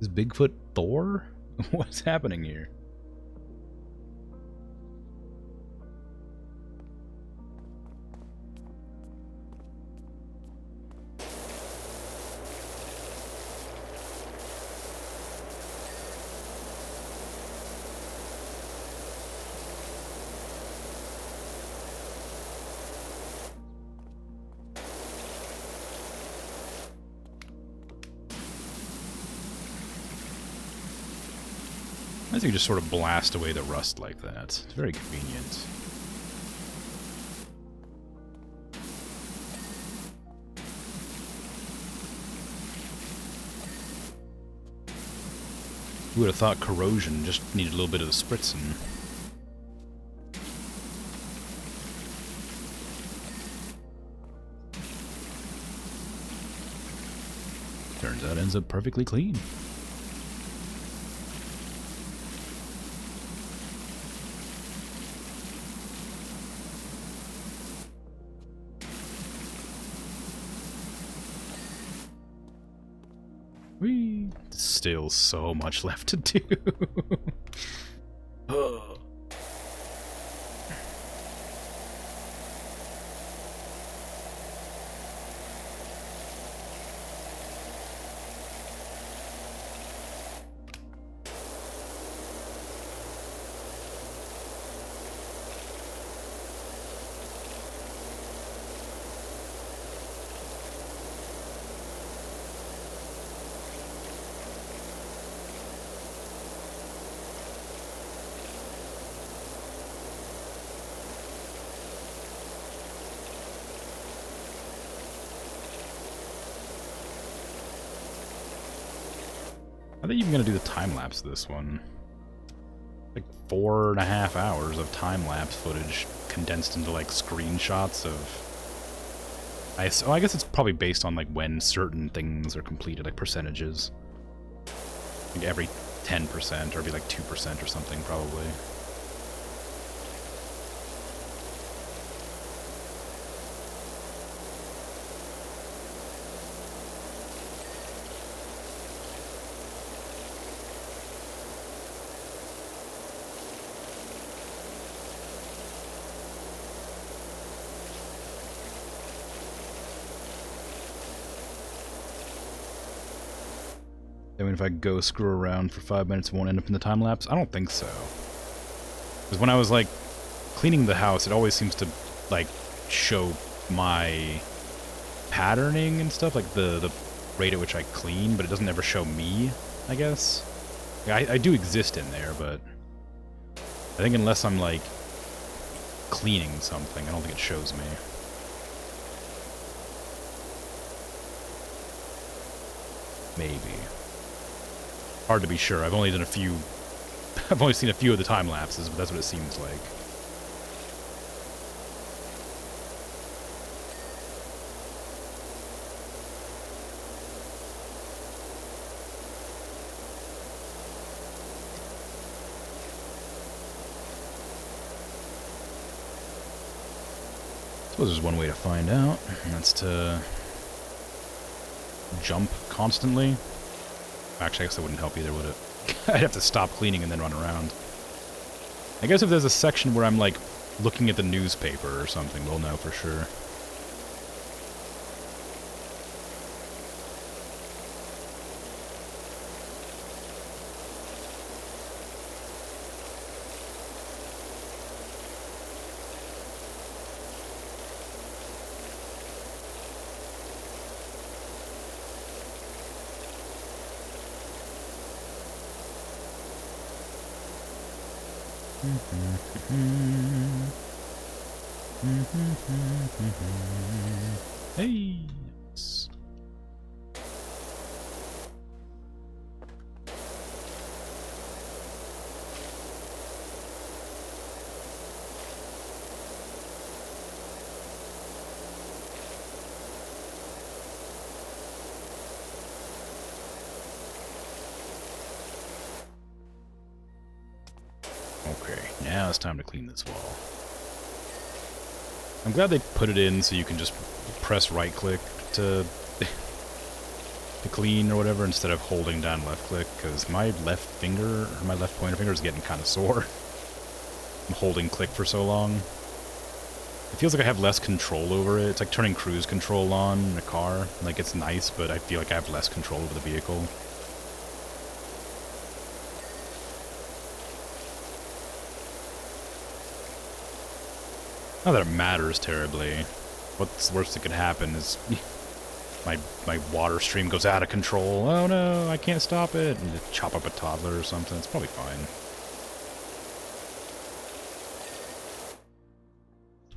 Is Bigfoot Thor? What's happening here? I think you just sort of blast away the rust like that. It's very convenient. Who would have thought corrosion just needed a little bit of the spritzing? Turns out it ends up perfectly clean. Still so much left to do. they even gonna do the time lapse of this one? Like 4.5 hours of time lapse footage condensed into like screenshots of. I guess it's probably based on like when certain things are completed, like percentages. Like every 10%, or it'd be like 2% or something, probably. I mean, if I go screw around for 5 minutes, it won't end up in the time lapse? I don't think so. Because when I was, like, cleaning the house, it always seems to, like, show my patterning and stuff, like the rate at which I clean, but it doesn't ever show me, I guess. I do exist in there, but I think unless I'm, like, cleaning something, I don't think it shows me. Maybe. Hard to be sure. I've only done a few. I've only seen a few of the time lapses, but that's what it seems like. I suppose there's one way to find out, and that's to jump constantly. Actually, I guess that wouldn't help either, would it? I'd have to stop cleaning and then run around. I guess if there's a section where I'm, like, looking at the newspaper or something, we'll know for sure. Hey! Yes. Okay, now it's time to clean this wall. I'm glad they put it in so you can just press right-click to clean or whatever instead of holding down left-click, because my left finger, or my left pointer finger is getting kind of sore. I'm holding click for so long. It feels like I have less control over it. It's like turning cruise control on in a car. Like, it's nice, but I feel like I have less control over the vehicle. Not that it matters terribly. What's the worst that could happen is my water stream goes out of control. Oh no, I can't stop it. And just chop up a toddler or something. It's probably fine.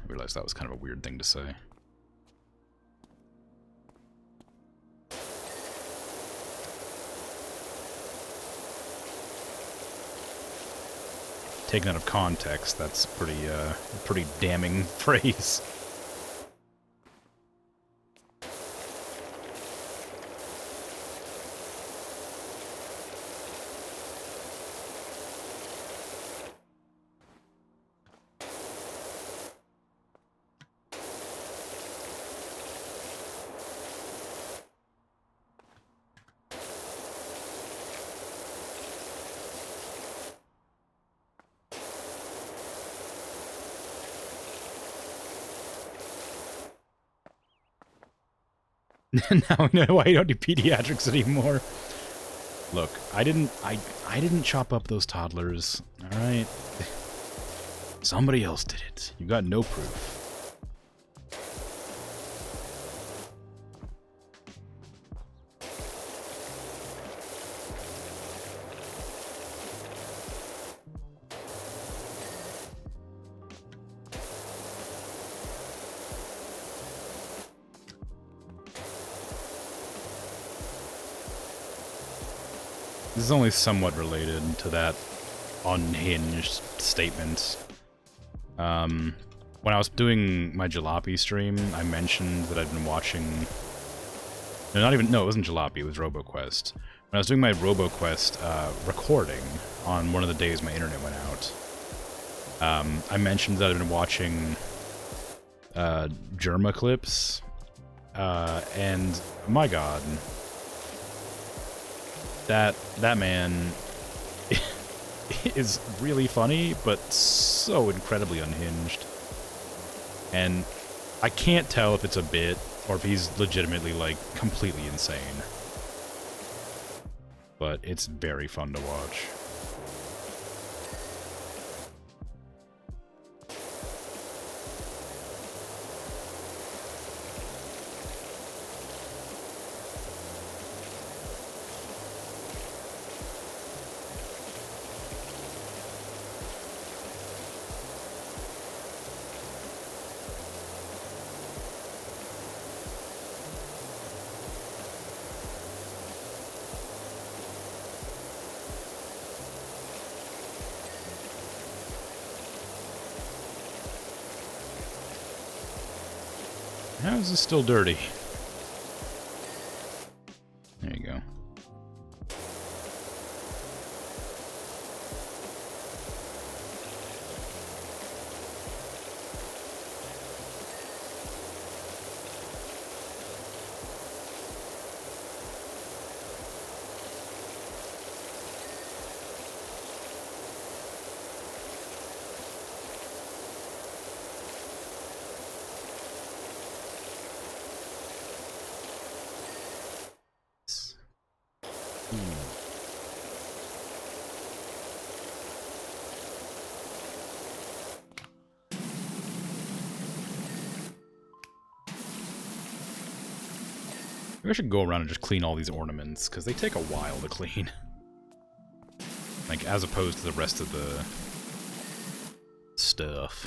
I realized that was kind of a weird thing to say. Taken out of context, that's pretty damning phrase. Now I know why you don't do pediatrics anymore. Look, I didn't chop up those toddlers, alright? Somebody else did it. You got no proof. This is only somewhat related to that unhinged statement. When I was doing my Jalopy stream, I mentioned that I'd been watching... No, it wasn't Jalopy, it was RoboQuest. When I was doing my RoboQuest recording on one of the days my internet went out, I mentioned that I'd been watching Germa clips, and my god, that man is really funny, but so incredibly unhinged. And I can't tell if it's a bit or if he's legitimately, like, completely insane. But it's very fun to watch. How is this still dirty? There you go. Maybe I should go around and just clean all these ornaments, because they take a while to clean. Like, as opposed to the rest of the stuff.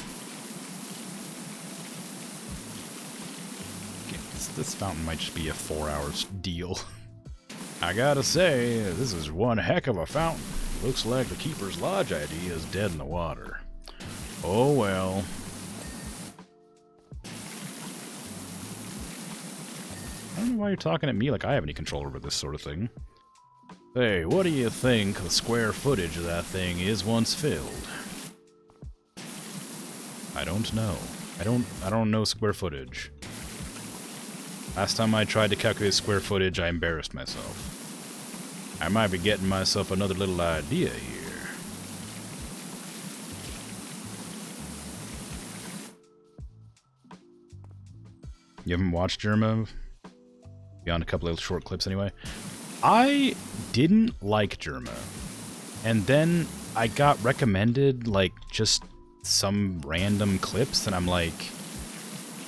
Okay, this fountain might just be a 4-hour deal. I gotta say, this is one heck of a fountain. Looks like the Keeper's Lodge idea is dead in the water. Oh well. I don't know why you're talking at me like I have any control over this sort of thing. Hey, what do you think the square footage of that thing is once filled? I don't know. I don't know square footage. Last time I tried to calculate square footage, I embarrassed myself. I might be getting myself another little idea here. You haven't watched Germa? Beyond a couple of short clips anyway. I didn't like Germa. And then I got recommended, like, just some random clips, and I'm like,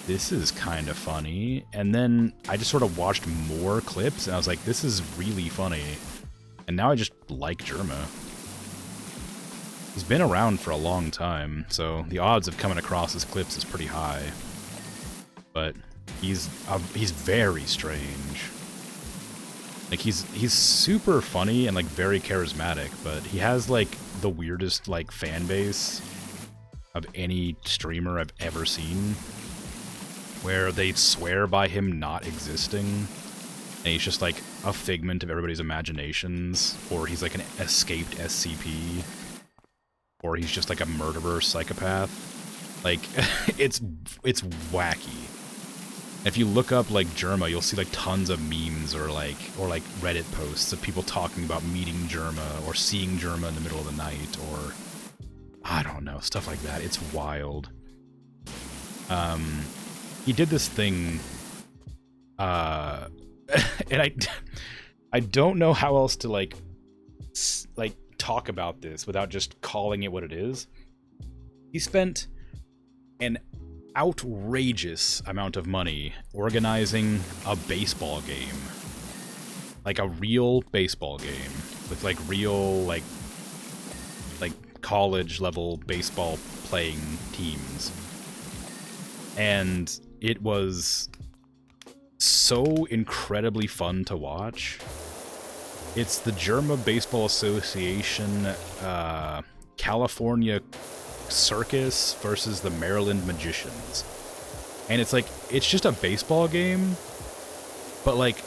this is kind of funny. And then I just sort of watched more clips, and I was like, this is really funny. And now I just like Germa. He's been around for a long time, so the odds of coming across his clips is pretty high. But he's very strange. Like, he's super funny and, like, very charismatic, but he has, like, the weirdest, like, fan base of any streamer I've ever seen, where they swear by him not existing, and he's just, like, a figment of everybody's imaginations, or he's, like, an escaped SCP, or he's just, like, a murderer psychopath. Like, it's wacky. If you look up, like, Germa, you'll see, like, tons of memes or Reddit posts of people talking about meeting Germa or seeing Germa in the middle of the night or, I don't know, stuff like that. It's wild. He did this thing, and I don't know how else to, like, talk about this without just calling it what it is. He spent an outrageous amount of money organizing a baseball game. Like a real baseball game with like real like college level baseball playing teams. And it was so incredibly fun to watch. It's the Germa Baseball Association California Circus versus the Maryland Magicians. And it's like, it's just a baseball game, but like,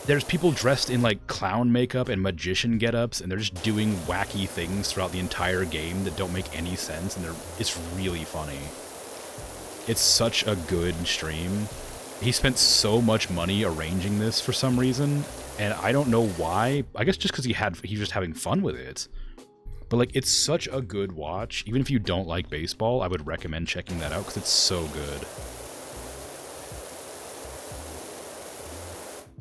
there's people dressed in like clown makeup and magician getups, and they're just doing wacky things throughout the entire game that don't make any sense, and it's really funny. It's such a good stream. He spent so much money arranging this for some reason, and I don't know why. I guess just because he was just having fun with it. But like, it's such a good watch. Even if you don't like baseball, I would recommend checking that out because it's so good.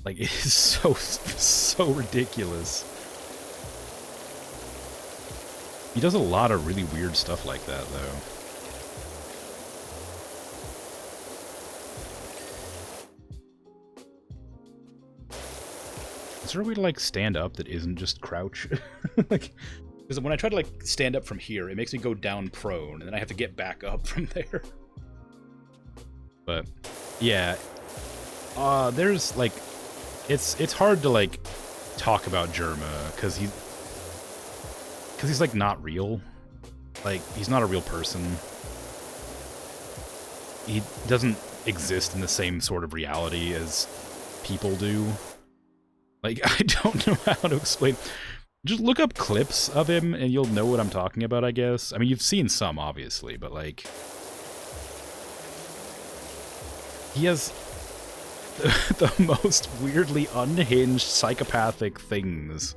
Like, it is so ridiculous. He does a lot of really weird stuff like that, though. Is there a way to, like, stand up that isn't just crouch? Like, because when I try to, like, stand up from here, it makes me go down prone, and then I have to get back up from there. But, yeah. There's, like... It's hard to, like, talk about Germa, because he's, like, not real. Like, he's not a real person. He doesn't exist in the same sort of reality as people do. Like, I don't know how to explain. Just look up clips of him, and you'll know what I'm talking about, I guess. I mean, you've seen some, obviously, but, like... He has... the most weirdly unhinged psychopathic things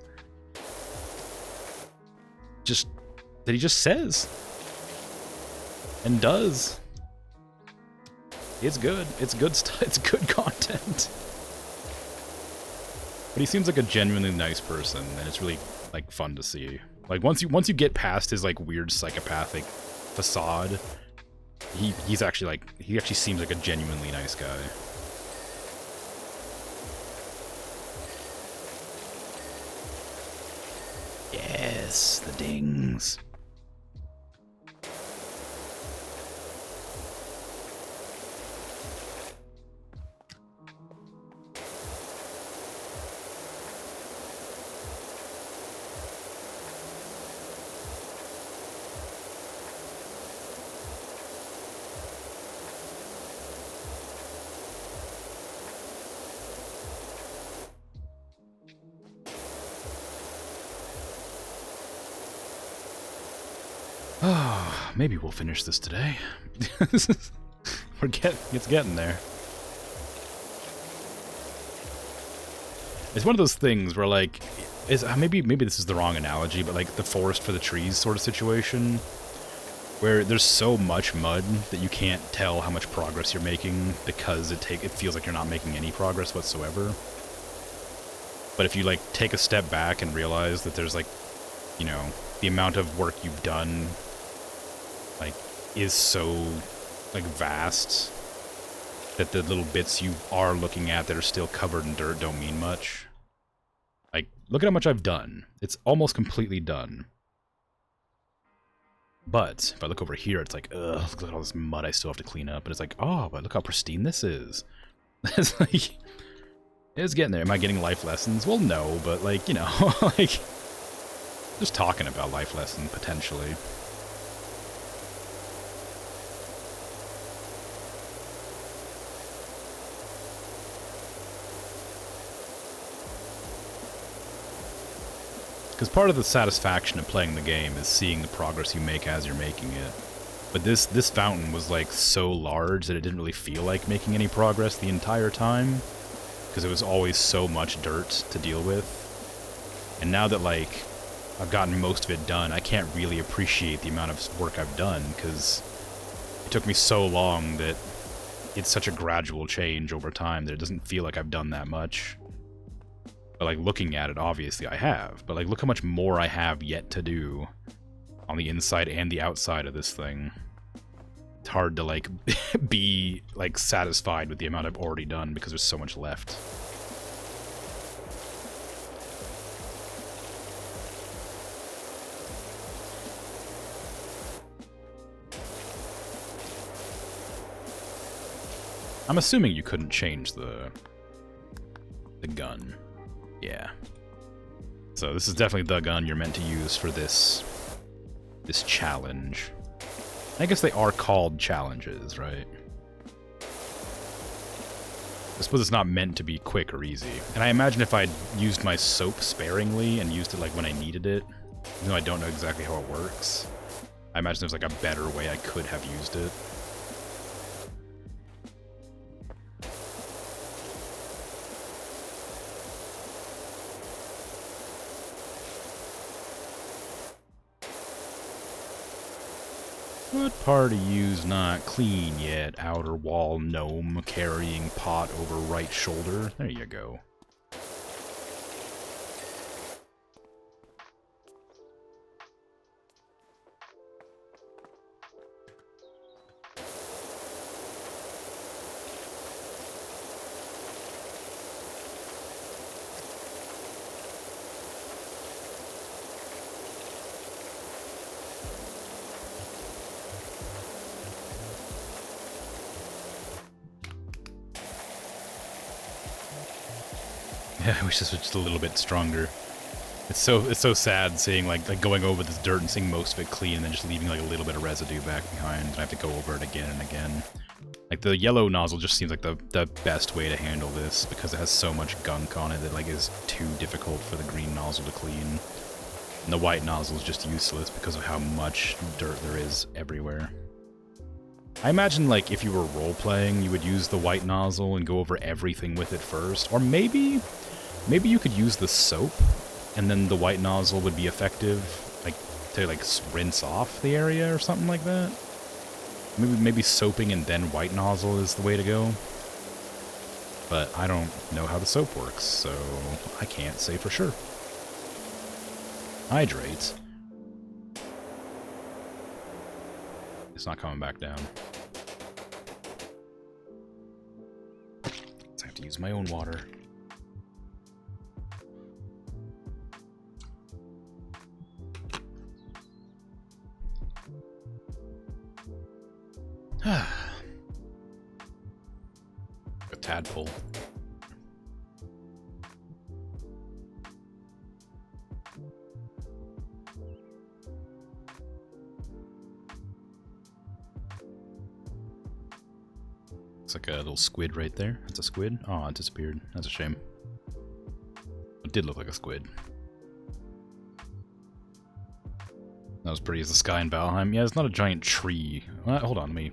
that he just says and does. It's good. It's good stuff. It's good content. But he seems like a genuinely nice person, and it's really like fun to see. Like once you get past his like weird psychopathic facade, he actually seems like a genuinely nice guy. Yes, the dings. Oh, maybe we'll finish this today. It's getting there. It's one of those things where, like, maybe this is the wrong analogy, but like the forest for the trees sort of situation, where there's so much mud that you can't tell how much progress you're making because it feels like you're not making any progress whatsoever. But if you like take a step back and realize that there's like, you know, the amount of work you've done like is so like vast that the little bits you are looking at that are still covered in dirt don't mean much. Like, look at how much I've done. It's almost completely done. But if I look over here, it's like, ugh, look at all this mud I still have to clean up. And it's like, oh, but look how pristine this is. It's like, it's getting there. Am I getting life lessons? Well, no, but like, you know, like, just talking about life lessons potentially. Because part of the satisfaction of playing the game is seeing the progress you make as you're making it. But this fountain was like so large that it didn't really feel like making any progress the entire time, because it was always so much dirt to deal with. And now that like I've gotten most of it done, I can't really appreciate the amount of work I've done, because it took me so long that it's such a gradual change over time that it doesn't feel like I've done that much. But like looking at it, obviously I have. But like look how much more I have yet to do on the inside and the outside of this thing. It's hard to like be like satisfied with the amount I've already done because there's so much left. I'm assuming you couldn't change the gun. Yeah. So this is definitely the gun you're meant to use for this challenge. I guess they are called challenges, right? I suppose it's not meant to be quick or easy. And I imagine if I'd used my soap sparingly and used it like when I needed it, even though I don't know exactly how it works, I imagine there's like a better way I could have used it. What part of you's not clean yet, outer wall gnome carrying pot over right shoulder? There you go. Yeah, I wish this was just a little bit stronger. It's so sad seeing like going over this dirt and seeing most of it clean and then just leaving like a little bit of residue back behind, and I have to go over it again and again. Like the yellow nozzle just seems like the best way to handle this because it has so much gunk on it that like is too difficult for the green nozzle to clean. And the white nozzle is just useless because of how much dirt there is everywhere. I imagine, like, if you were role-playing, you would use the white nozzle and go over everything with it first. Or maybe you could use the soap, and then the white nozzle would be effective, like, to, like, rinse off the area or something like that. Maybe soaping and then white nozzle is the way to go. But I don't know how the soap works, so I can't say for sure. Hydrate. It's not coming back down. So I have to use my own water. A tadpole. It's like a little squid right there. That's a squid. Oh, it disappeared. That's a shame. It did look like a squid. Not as pretty as the sky in Valheim. Yeah, it's not a giant tree. Hold on, let me...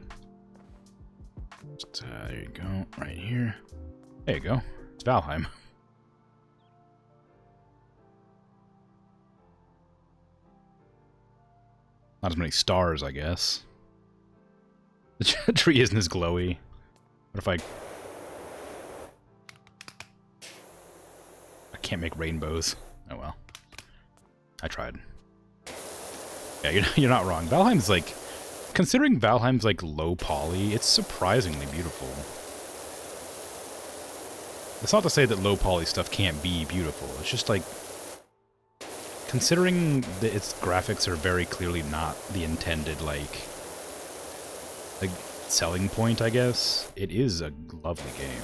there you go. Right here. There you go. It's Valheim. Not as many stars, I guess. The tree isn't as glowy. What if I can't make rainbows? Oh well. I tried. Yeah, you're not wrong. Valheim's like, considering Valheim's like low poly, it's surprisingly beautiful. It's not to say that low poly stuff can't be beautiful. It's just like, considering that its graphics are very clearly not the intended like selling point, I guess, it is a lovely game.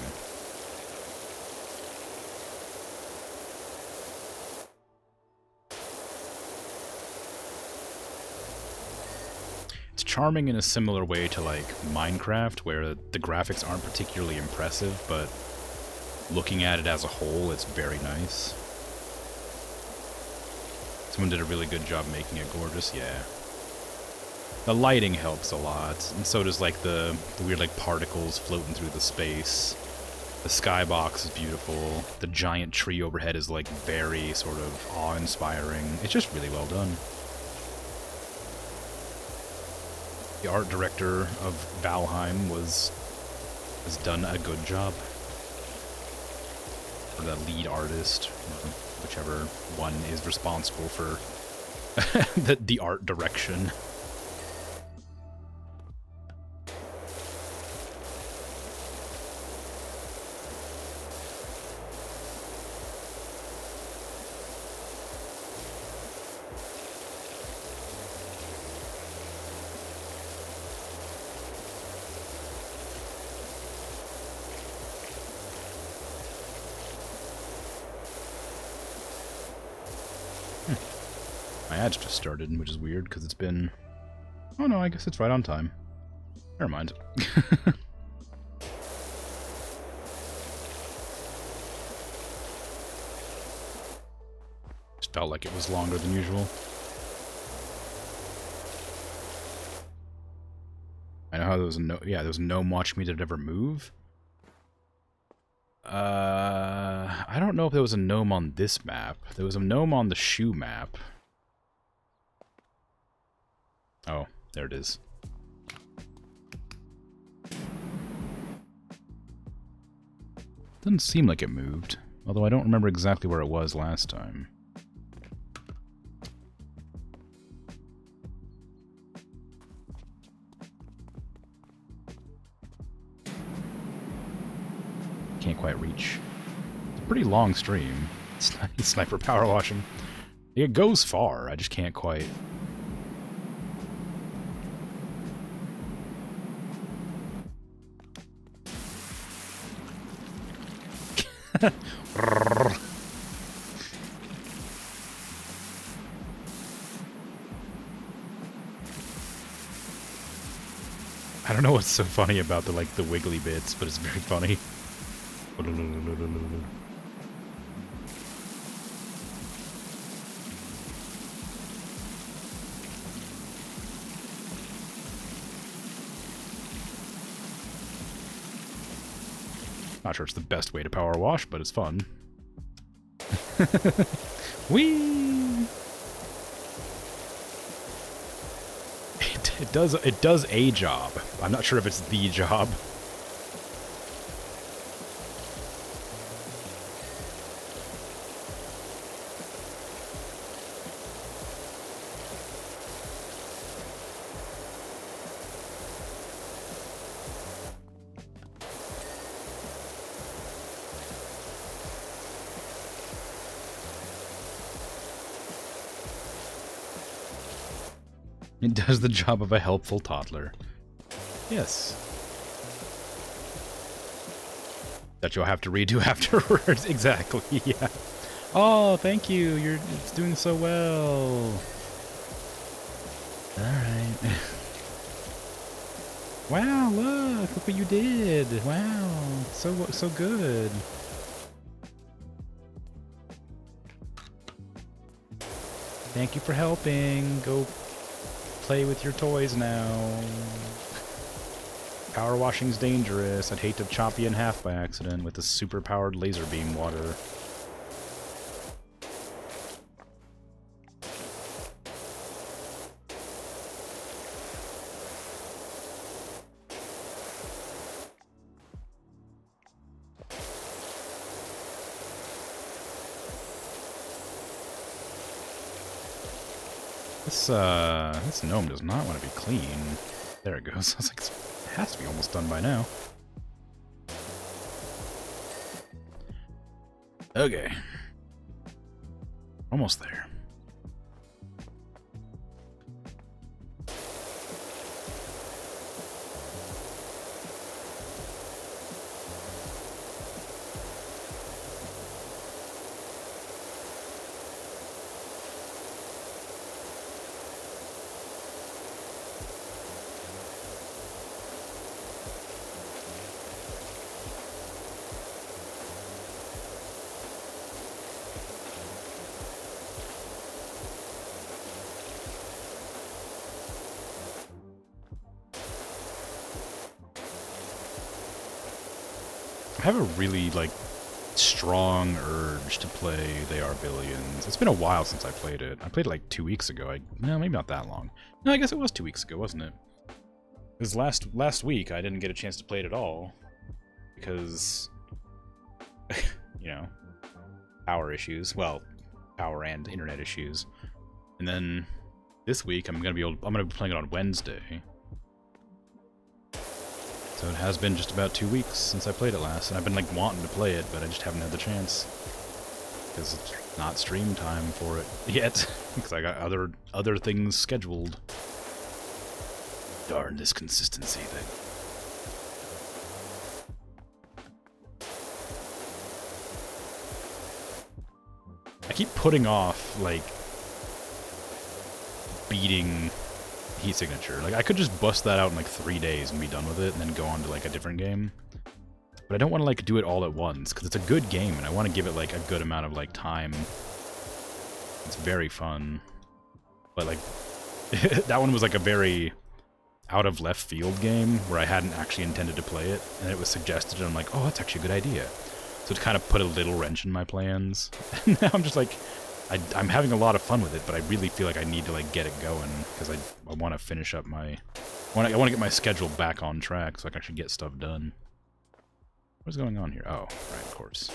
It's charming in a similar way to like Minecraft, where the graphics aren't particularly impressive, but looking at it as a whole, it's very nice. Someone did a really good job making it gorgeous, yeah. The lighting helps a lot, and so does like the weird like particles floating through the space. The skybox is beautiful. The giant tree overhead is like very sort of awe-inspiring. It's just really well done. The art director of Valheim has done a good job. Or the lead artist, whichever one is responsible for the art direction. My ad's just started, which is weird, because it's been... Oh no, I guess it's right on time. Never mind. Just felt like it was longer than usual. I know how there was no... Yeah, there was no watch me that ever move. I don't know if there was a gnome on this map. There was a gnome on the shoe map. Oh, there it is. Doesn't seem like it moved, although I don't remember exactly where it was last time. Can't quite reach. It's a pretty long stream. Sniper power washing. It goes far, I just can't quite. I don't know what's so funny about the wiggly bits, but it's very funny. Not sure it's the best way to power wash, but it's fun. Whee! It does a job. I'm not sure if it's the job. It does the job of a helpful toddler. Yes. That you'll have to redo afterwards. Exactly, yeah. Oh, thank you. It's doing so well. Alright. Wow, look what you did. Wow. So good. Thank you for helping. Go play with your toys now. Power washing's dangerous. I'd hate to chop you in half by accident with this super-powered laser beam water. This gnome does not want to be clean. There it goes. I was like, it has to be almost done by now. Okay. Almost there. I have a really, strong urge to play They Are Billions. It's been a while since I played it. I played it 2 weeks ago. No, maybe not that long. No, I guess it was 2 weeks ago, wasn't it? Because last week I didn't get a chance to play it at all. Because, you know, power issues. Well, power and internet issues. And then this week I'm gonna be playing it on Wednesday. So it has been just about 2 weeks since I played it last, and I've been wanting to play it, but I just haven't had the chance. Because it's not stream time for it yet, because I got other things scheduled. Darn this consistency thing. I keep putting off, beating heat signature. Like, I could just bust that out in like 3 days and be done with it, and then go on to like a different game. But I don't want to like do it all at once, because it's a good game, and I want to give it like a good amount of like time. It's very fun. But like, that one was like a very out of left field game where I hadn't actually intended to play it, and it was suggested, and I'm like, oh, that's actually a good idea. So it kind of put a little wrench in my plans. And now I'm just like, I'm having a lot of fun with it, but I really feel like I need to like get it going, because I want to finish up my... I want to get my schedule back on track so I can actually get stuff done. What's going on here? Oh, right, of course.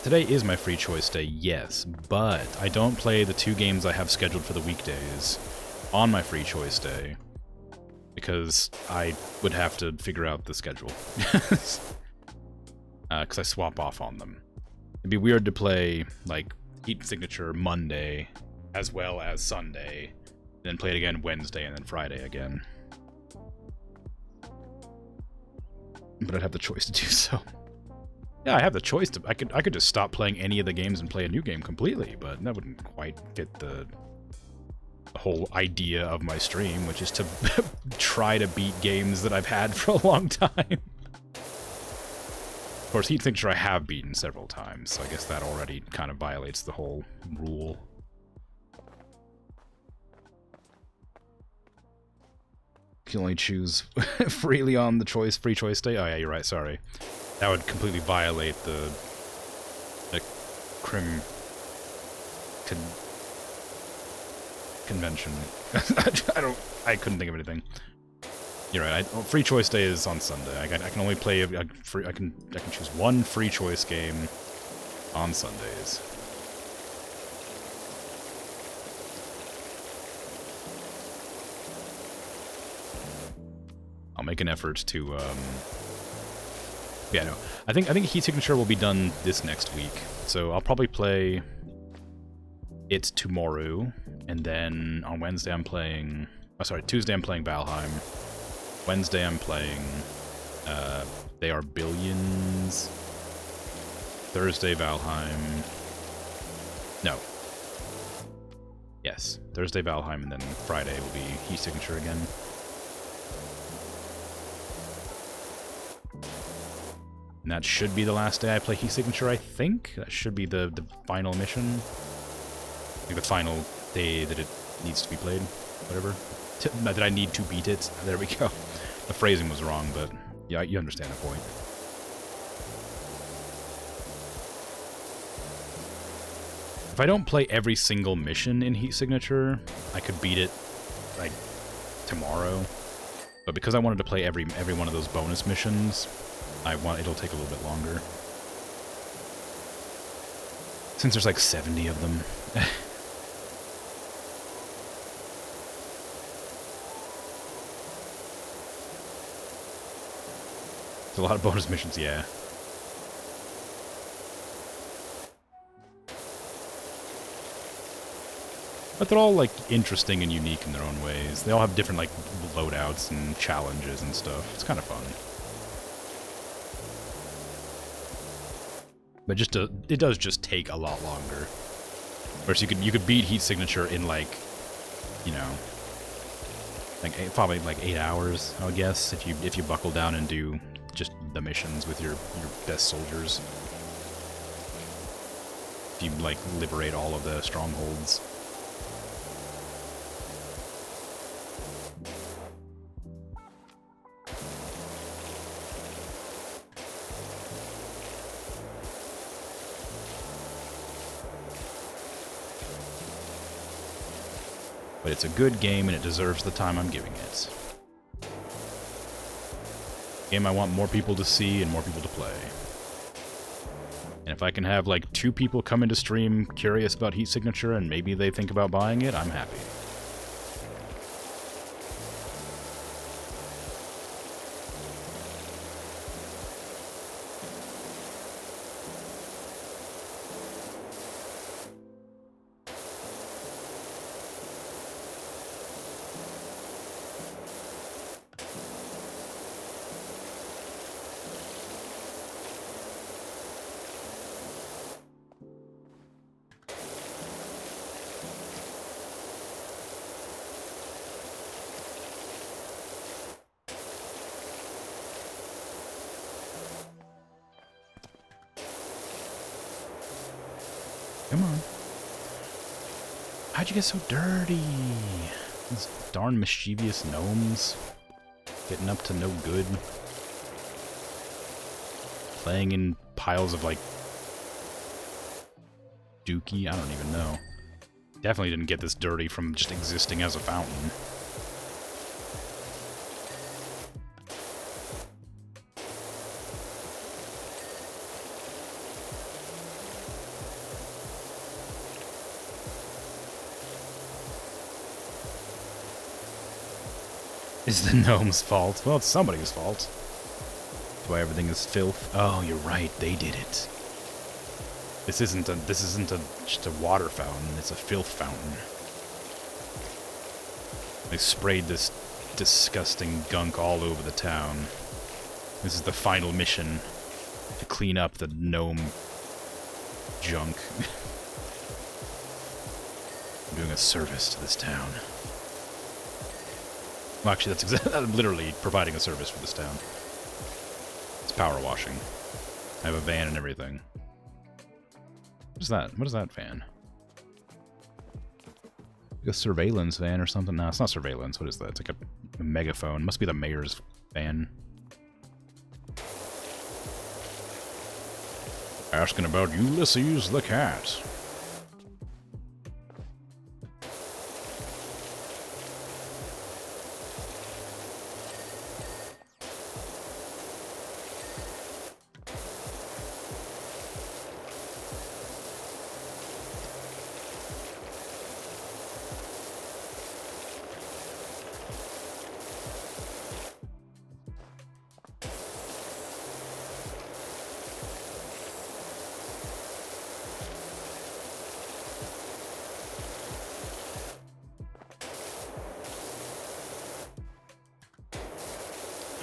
Today is my free choice day, yes, but I don't play the 2 games I have scheduled for the weekdays on my free choice day, because I would have to figure out the schedule. Because I swap off on them. It'd be weird to play, like, Heat Signature Monday, as well as Sunday, then play it again Wednesday, and then Friday again. But I'd have the choice to do so. Yeah, I have the choice to... I could just stop playing any of the games and play a new game completely, but that wouldn't quite get the whole idea of my stream, which is to try to beat games that I've had for a long time. Of course, Heat Signature I have beaten several times, so I guess that already kind of violates the whole rule. You can only choose freely on the free choice day? Oh yeah, you're right, sorry. That would completely violate the convention. I couldn't think of anything. You're right. Free choice day is on Sunday. I can only play I can choose one free choice game on Sundays. I'll make an effort to yeah, no. I think Heat Signature will be done this next week. So I'll probably play it tomorrow, and then on Wednesday I'm playing... Oh, sorry, Tuesday I'm playing Valheim. Wednesday I'm playing They Are Billions. Thursday Valheim. No. Yes, Thursday Valheim, and then Friday will be Heat Signature again. And that should be the last day I play Heat Signature, I think. That should be the final mission. Like the final day that it needs to be played. Whatever. That I need to beat it. There we go. The phrasing was wrong, but yeah, you understand the point. If I don't play every single mission in Heat Signature, I could beat it, like, tomorrow. But because I wanted to play every one of those bonus missions, it'll take a little bit longer. Since there's like 70 of them. It's a lot of bonus missions, yeah. But they're all, like, interesting and unique in their own ways. They all have different, like, loadouts and challenges and stuff. It's kind of fun. But it does just take a lot longer. Whereas you could beat Heat Signature in, like, you know, like probably like 8 hours, I would guess, if you buckle down and do just the missions with your best soldiers. If you like liberate all of the strongholds. But it's a good game, and it deserves the time I'm giving it. Game I want more people to see and more people to play. And if I can have, like, 2 people come into stream curious about Heat Signature and maybe they think about buying it, I'm happy. Come on. How'd you get so dirty? These darn mischievous gnomes. Getting up to no good. Playing in piles of, like, dookie? I don't even know. Definitely didn't get this dirty from just existing as a fountain. Is the gnome's fault? Well, it's somebody's fault. That's why everything is filth. Oh, you're right. They did it. This isn't just a water fountain. It's a filth fountain. They sprayed this disgusting gunk all over the town. This is the final mission to clean up the gnome junk. I'm doing a service to this town. Well, actually, I'm literally providing a service for this town. It's power washing. I have a van and everything. What is that? What is that van? Like a surveillance van or something? No, it's not surveillance. What is that? It's like a megaphone. Must be the mayor's van. Asking about Ulysses the cat.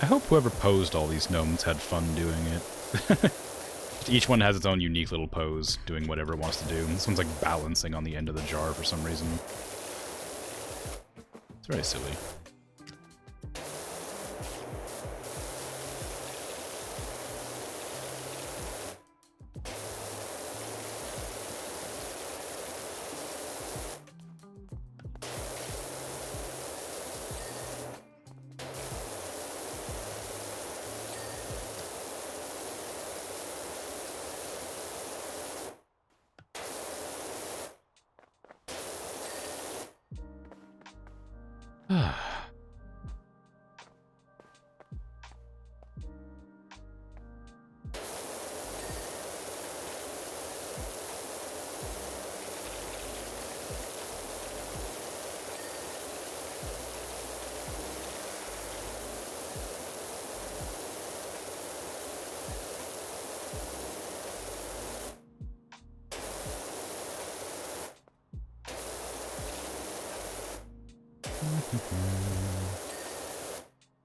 I hope whoever posed all these gnomes had fun doing it. Each one has its own unique little pose, doing whatever it wants to do. This one's like balancing on the end of the jar for some reason. It's very silly.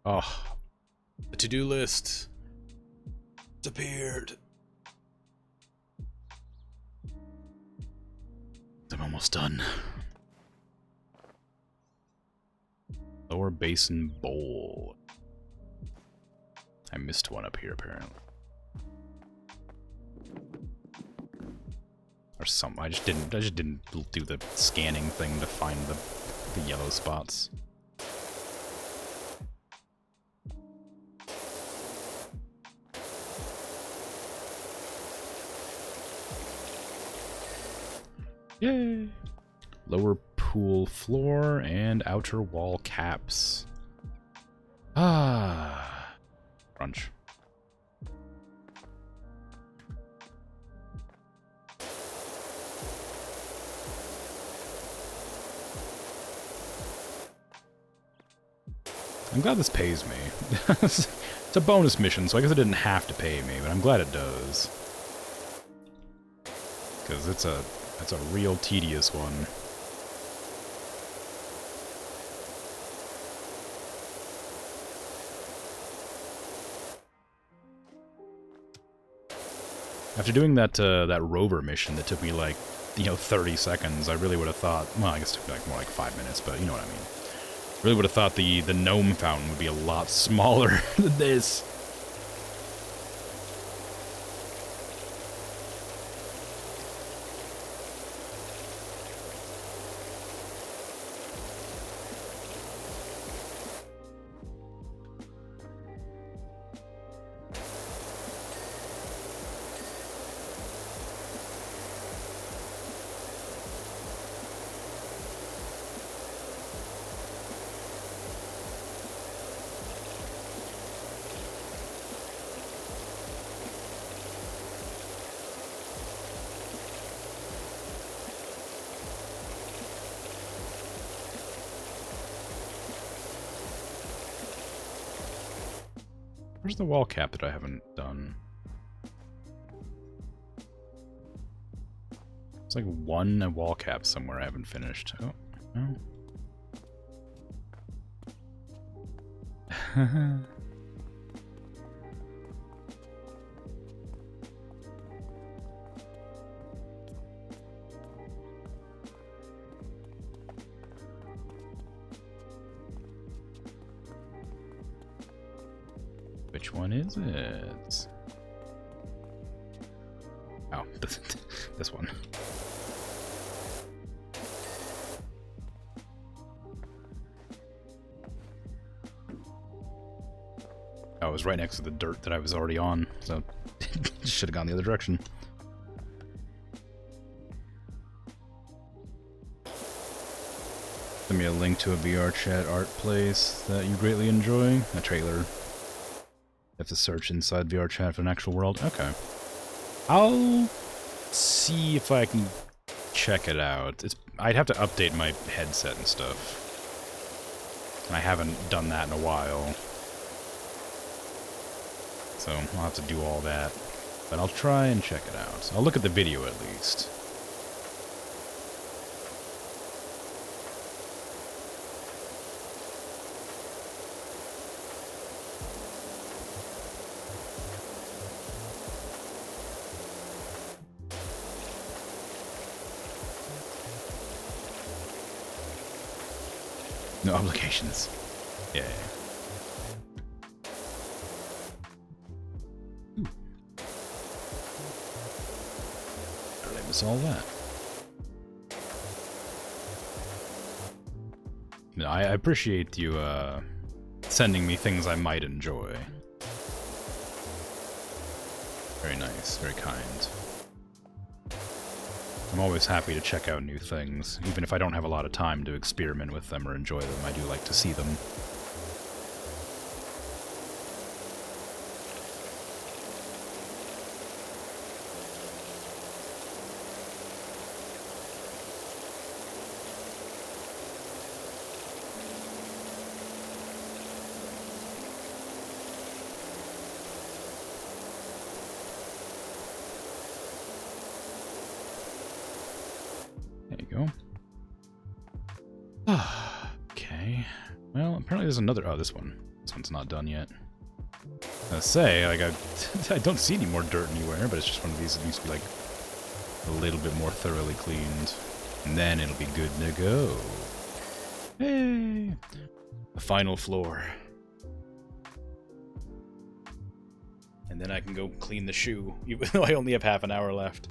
Oh, the to-do list disappeared. I'm almost done. Lower Basin Bowl. I missed one up here, apparently. Or some. I just didn't do the scanning thing to find the yellow spots. Yay! Lower pool floor and outer wall caps. Ah, crunch. I'm glad this pays me. It's a bonus mission, so I guess it didn't have to pay me, but I'm glad it does. Because it's a real tedious one. After doing that that rover mission that took me like, 30 seconds, I really would have thought, well, I guess it took me like more like 5 minutes, but you know what I mean. Really would have thought the gnome fountain would be a lot smaller than this. Where's the wall cap that I haven't done? It's like one wall cap somewhere I haven't finished. Oh, no. Which one is it? Oh, this one. Oh, it was right next to the dirt that I was already on, so should have gone the other direction. Send me a link to a VR chat art place that you greatly enjoy. A trailer. You have to search inside VR chat for an actual world. Okay. I'll see if I can check it out. I'd have to update my headset and stuff. I haven't done that in a while. So I'll have to do all that. But I'll try and check it out. I'll look at the video at least. No obligations. Yeah. Ooh. How did I miss all that? No, I appreciate you sending me things I might enjoy. Very nice, very kind. I'm always happy to check out new things, even if I don't have a lot of time to experiment with them or enjoy them. I do like to see them. There you go. Okay. Well, apparently there's another... Oh, this one. This one's not done yet. I say, like, I don't see any more dirt anywhere, but it's just one of these that needs to be, like, a little bit more thoroughly cleaned. And then it'll be good to go. Hey! The final floor. And then I can go clean the shoe, even though I only have half an hour left.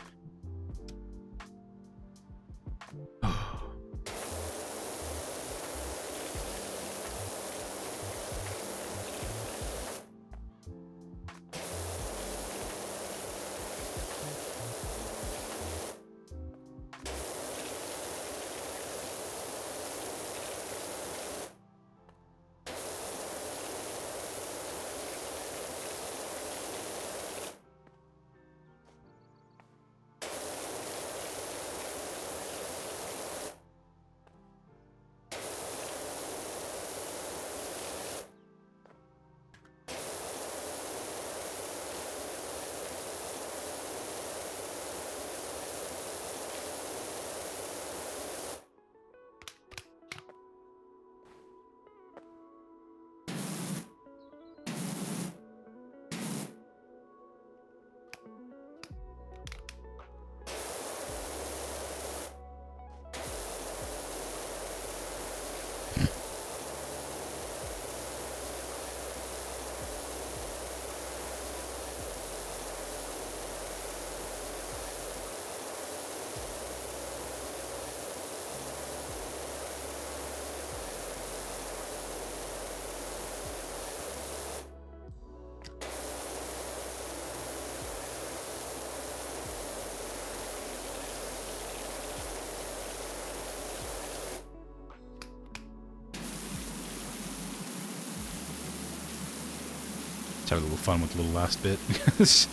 Let's have a little fun with the little last bit. Use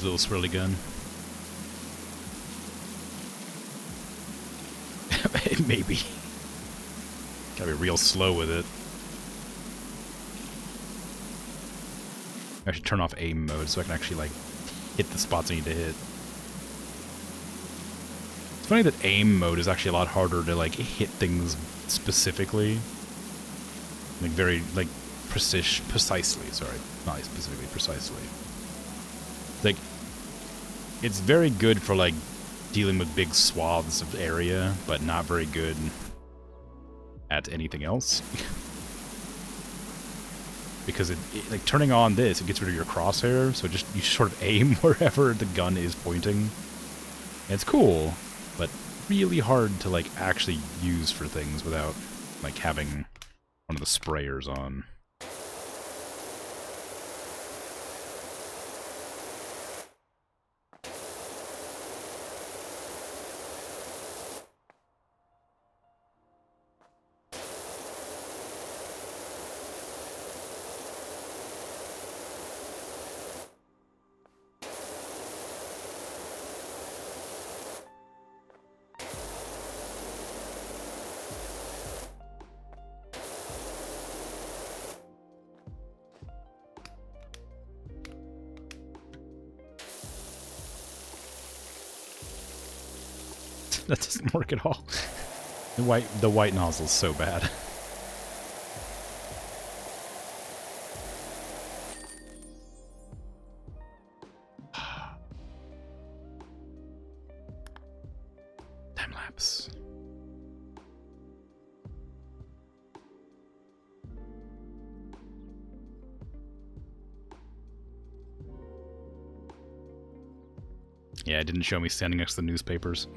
a little swirly gun. Maybe. Gotta be real slow with it. I should turn off aim mode so I can actually, like, hit the spots I need to hit. It's funny that aim mode is actually a lot harder to, like, hit things specifically. Like, very, like, precisely, sorry. Not specifically, precisely. Like, it's very good for, like, dealing with big swaths of area, but not very good at anything else. Because like turning on this, it gets rid of your crosshair, so you sort of aim wherever the gun is pointing. And it's cool, but really hard to like actually use for things without like having one of the sprayers on. That doesn't work at all. The white nozzle is so bad. Time lapse. Yeah, it didn't show me standing next to the newspapers.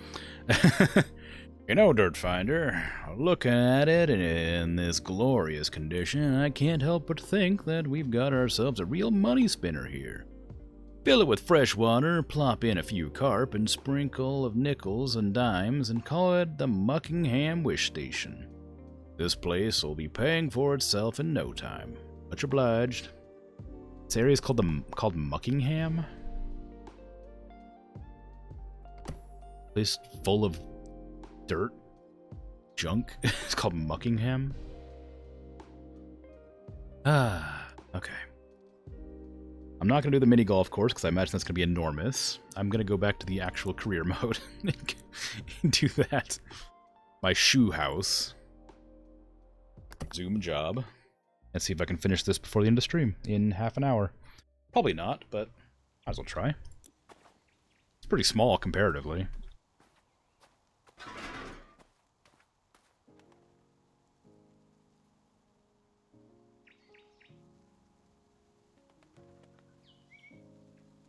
You know, Dirt Finder, looking at it in this glorious condition, I can't help but think that we've got ourselves a real money spinner here. Fill it with fresh water, plop in a few carp, and sprinkle of nickels and dimes, and call it the Muckingham Wish Station. This place will be paying for itself in no time. Much obliged. This area is called Muckingham? Place full of dirt, junk. It's called Muckingham. Okay. I'm not going to do the mini golf course because I imagine that's going to be enormous. I'm going to go back to the actual career mode and do that. My shoe house. Zoom job. And see if I can finish this before the end of the stream in half an hour. Probably not, but might as well try. It's pretty small comparatively.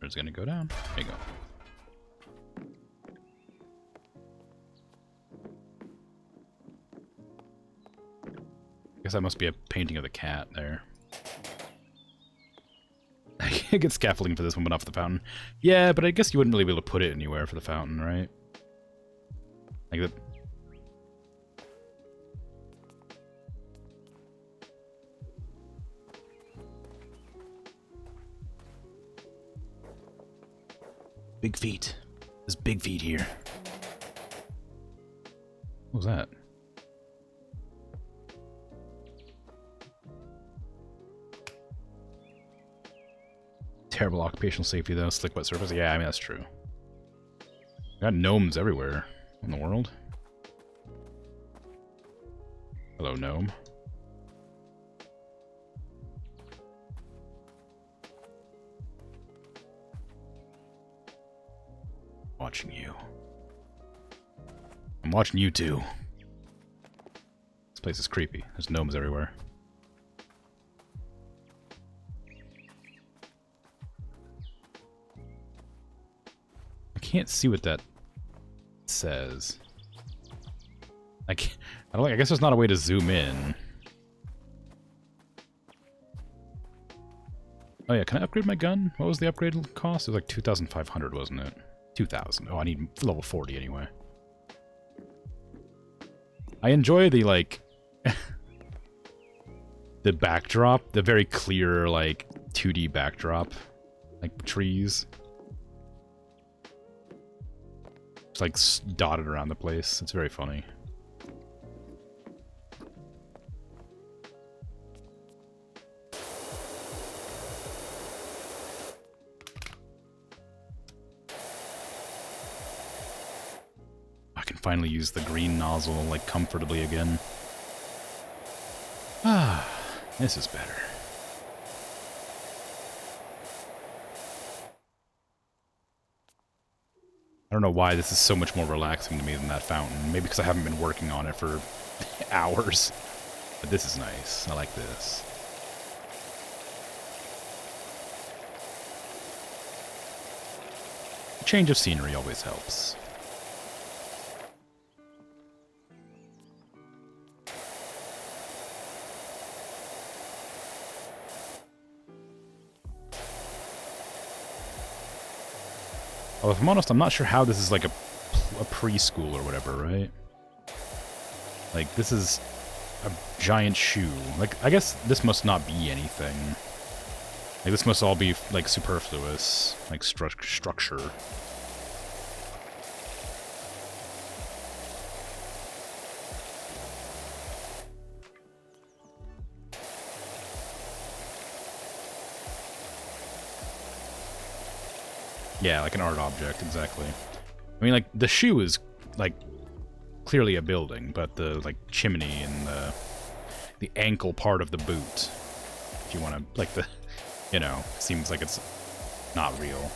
It's gonna go down. There you go. I guess that must be a painting of the cat there. I can't get scaffolding for this one, but not for the fountain. Yeah, but I guess you wouldn't really be able to put it anywhere for the fountain, right? Like the... Big feet. There's big feet here. What was that? Terrible occupational safety, though. Slick wet surface. Yeah, I mean, that's true. Got gnomes everywhere in the world. Hello, gnome. Watching you. I'm watching you too. This place is creepy. There's gnomes everywhere. I can't see what that says. I guess there's not a way to zoom in. Oh yeah, can I upgrade my gun? What was the upgrade cost? It was like 2,500, wasn't it? 2,000. Oh, I need level 40 anyway. I enjoy the, like... the backdrop. The very clear, like, 2D backdrop. Like, trees. It's, like, dotted around the place. It's very funny. finally use the green nozzle, like, comfortably again. Ah, this is better. I don't know why this is so much more relaxing to me than that fountain. Maybe because I haven't been working on it for hours. But this is nice. I like this. A change of scenery always helps. Well, if I'm honest, I'm not sure how this is like a preschool or whatever, right? Like, this is a giant shoe. Like, I guess this must not be anything. Like, this must all be, like, superfluous. Like, structure. Yeah, like an art object, exactly. I mean, like, the shoe is, like, clearly a building, but the, like, chimney and the ankle part of the boot, if you want to, like, the, you know, seems like it's not real.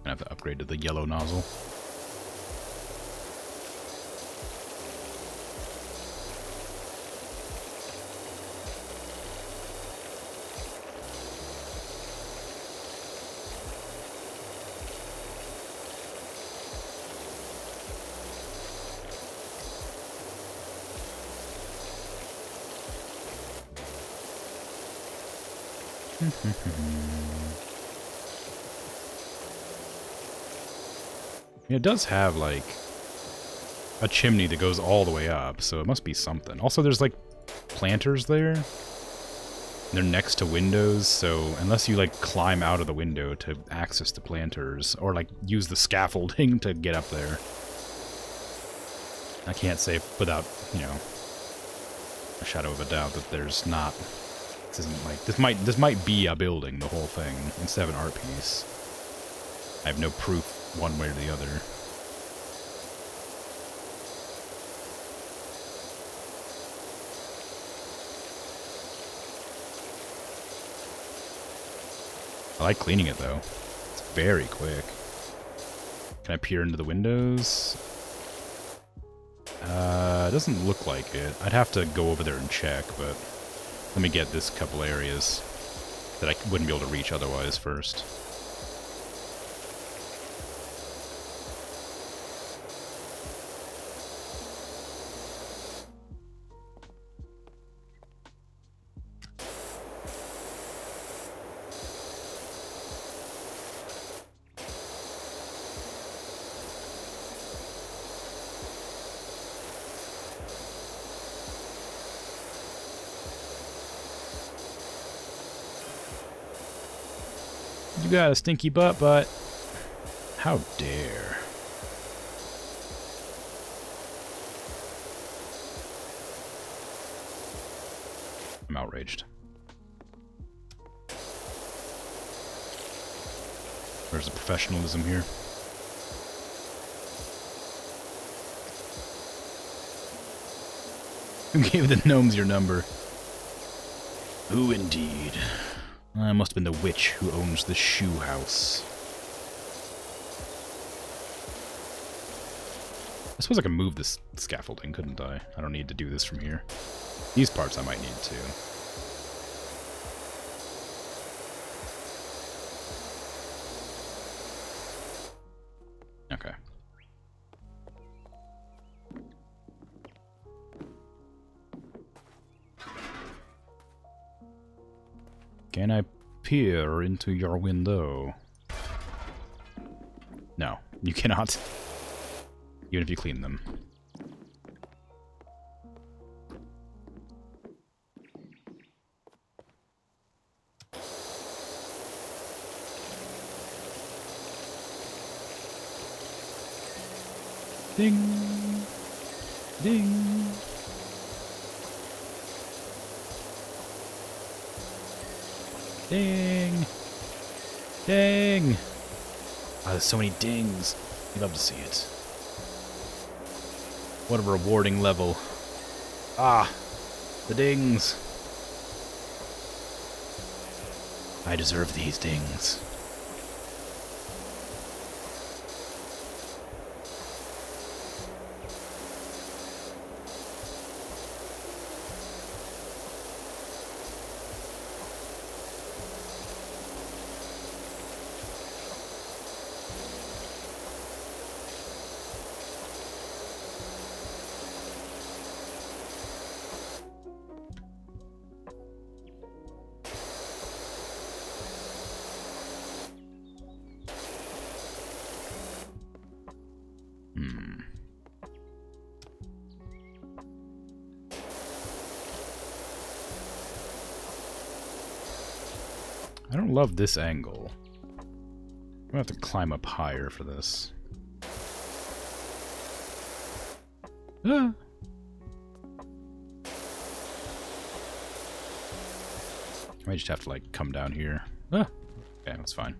I have to upgrade to the yellow nozzle. It does have, like, a chimney that goes all the way up, so it must be something. Also, there's, like, planters there. They're next to windows, so unless you, like, climb out of the window to access the planters, or, like, use the scaffolding to get up there, I can't say without, you know, a shadow of a doubt that there's not... This isn't, like... This might be a building, the whole thing, instead of an art piece. I have no proof one way or the other. I like cleaning it, though. It's very quick. Can I peer into the windows? It doesn't look like it. I'd have to go over there and check, but let me get this couple areas that I wouldn't be able to reach otherwise first. You got a stinky butt, but how dare. I'm outraged. Where's the professionalism here? Who gave the gnomes your number? Who indeed? It must have been the witch who owns the shoe house. I suppose I can move this scaffolding, couldn't I? I don't need to do this from here. These parts I might need to. Okay. Can I peer into your window? No, you cannot. Even if you clean them. Ding! Ding! Ding! Ding! Ah, there's so many dings. You love to see it. What a rewarding level. Ah! The dings! I deserve these dings. I don't love this angle. I'm gonna have to climb up higher for this. Ah. I might just have to, like, come down here. Ah. Okay, that's fine.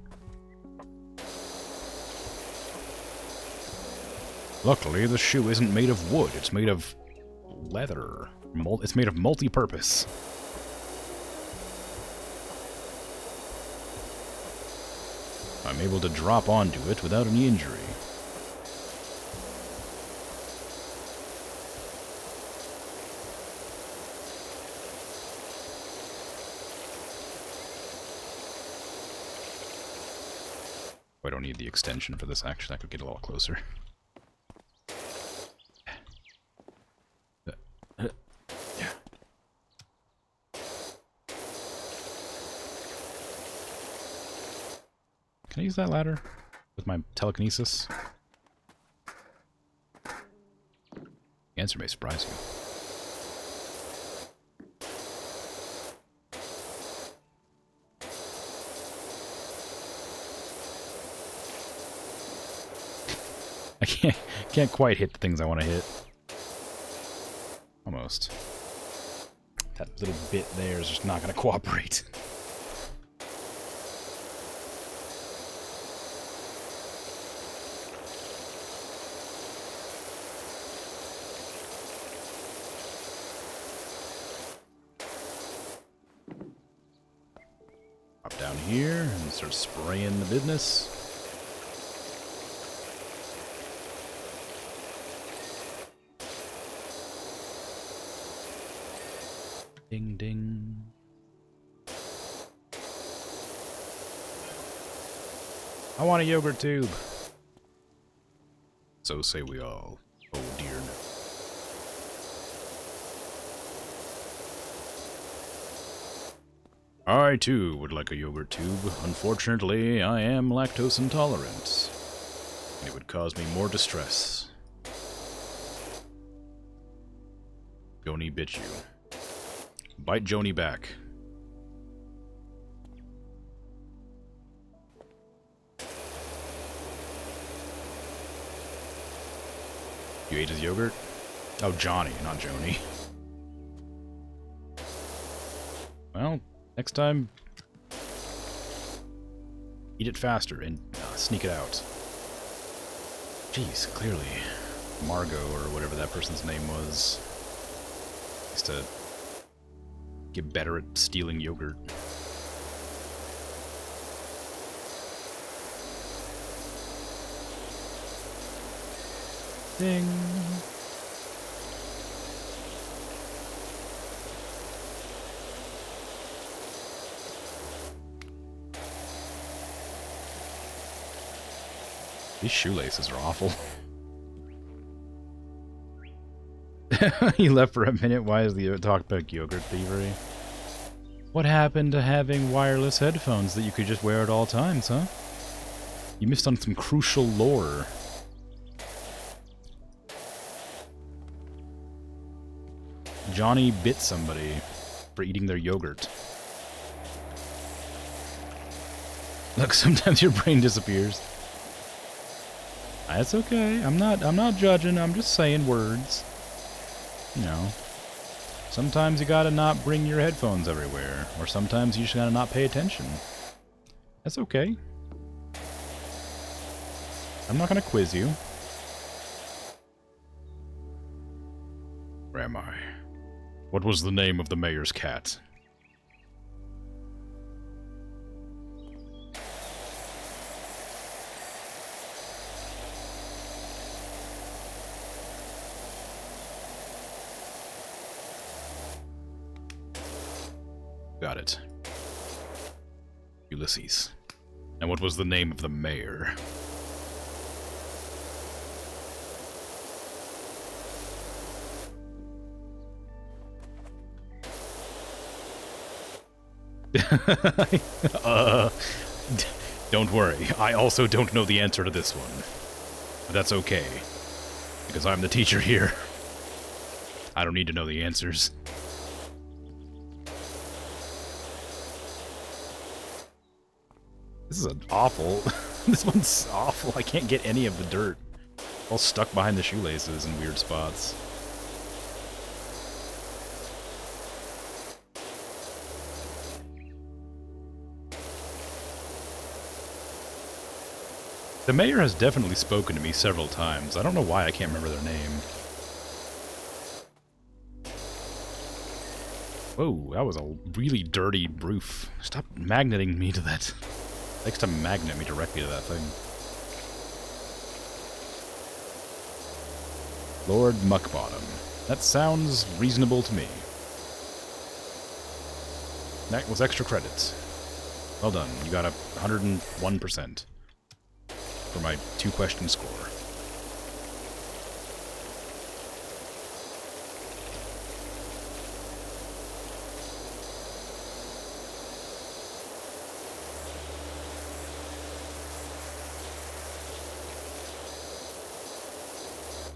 Luckily, the shoe isn't made of wood. It's made of leather. It's made of multi-purpose. I'm able to drop onto it without any injury. Oh, I don't need the extension for this, actually. I could get a little closer. Yeah. Can I use that ladder with my telekinesis? The answer may surprise you. I can't quite hit the things I want to hit. Almost. That little bit there is just not going to cooperate. Drop down here and start spraying the business. Ding, ding. I want a yogurt tube. So say we all. Oh dear no. I too would like a yogurt tube. Unfortunately, I am lactose intolerant. And it would cause me more distress. Joni bit you. Bite Joni back. You ate his yogurt? Oh, Johnny, not Joni. Well, next time, eat it faster and sneak it out. Jeez, clearly, Margot, or whatever that person's name was, used to get better at stealing yogurt. Ding. These shoelaces are awful. He left for a minute. Why is the talkback yogurt thievery? What happened to having wireless headphones that you could just wear at all times, huh? You missed on some crucial lore. Johnny bit somebody for eating their yogurt. Look, sometimes your brain disappears. That's okay. I'm not judging. I'm just saying words. you know, sometimes you gotta not bring your headphones everywhere, or sometimes you just gotta not pay attention. That's okay. I'm not gonna quiz you. Where am I? What was the name of the mayor's cat? Got it. Ulysses. And what was the name of the mayor? Don't worry. I also don't know the answer to this one. But that's okay. Because I'm the teacher here. I don't need to know the answers. This is awful. This one's awful. I can't get any of the dirt. All stuck behind the shoelaces in weird spots. The mayor has definitely spoken to me several times. I don't know why I can't remember their name. Whoa, that was a really dirty roof. Stop magneting me to that. It likes to magnet me directly to that thing. Lord Muckbottom. That sounds reasonable to me. That was extra credits. Well done. You got 101%. For my 2-question score.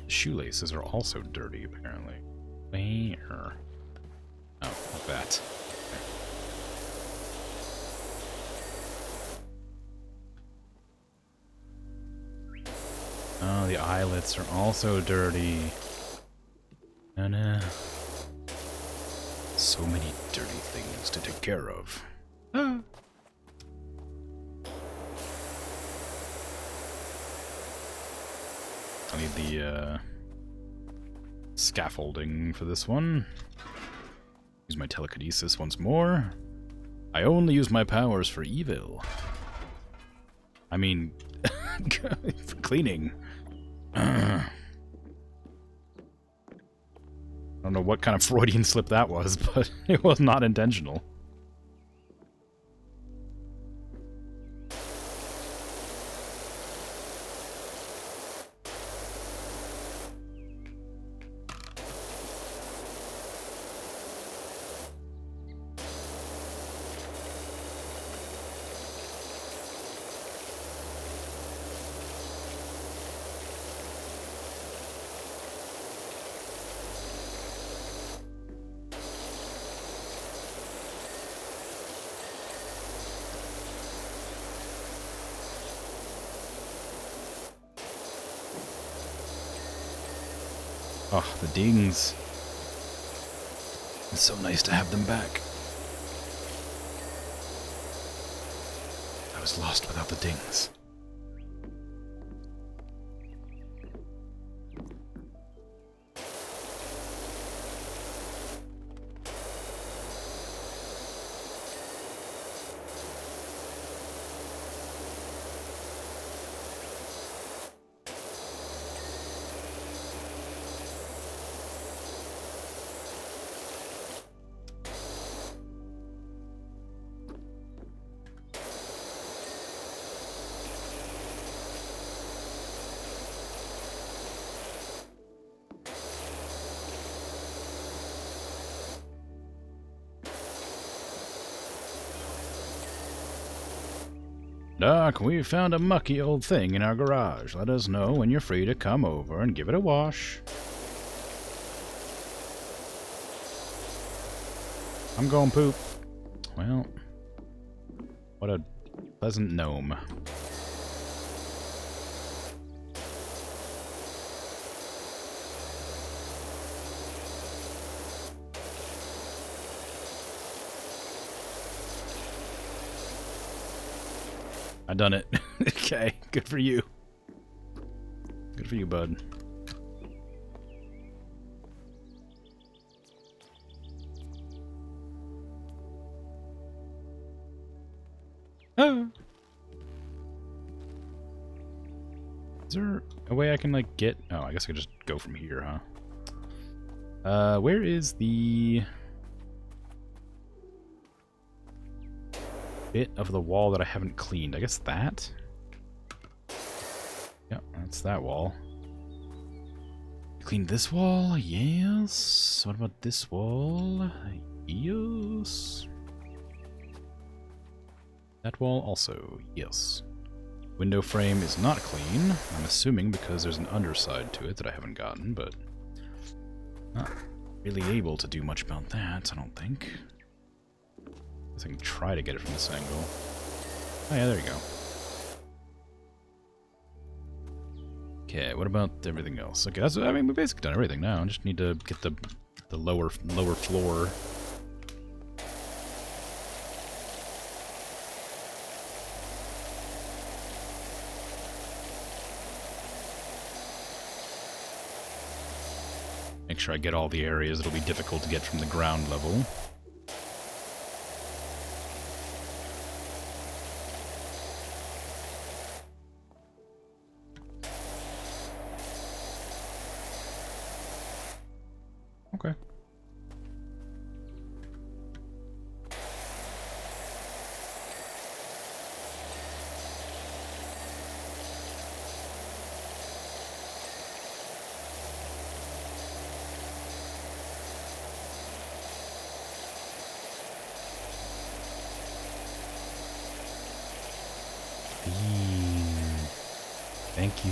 The shoelaces are also dirty, apparently. Where? Oh, like that. Oh, the eyelets are also dirty. Oh no. So many dirty things to take care of. Ah. I need the scaffolding for this one. Use my telekinesis once more. I only use my powers for evil. I mean, for cleaning. I don't know what kind of Freudian slip that was, but it was not intentional. Oh, the dings. It's so nice to have them back. I was lost without the dings. Doc, we found a mucky old thing in our garage. Let us know when you're free to come over and give it a wash. I'm going poop. Well, what a pleasant gnome. I done it. Okay, good for you. Good for you, bud. Ah. Is there a way I can, like, get... Oh, I guess I could just go from here, huh? Where is the... bit of the wall that I haven't cleaned? I guess that? Yep, that's that wall. Clean this wall? Yes. What about this wall? Yes. That wall also, yes. Window frame is not clean, I'm assuming because there's an underside to it that I haven't gotten, but not really able to do much about that, I don't think. I can try to get it from this angle. Oh yeah, there you go. Okay, what about everything else? Okay, that's, I mean, we've basically done everything now. I just need to get the lower floor. Make sure I get all the areas that'll be difficult to get from the ground level. Okay. Thank you.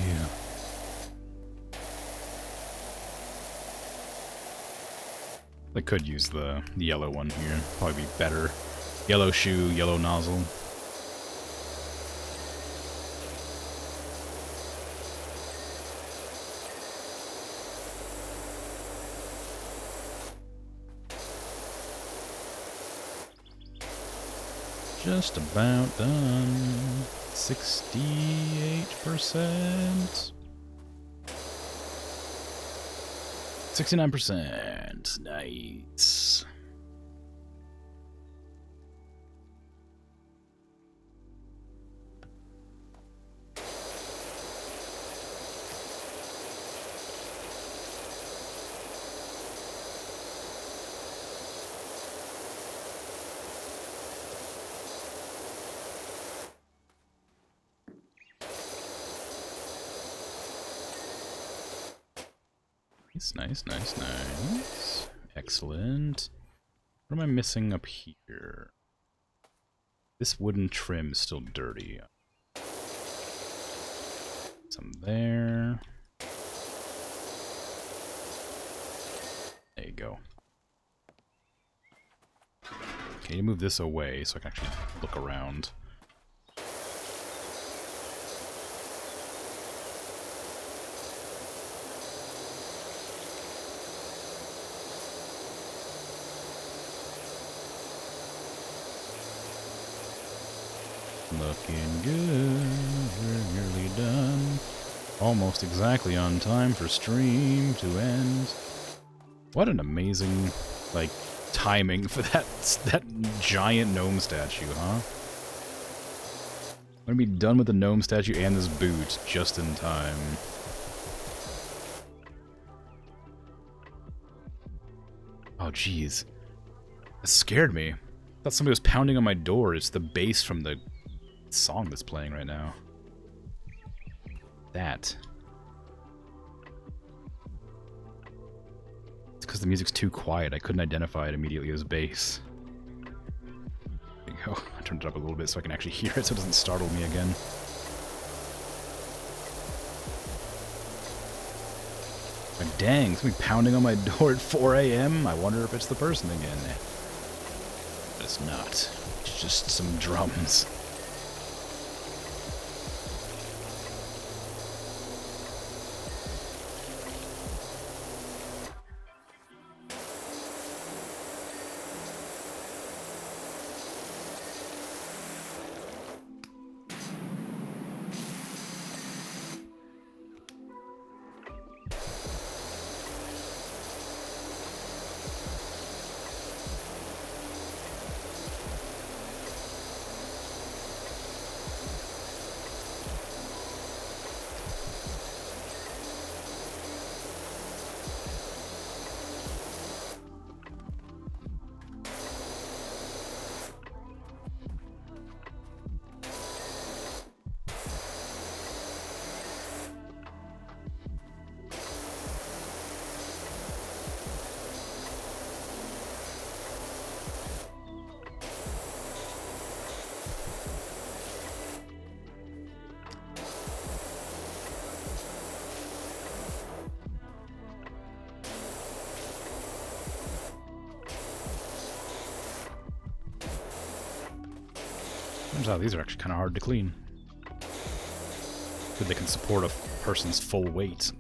I could use the yellow one here. Probably be better. Yellow shoe, yellow nozzle. Just about done. 68%. 69%. Nice. Nice. Excellent. What am I missing up here? This wooden trim is still dirty. Some there. There you go. Okay, you move this away so I can actually look around. Looking good, we're nearly done. Almost exactly on time for stream to end. What an amazing, like, timing for that giant gnome statue, huh? I'm gonna be done with the gnome statue and this boot just in time. Oh, jeez. That scared me. I thought somebody was pounding on my door. It's the bass from the song that's playing right now. That. It's because the music's too quiet. I couldn't identify it immediately as bass. There you go. I turned it up a little bit so I can actually hear it so it doesn't startle me again. But dang, somebody pounding on my door at 4 a.m.? I wonder if it's the person again. But it's not. It's just some drums. Turns out these are actually kind of hard to clean. Good they can support a person's full weight.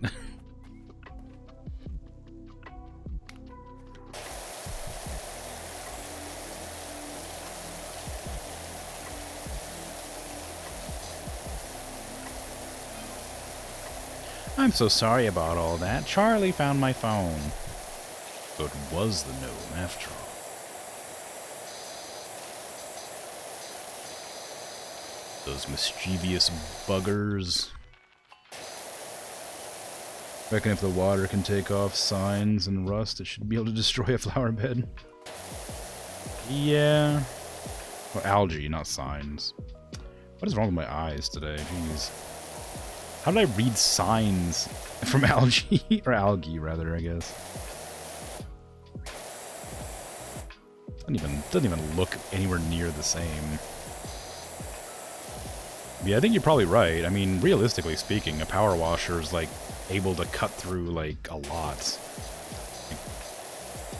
I'm so sorry about all that. Charlie found my phone. So it was the gnome after all. Those mischievous buggers. Reckon if the water can take off signs and rust, it should be able to destroy a flower bed. Yeah. Or algae, not signs. What is wrong with my eyes today? Jeez. How did I read signs from algae? Or algae, rather, I guess. Doesn't even look anywhere near the same. Yeah, I think you're probably right. I mean, realistically speaking, a power washer is, like, able to cut through, like, a lot.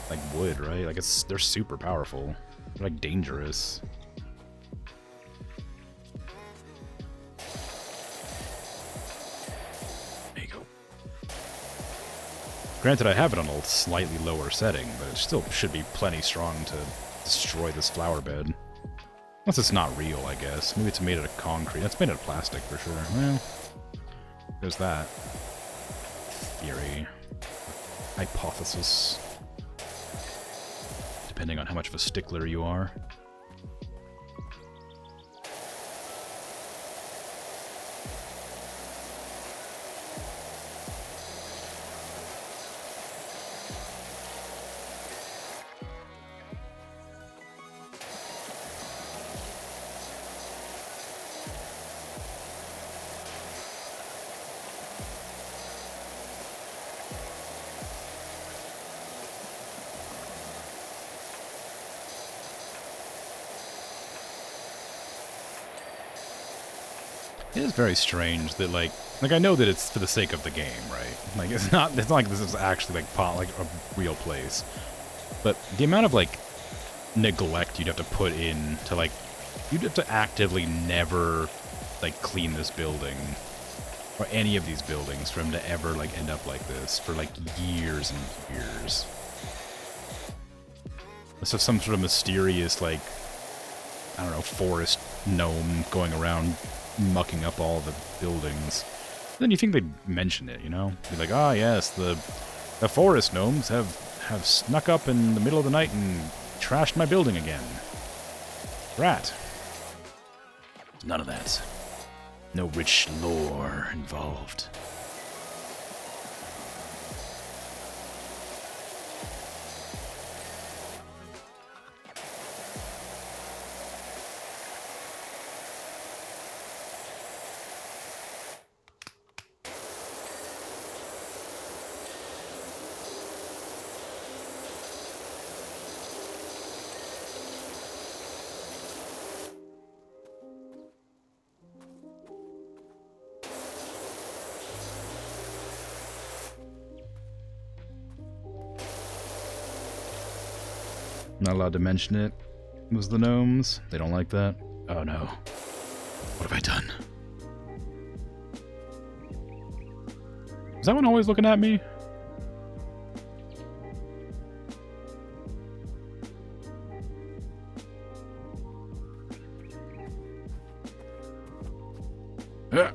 Like wood, right? Like, they're super powerful. They're, like, dangerous. There you go. Granted, I have it on a slightly lower setting, but it still should be plenty strong to destroy this flower bed. Unless it's not real, I guess. Maybe it's made out of concrete. That's made out of plastic for sure. Well, there's that. Theory. Hypothesis. Depending on how much of a stickler you are. It is very strange that, like I know that it's for the sake of the game, right? Like, it's not like this is actually, like a real place. But the amount of, like, neglect you'd have to put in to, like, you'd have to actively never, like, clean this building. Or any of these buildings for him to ever, like, end up like this for, like, years and years. So some sort of mysterious, like, I don't know, forest gnome going around mucking up all the buildings. Then you think they'd mention it, you know? Be like, ah, yes, the forest gnomes have snuck up in the middle of the night and trashed my building again. Rat. None of that. No rich lore involved. Not allowed to mention it. It was the gnomes. They don't like that. Oh no. What have I done? Is that one always looking at me? Ah.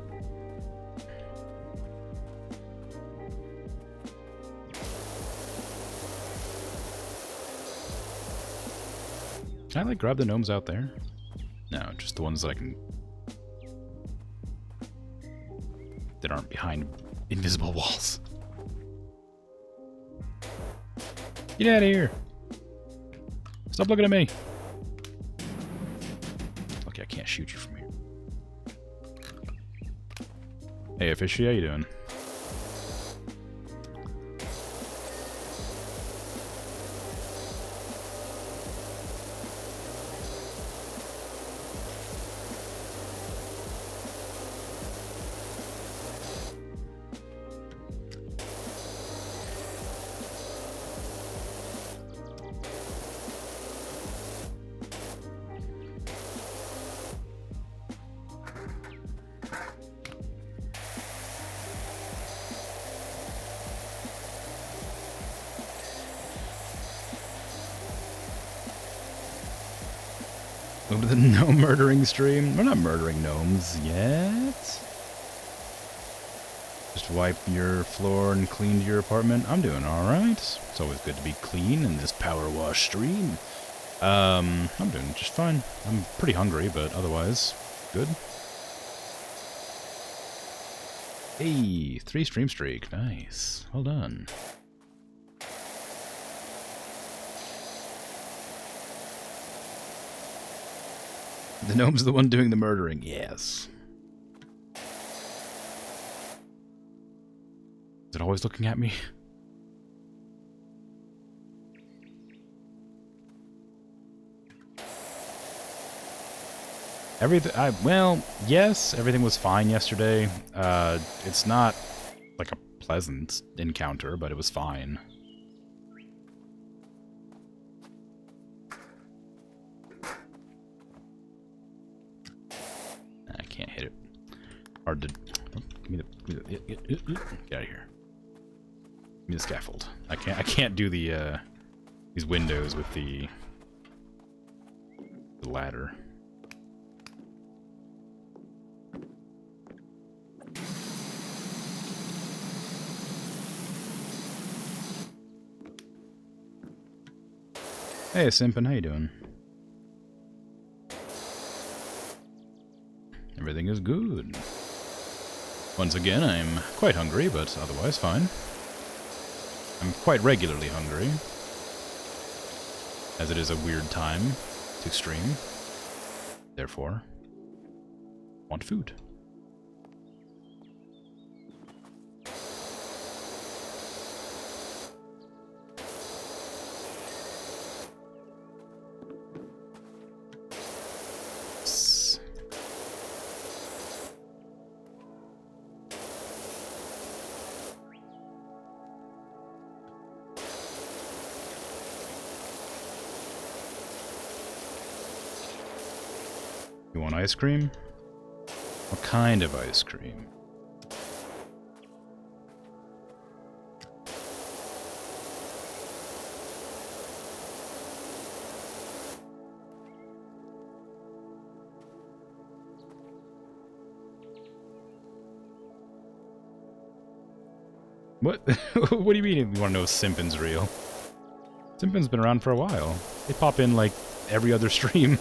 Can I, like, grab the gnomes out there? No, just the ones that I can... that aren't behind invisible walls. Get out of here! Stop looking at me! Okay, I can't shoot you from here. Hey, Fishy, how you doing? Move to the no murdering stream. We're not murdering gnomes yet. Just wipe your floor and cleaned your apartment. I'm doing alright. It's always good to be clean in this power wash stream. I'm doing just fine. I'm pretty hungry, but otherwise, good. Hey, 3 stream streak. Nice. Well done. The gnome's the one doing the murdering. Yes. Is it always looking at me? Well, yes, everything was fine yesterday. It's not like a pleasant encounter, but it was fine. I can't hit it. Hard to... Give me the... Get out of here. Give me the scaffold. I can't do the, these windows with the ladder. Hey, Simpin, how you doing? Everything is good. Once again, I'm quite hungry, but otherwise fine. I'm quite regularly hungry, as it is a weird time to stream. Therefore, want food. You want ice cream? What kind of ice cream? What? What do you mean you want to know if Simpin's real? Simpin's been around for a while. They pop in like every other stream.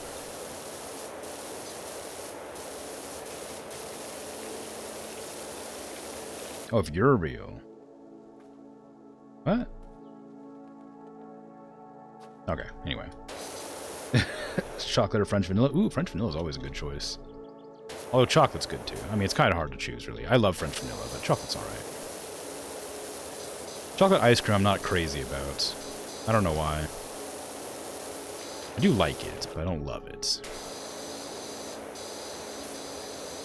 Oh, if you're real. What? Okay, anyway. Chocolate or French vanilla? Ooh, French vanilla is always a good choice. Although chocolate's good too. I mean, it's kind of hard to choose, really. I love French vanilla, but chocolate's alright. Chocolate ice cream I'm not crazy about. I don't know why. I do like it, but I don't love it.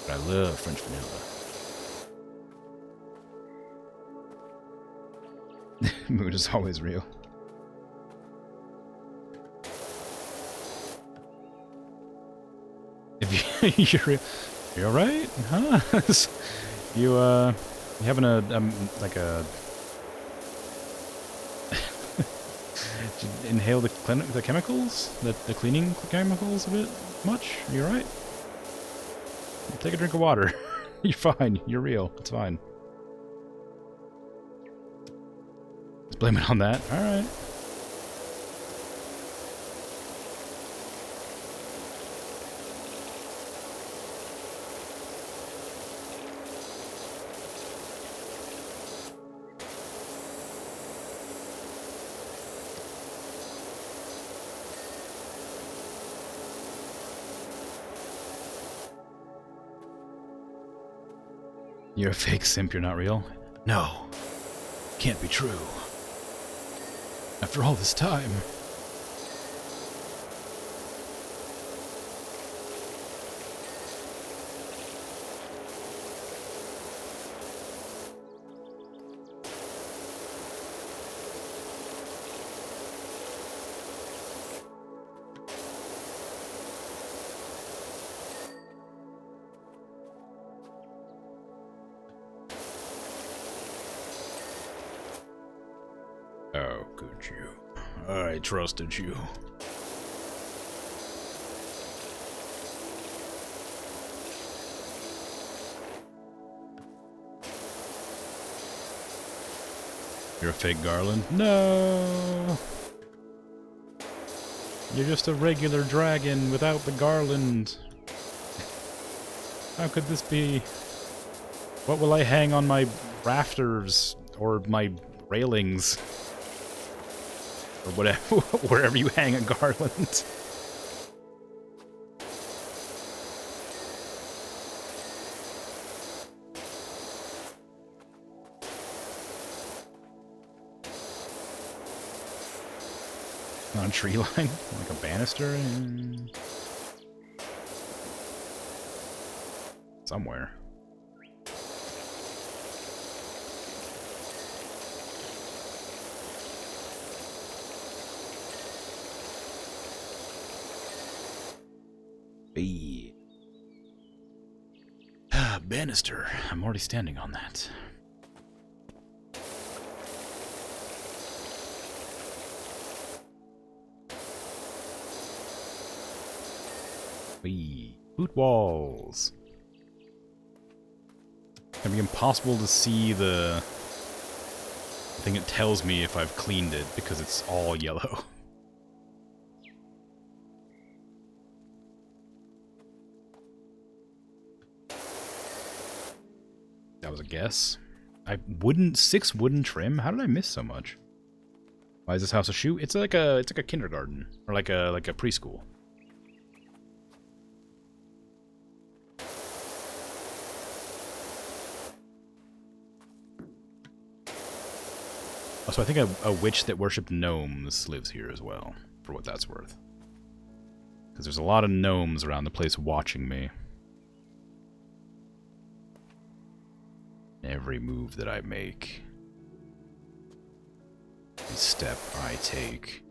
But I love French vanilla. Mood is always real. If you're alright, huh? You having a like a did you inhale the chemicals, the cleaning chemicals a bit much? Are you alright? Take a drink of water. You're fine. You're real. It's fine. Let's blame it on that. Alright. You're a fake simp, you're not real? No. Can't be true. After all this time. How could you? I trusted you. You're a fake garland. No! You're just a regular dragon without the garland. How could this be? What will I hang on my rafters or my railings? Or whatever, wherever you hang a garland. On a tree line? Like a banister? Somewhere. Hey. Ah, banister. I'm already standing on that. Boot walls. It's gonna be impossible to see the thing that tells me if I've cleaned it because it's all yellow. That was a guess. Six wooden trim? How did I miss so much? Why is this house a shoe? It's like a kindergarten. Or like a preschool. So I think a witch that worshipped gnomes lives here as well, for what that's worth. Because there's a lot of gnomes around the place watching me. Every move that I make. Every step I take.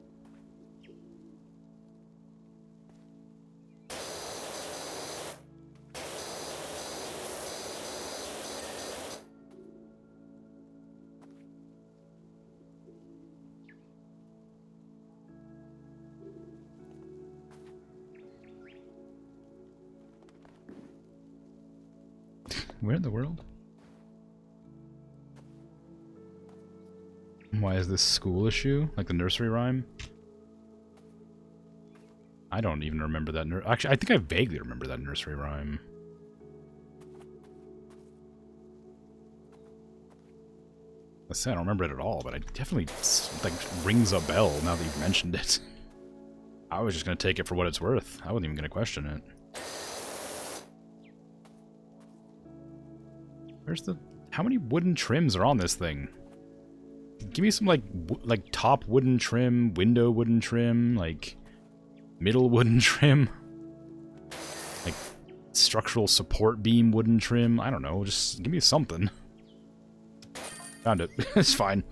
Where in the world? Why is this school issue? Like the nursery rhyme? I don't even remember that. Actually, I think I vaguely remember that nursery rhyme. I say I don't remember it at all, but I definitely, like, rings a bell now that you've mentioned it. I was just going to take it for what it's worth. I wasn't even going to question it. Where's the... How many wooden trims are on this thing? Give me some, like top wooden trim, window wooden trim, like, middle wooden trim. Like, structural support beam wooden trim. I don't know, just give me something. Found it. It's fine.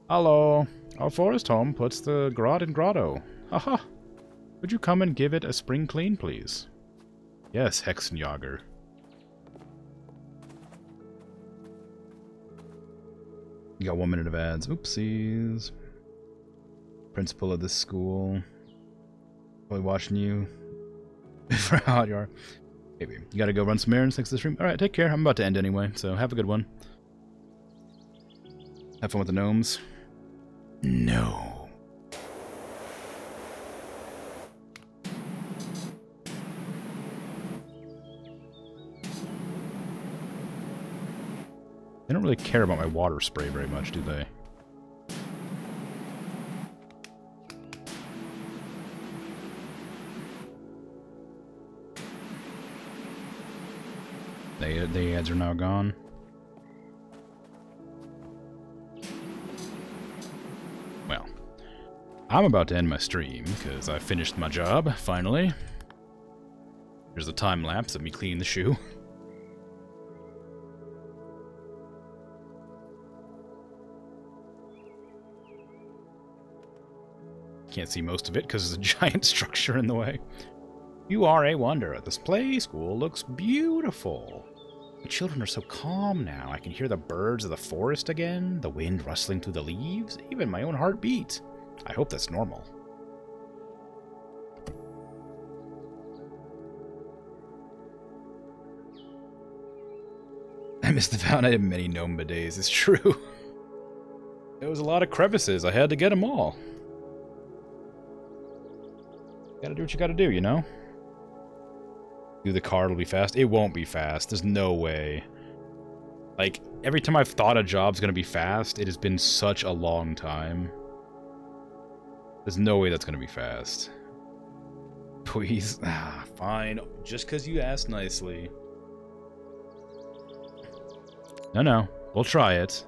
Hello. Our forest home puts the grot in grotto. Haha. Would you come and give it a spring clean, please? Yes, Hexenjager. You got 1 minute of ads. Oopsies. Principal of this school. Probably watching you. For how hot you are. Maybe. You gotta go run some errands next to the stream. Alright, take care. I'm about to end anyway, so have a good one. Have fun with the gnomes. No. They don't really care about my water spray very much, do they? The ads are now gone. Well, I'm about to end my stream because I finished my job, finally. Here's a time lapse of me cleaning the shoe. Can't see most of it because there's a giant structure in the way. You are a wonder. This play school looks beautiful. The children are so calm now. I can hear the birds of the forest again, the wind rustling through the leaves, even my own heart beat. I hope that's normal. I missed the Valentine's many Nomba days, it's true. was a lot of crevices. I had to get them all. Gotta do what you gotta do, you know? Do the car, it'll be fast. It won't be fast. There's no way. Like, every time I've thought a job's gonna be fast, it has been such a long time. There's no way that's gonna be fast. Please. Ah, fine. Just because you asked nicely. No. We'll try it.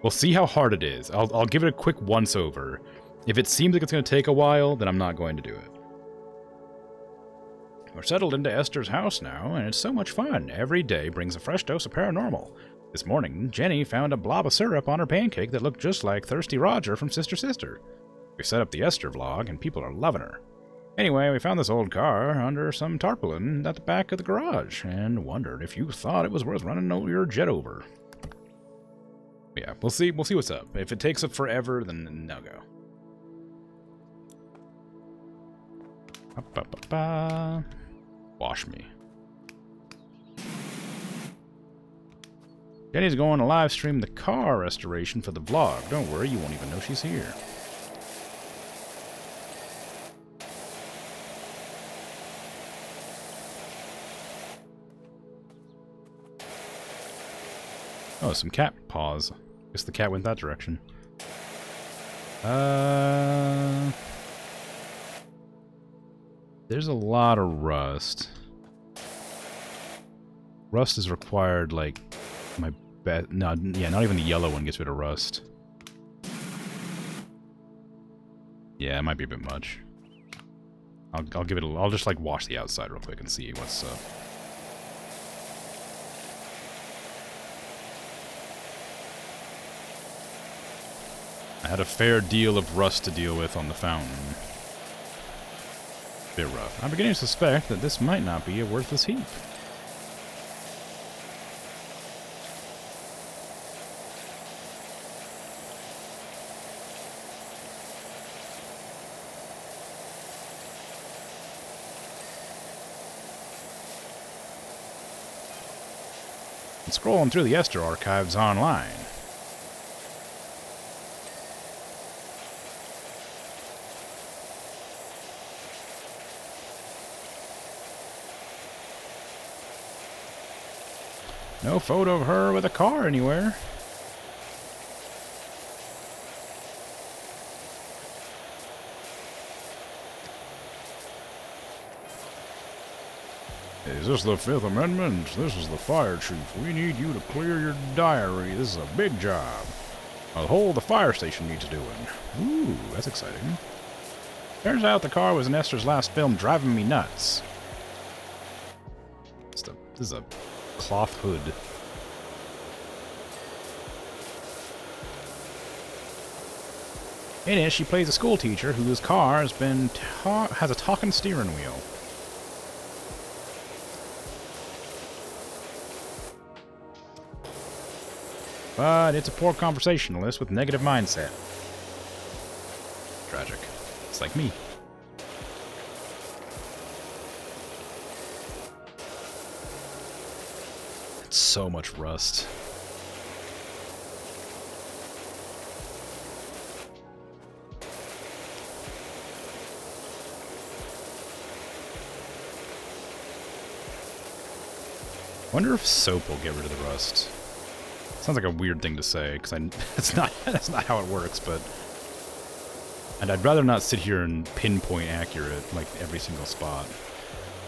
We'll see how hard it is. I'll give it a quick once-over. If it seems like it's going to take a while, then I'm not going to do it. We're settled into Esther's house now, and it's so much fun. Every day brings a fresh dose of paranormal. This morning, Jenny found a blob of syrup on her pancake that looked just like Thirsty Roger from Sister Sister. We set up the Esther vlog, and people are loving her. Anyway, we found this old car under some tarpaulin at the back of the garage, and wondered if you thought it was worth running your jet over. Yeah, we'll see what's up. If it takes up forever, then no go. Wash me. Jenny's going to live stream the car restoration for the vlog. Don't worry, you won't even know she's here. Oh, some cat paws. Guess the cat went that direction. There's a lot of rust. Rust is required, like, my bet. No, yeah, not even the yellow one gets rid of rust. Yeah, it might be a bit much. I'll give it a. I'll just like wash the outside real quick and see what's up. I had a fair deal of rust to deal with on the fountain. Bit rough. I'm beginning to suspect that this might not be a worthless heap. And scrolling through the Esther archives online. No photo of her with a car anywhere. Is this the Fifth Amendment? This is the fire chief. We need you to clear your diary. This is a big job. The whole of the fire station needs doing. Ooh, that's exciting. Turns out the car was in Esther's last film, driving me nuts. This is a cloth hood. In it, she plays a school teacher whose car has a talking steering wheel. But it's a poor conversationalist with negative mindset. Tragic. It's like me. It's so much rust. Wonder if soap will get rid of the rust. Sounds like a weird thing to say, because that's not how it works, but... And I'd rather not sit here and pinpoint accurate, like, every single spot.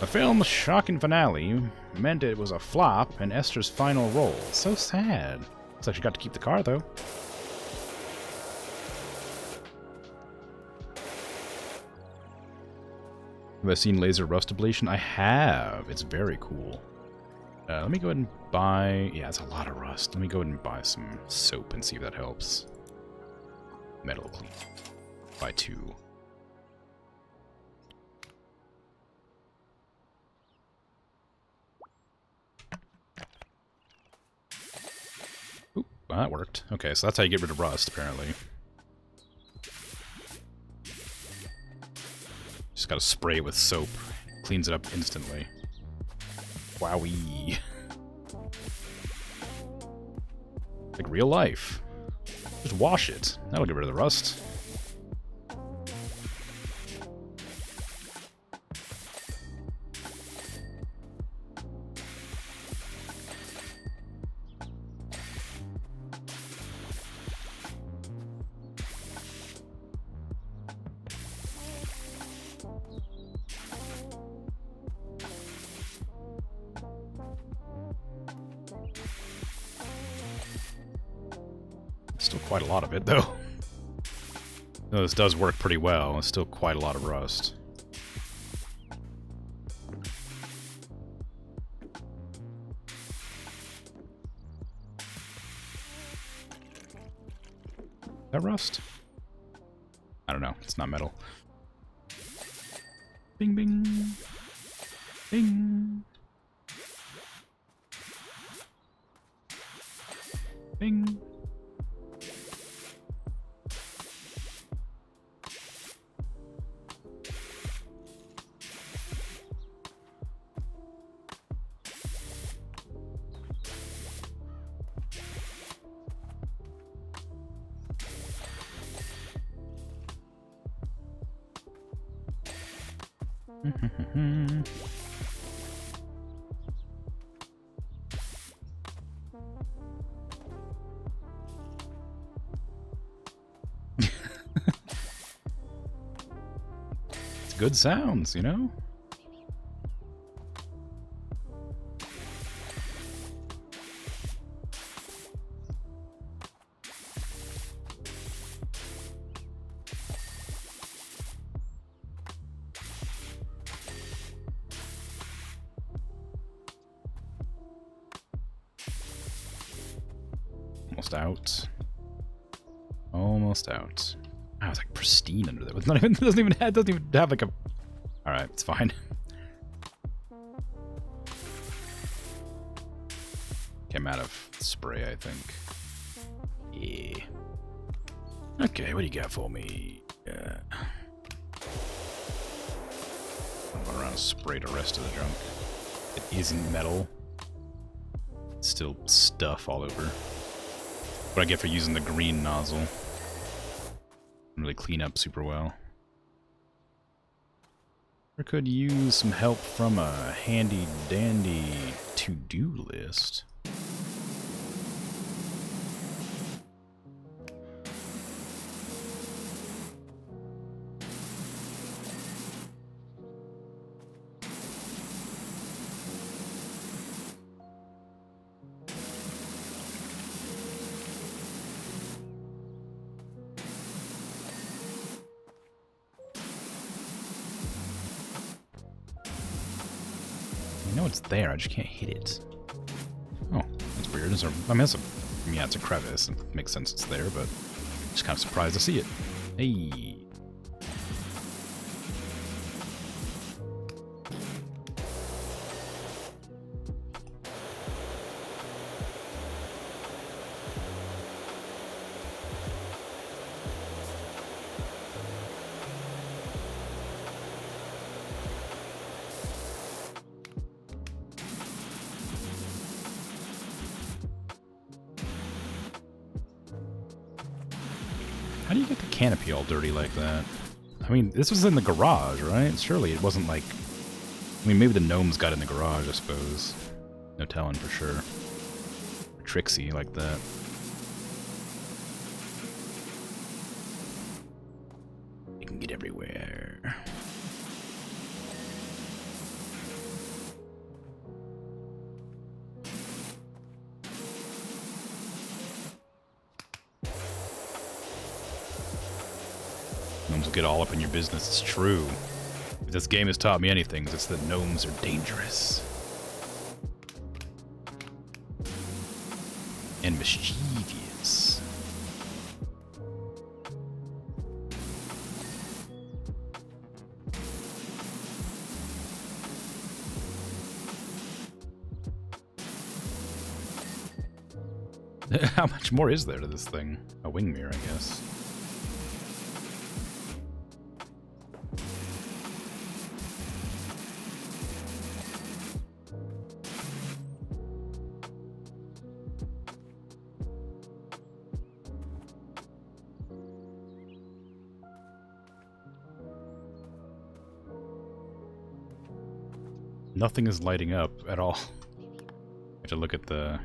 The film's shocking finale meant it was a flop in Esther's final role. So sad. Looks like she got to keep the car, though. Have I seen laser rust ablation? I have. It's very cool. Let me go ahead and buy... Yeah, it's a lot of rust. Let me go ahead and buy some soap and see if that helps. Metal clean. Buy 2. Oop, well, that worked. Okay, so that's how you get rid of rust, apparently. Just gotta spray it with soap. Cleans it up instantly. Wowee. Like real life. Just wash it. That'll get rid of the rust. Still quite a lot of it, though. No, this does work pretty well. It's still quite a lot of rust. Is that rust? I don't know. It's not metal. Bing, bing. Bing. Bing. It's good sounds, you know? Almost out. Almost out. Oh, it's like pristine under there. It's not even. It doesn't even have like a. All right, it's fine. Came out of spray, I think. Yeah. Okay, what do you got for me? I'm going around and spray the rest of the junk. It isn't metal. It's still stuff all over. What I get for using the green nozzle. Really clean up super well. Or could use some help from a handy dandy to-do list. I know it's there, I just can't hit it. Oh, that's weird. Is there, I mean, yeah, it's a crevice. It makes sense it's there, but I'm just kind of surprised to see it. Hey. How do you get the canopy all dirty like that? I mean, this was in the garage, right? Surely it wasn't like... I mean, maybe the gnomes got in the garage, I suppose. No telling for sure. Tricksy like that. It can get everywhere. Gnomes will get all up in your business, it's true. If this game has taught me anything, it's that gnomes are dangerous. And mischievous. How much more is there to this thing? A wing mirror, I guess. Nothing is lighting up at all. I have to look at the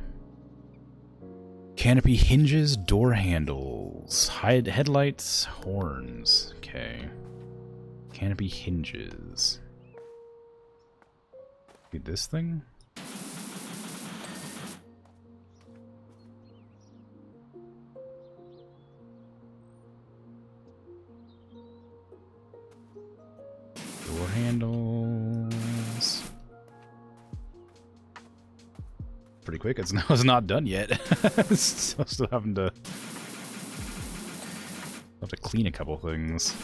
canopy hinges, door handles, headlights, horns. Okay. Canopy hinges. Dude, this thing? Door handles. Pretty quick. It's not done yet. Still having to clean a couple things.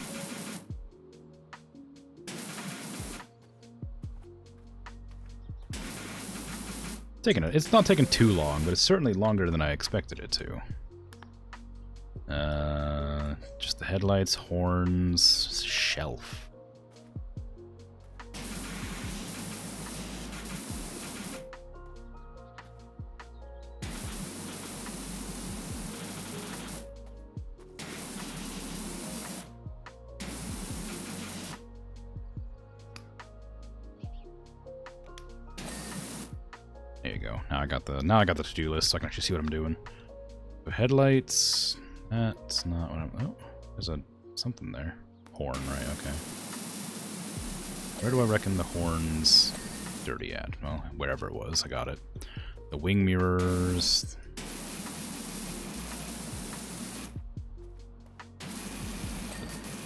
It's not taking too long, but it's certainly longer than I expected it to. Just the headlights, horns, shelf. There you go. Now I got the to-do list, so I can actually see what I'm doing. So headlights. That's not what I'm. Oh, there's something there. Horn, right? Okay. Where do I reckon the horn's dirty at? Well, wherever it was, I got it. The wing mirrors.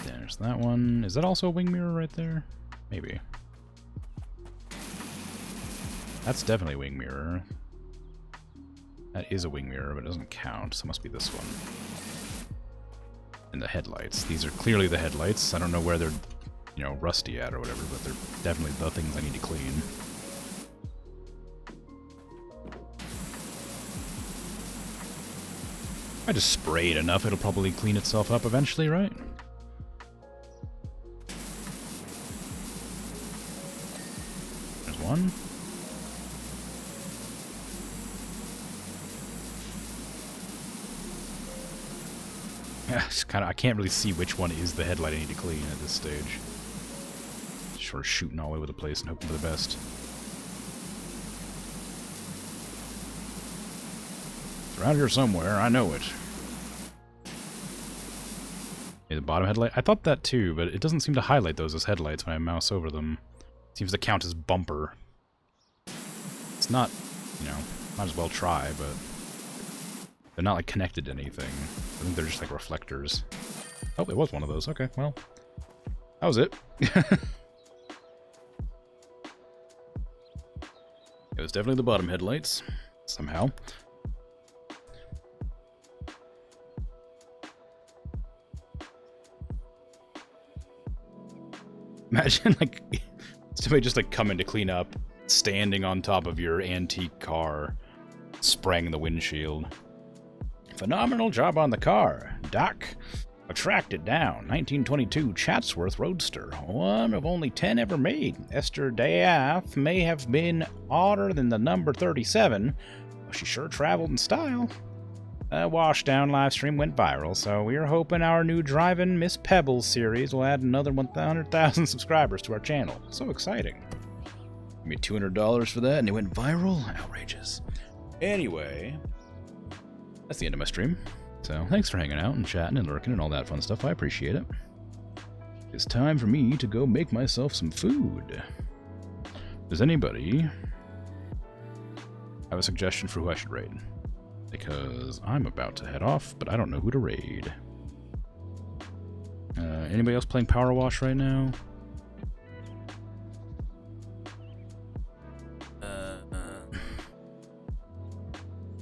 There's that one. Is that also a wing mirror right there? Maybe. That's definitely a wing mirror. That is a wing mirror, but it doesn't count, so it must be this one. And the headlights. These are clearly the headlights. I don't know where they're, rusty at or whatever, but they're definitely the things I need to clean. If I just spray it enough, it'll probably clean itself up eventually, right? There's one. Yeah, I can't really see which one is the headlight I need to clean at this stage. Just sort of shooting all over the place and hoping for the best. It's around here somewhere, I know it. Yeah, the bottom headlight? I thought that too, but it doesn't seem to highlight those as headlights when I mouse over them. It seems to count as bumper. It's not, might as well try, but they're not, like, connected to anything. I think they're just, like, reflectors. Oh, it was one of those. Okay, well. That was it. It was definitely the bottom headlights. Somehow. Imagine, like, somebody just, like, coming to clean up, standing on top of your antique car, spraying the windshield. Phenomenal job on the car, Doc. I tracked it down. 1922 Chatsworth Roadster. One of only 10 ever made. Esther Diath may have been odder than the number 37, but she sure traveled in style. A washdown livestream went viral, so we're hoping our new Drivin' Miss Pebbles series will add another 100,000 subscribers to our channel. So exciting. Give me $200 for that and it went viral? Outrageous. Anyway, that's the end of my stream. So thanks for hanging out and chatting and lurking and all that fun stuff. I appreciate it. It's time for me to go make myself some food. Does anybody have a suggestion for who I should raid? Because I'm about to head off, but I don't know who to raid. Anybody else playing PowerWash right now?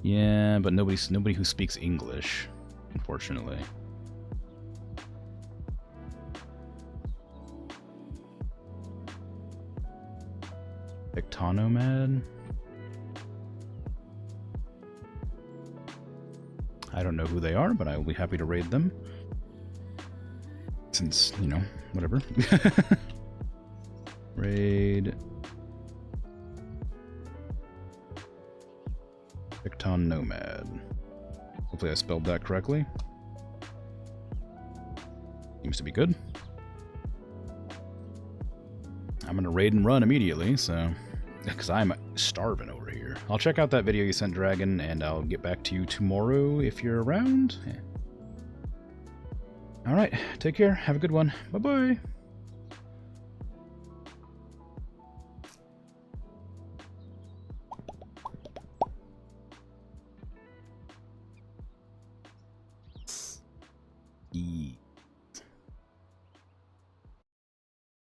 Yeah, but nobody who speaks English, unfortunately. Ectonomad? I don't know who they are, but I will be happy to raid them. Since, whatever. Raid. Ecton Nomad. Hopefully I spelled that correctly. Seems to be good. I'm gonna raid and run immediately, so... because I'm starving over here. I'll check out that video you sent, Dragon, and I'll get back to you tomorrow if you're around. Yeah. Alright, take care. Have a good one. Bye-bye.